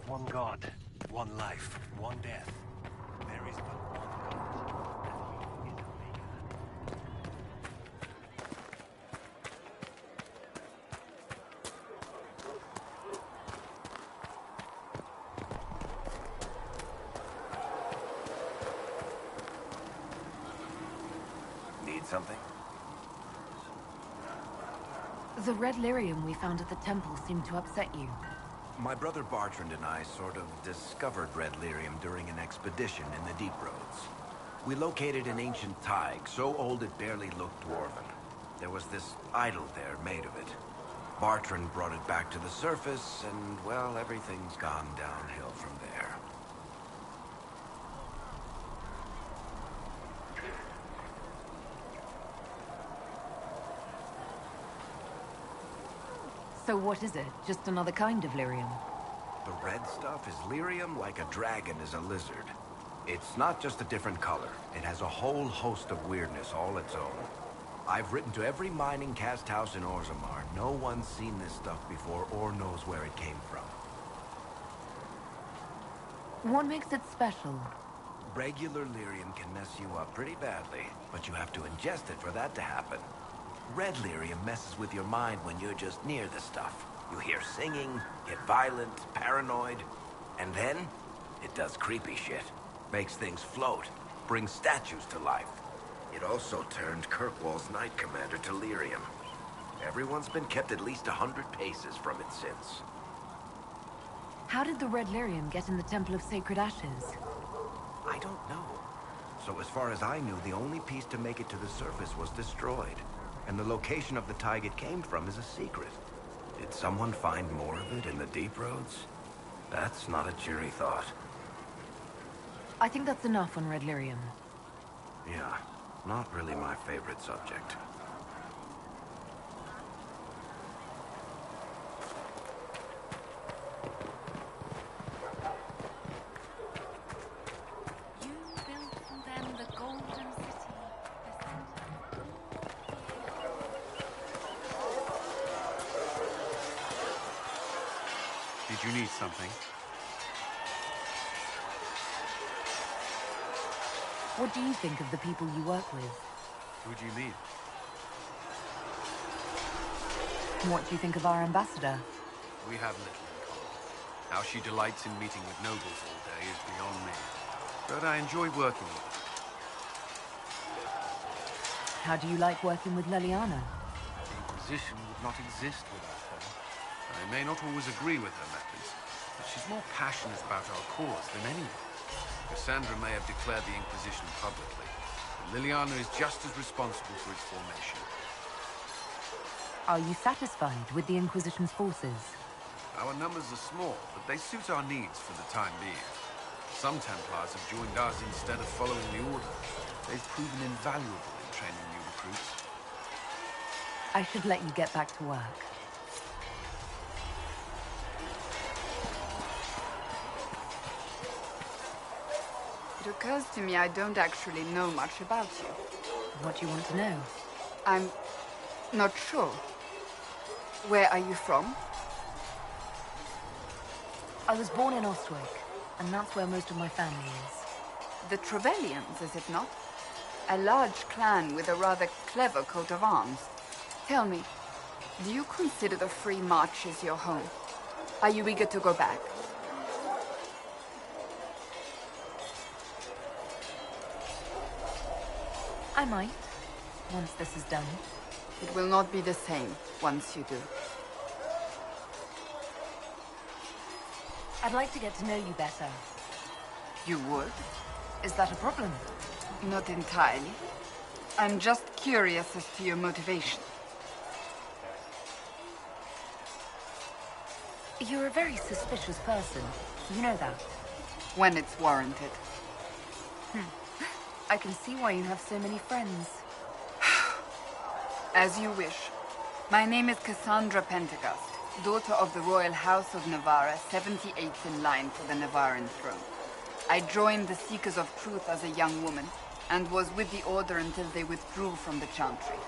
One God, one life, one death. There is but one God, and he is a maker. Need something? The red lyrium we found at the temple seemed to upset you. My brother Bartrand and I sort of discovered red lyrium during an expedition in the Deep Roads. We located an ancient thaig, so old it barely looked dwarven. There was this idol there made of it. Bartrand brought it back to the surface, and, well, everything's gone downhill from there. So what is it? Just another kind of lyrium? The red stuff is lyrium like a dragon is a lizard. It's not just a different color. It has a whole host of weirdness all its own. I've written to every mining cast house in Orzammar. No one's seen this stuff before or knows where it came from. What makes it special? Regular lyrium can mess you up pretty badly, but you have to ingest it for that to happen. Red lyrium messes with your mind when you're just near the stuff. You hear singing, get violent, paranoid, and then it does creepy shit. Makes things float, brings statues to life. It also turned Kirkwall's Knight Commander to lyrium. Everyone's been kept at least 100 paces from it since. How did the red lyrium get in the Temple of Sacred Ashes? I don't know. So as far as I knew, the only piece to make it to the surface was destroyed. And the location of the tide it came from is a secret. Did someone find more of it in the deep roads? That's not a cheery thought. I think that's enough on red lyrium. Yeah, not really my favorite subject. Did you need something? What do you think of the people you work with? Who do you mean? What do you think of our ambassador? We have little in common. How she delights in meeting with nobles all day is beyond me. But I enjoy working with her. How do you like working with Leliana? The Inquisition would not exist without her. I may not always agree with her methods, but she's more passionate about our cause than anyone. Cassandra may have declared the Inquisition publicly, but Leliana is just as responsible for its formation. Are you satisfied with the Inquisition's forces? Our numbers are small, but they suit our needs for the time being. Some Templars have joined us instead of following the Order. They've proven invaluable in training new recruits. I should let you get back to work. It occurs to me I don't actually know much about you. What do you want to know? I'm not sure. Where are you from? I was born in Ostwick, and that's where most of my family is. The Trevellians, is it not? A large clan with a rather clever coat of arms. Tell me, do you consider the Free Marches your home? Are you eager to go back? I might, once this is done. It will not be the same once you do. I'd like to get to know you better. You would? Is that a problem? Not entirely. I'm just curious as to your motivation. You're a very suspicious person. You know that. When it's warranted. I can see why you have so many friends. As you wish. My name is Cassandra Pentecost, daughter of the Royal House of Navarra, 78th in line for the Navarran throne. I joined the Seekers of Truth as a young woman, and was with the Order until they withdrew from the Chantry.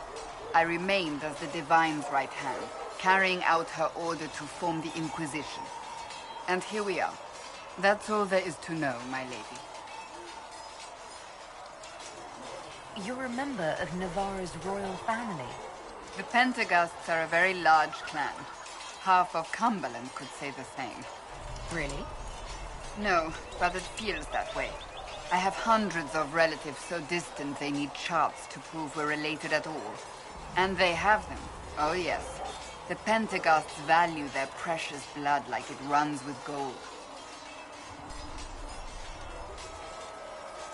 I remained as the Divine's right hand, carrying out her order to form the Inquisition. And here we are. That's all there is to know, my lady. You're a member of Navarra's royal family. The Pentecosts are a very large clan. Half of Cumberland could say the same. Really? No, but it feels that way. I have hundreds of relatives so distant they need charts to prove we're related at all. And they have them. Oh yes. The Pentecosts value their precious blood like it runs with gold.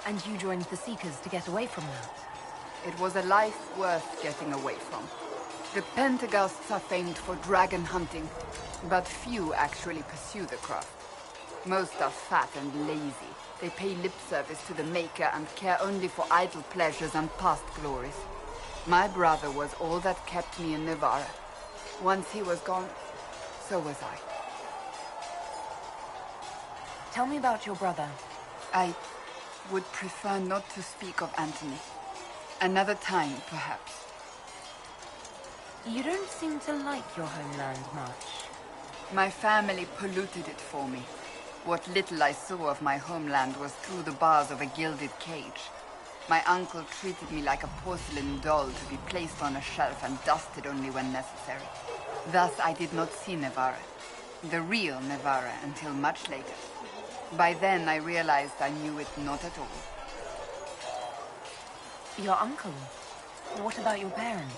And you joined the Seekers to get away from that? It was a life worth getting away from. The Pentecosts are famed for dragon hunting, but few actually pursue the craft. Most are fat and lazy. They pay lip service to the Maker and care only for idle pleasures and past glories. My brother was all that kept me in Navarra. Once he was gone, so was I. Tell me about your brother. I would prefer not to speak of Anthony. Another time, perhaps. You don't seem to like your homeland much. My family polluted it for me. What little I saw of my homeland was through the bars of a gilded cage. My uncle treated me like a porcelain doll to be placed on a shelf and dusted only when necessary. Thus, I did not see Nevarra, the real Nevarra, until much later. By then, I realized I knew it not at all. Your uncle? What about your parents?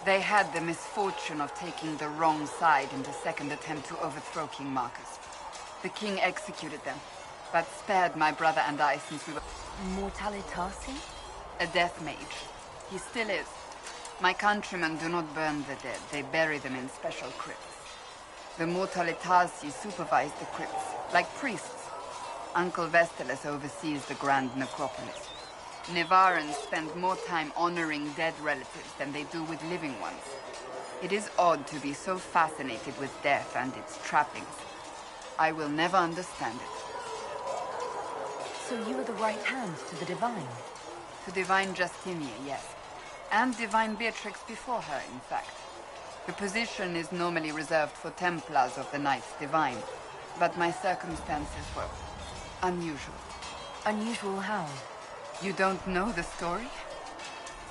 They had the misfortune of taking the wrong side in the second attempt to overthrow King Marcus. The king executed them, but spared my brother and I since we were... Mortalitasi? A death mage. He still is. My countrymen do not burn the dead, they bury them in special crypts. The Mortalitasi supervise the crypts, like priests. Uncle Vestalis oversees the grand necropolis. Nevarrans spend more time honoring dead relatives than they do with living ones. It is odd to be so fascinated with death and its trappings. I will never understand it. So you were the right hand to the Divine? To Divine Justinia, yes. And Divine Beatrix before her, in fact. The position is normally reserved for Templars of the Knights Divine, but my circumstances were unusual. Unusual how? You don't know the story?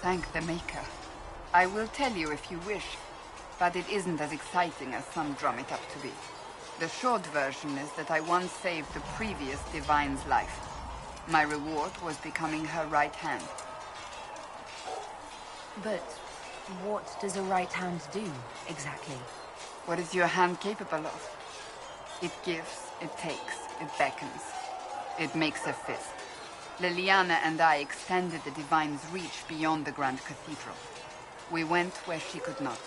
Thank the Maker. I will tell you if you wish, but it isn't as exciting as some drum it up to be. The short version is that I once saved the previous Divine's life. My reward was becoming her right hand. But what does a right hand do, exactly? What is your hand capable of? It gives, it takes, it beckons. It makes a fist. Liliana and I extended the Divine's reach beyond the Grand Cathedral. We went where she could not.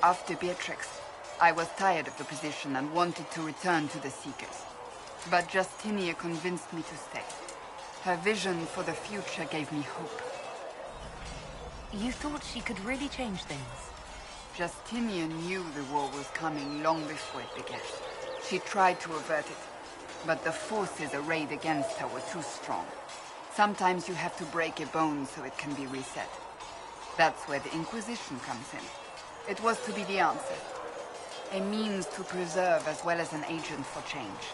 After Beatrix, I was tired of the position and wanted to return to the Seekers. But Justinia convinced me to stay. Her vision for the future gave me hope. You thought she could really change things? Justinia knew the war was coming long before it began. She tried to avert it, but the forces arrayed against her were too strong. Sometimes you have to break a bone so it can be reset. That's where the Inquisition comes in. It was to be the answer. A means to preserve as well as an agent for change.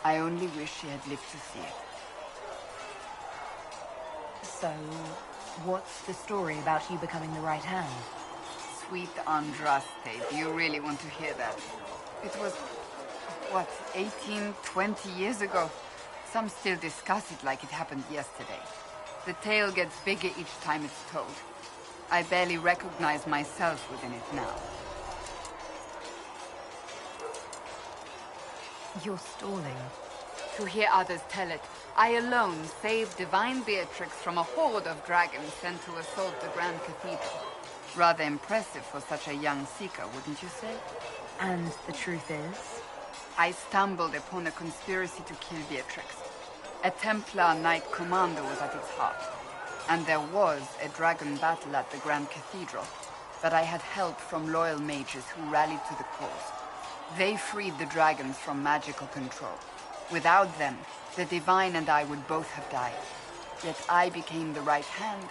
I only wish she had lived to see it. So, what's the story about you becoming the right hand? Sweet Andraste, do you really want to hear that? It was, what, 18, 20 years ago? Some still discuss it like it happened yesterday. The tale gets bigger each time it's told. I barely recognize myself within it now. You're stalling. To hear others tell it, I alone saved Divine Beatrix from a horde of dragons sent to assault the Grand Cathedral. Rather impressive for such a young seeker, wouldn't you say? And the truth is? I stumbled upon a conspiracy to kill Beatrix. A Templar Knight Commander was at its heart. And there was a dragon battle at the Grand Cathedral, but I had help from loyal mages who rallied to the cause. They freed the dragons from magical control. Without them, the Divine and I would both have died. Yet I became the right hand,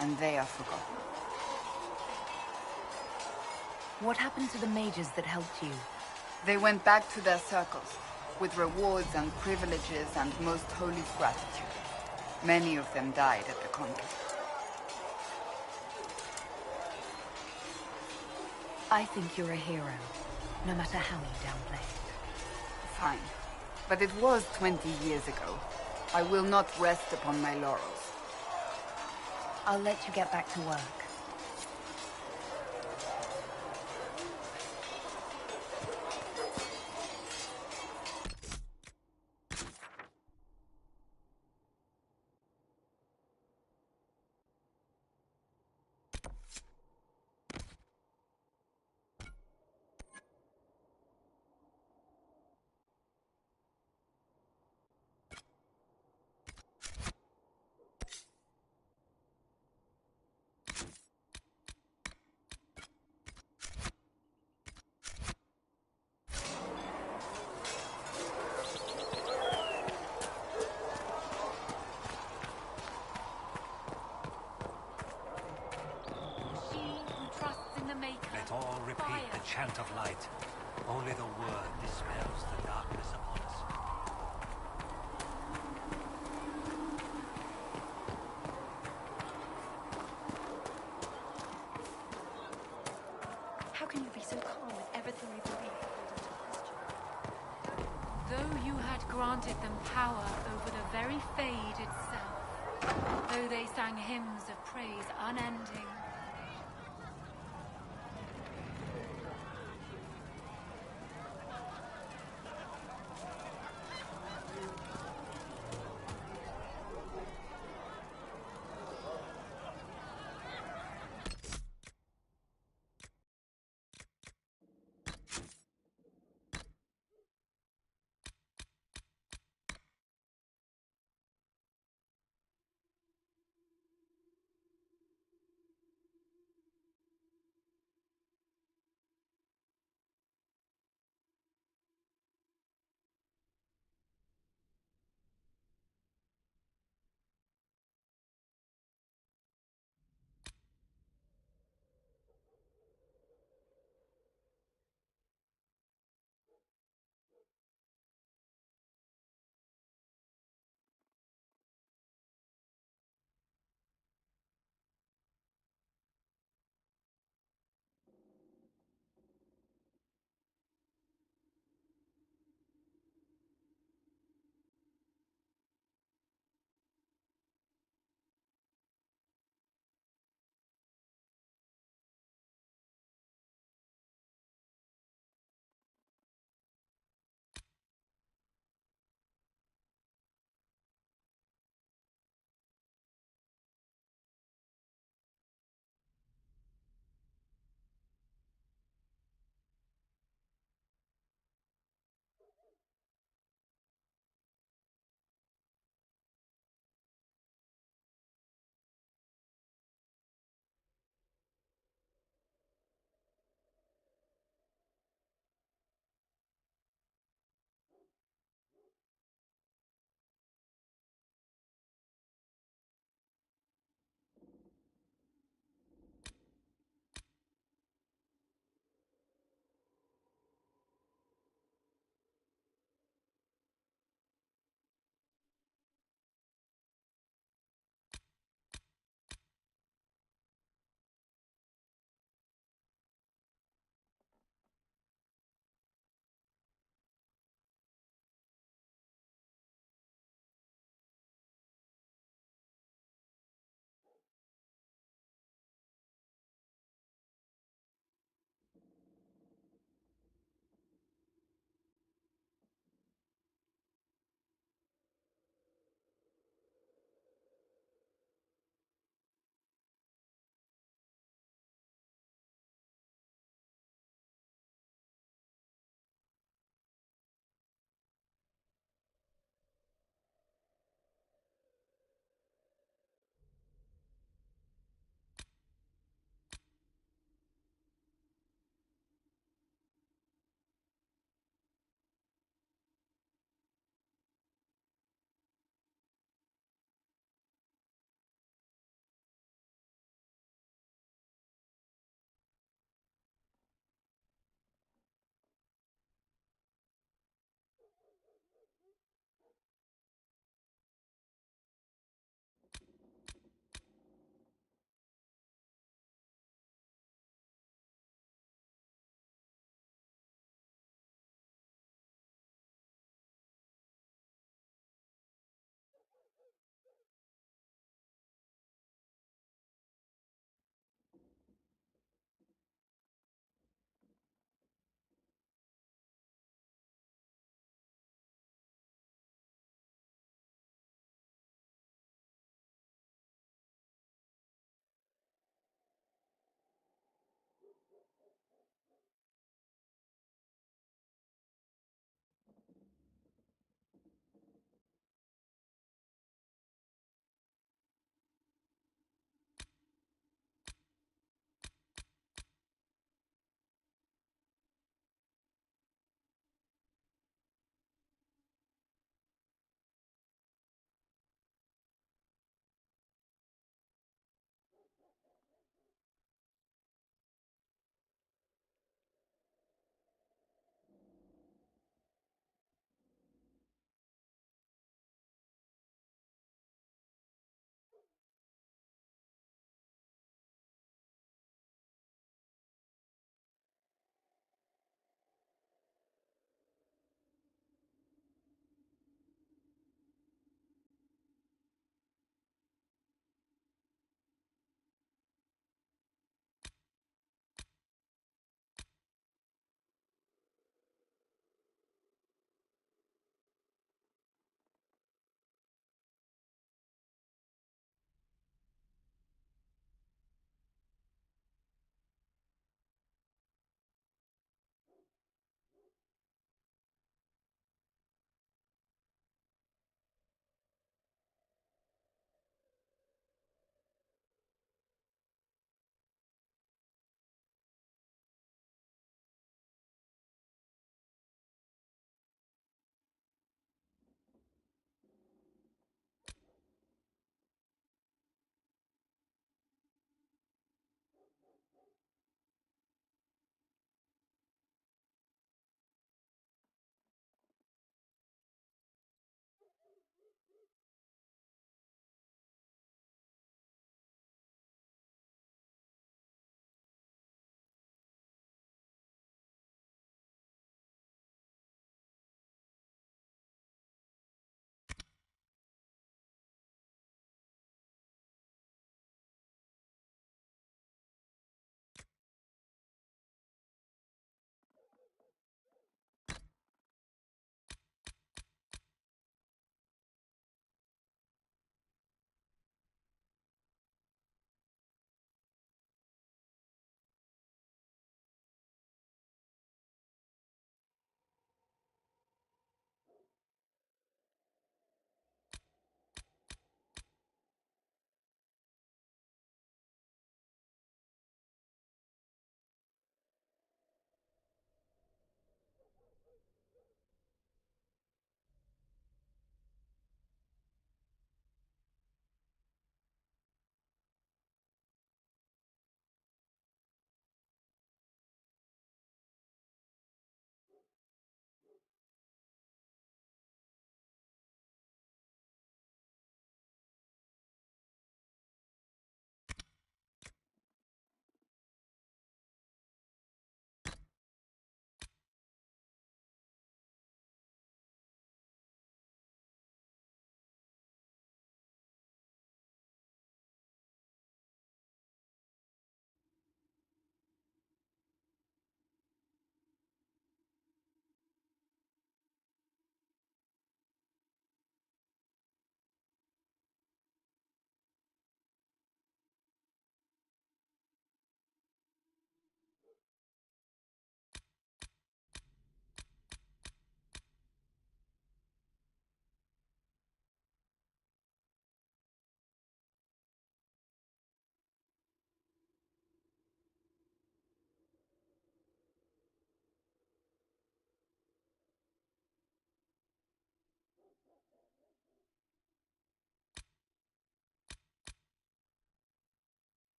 and they are forgotten. What happened to the mages that helped you? They went back to their circles, with rewards and privileges and most holy gratitude. Many of them died at the conflict. I think you're a hero, no matter how you downplay it. Fine. But it was 20 years ago. I will not rest upon my laurels. I'll let you get back to work. Let all repeat the chant of light. Only the word dispels the darkness upon us. How can you be so calm with everything we believe called into question? Though you had granted them power over the very Fade itself, though they sang hymns of praise unending,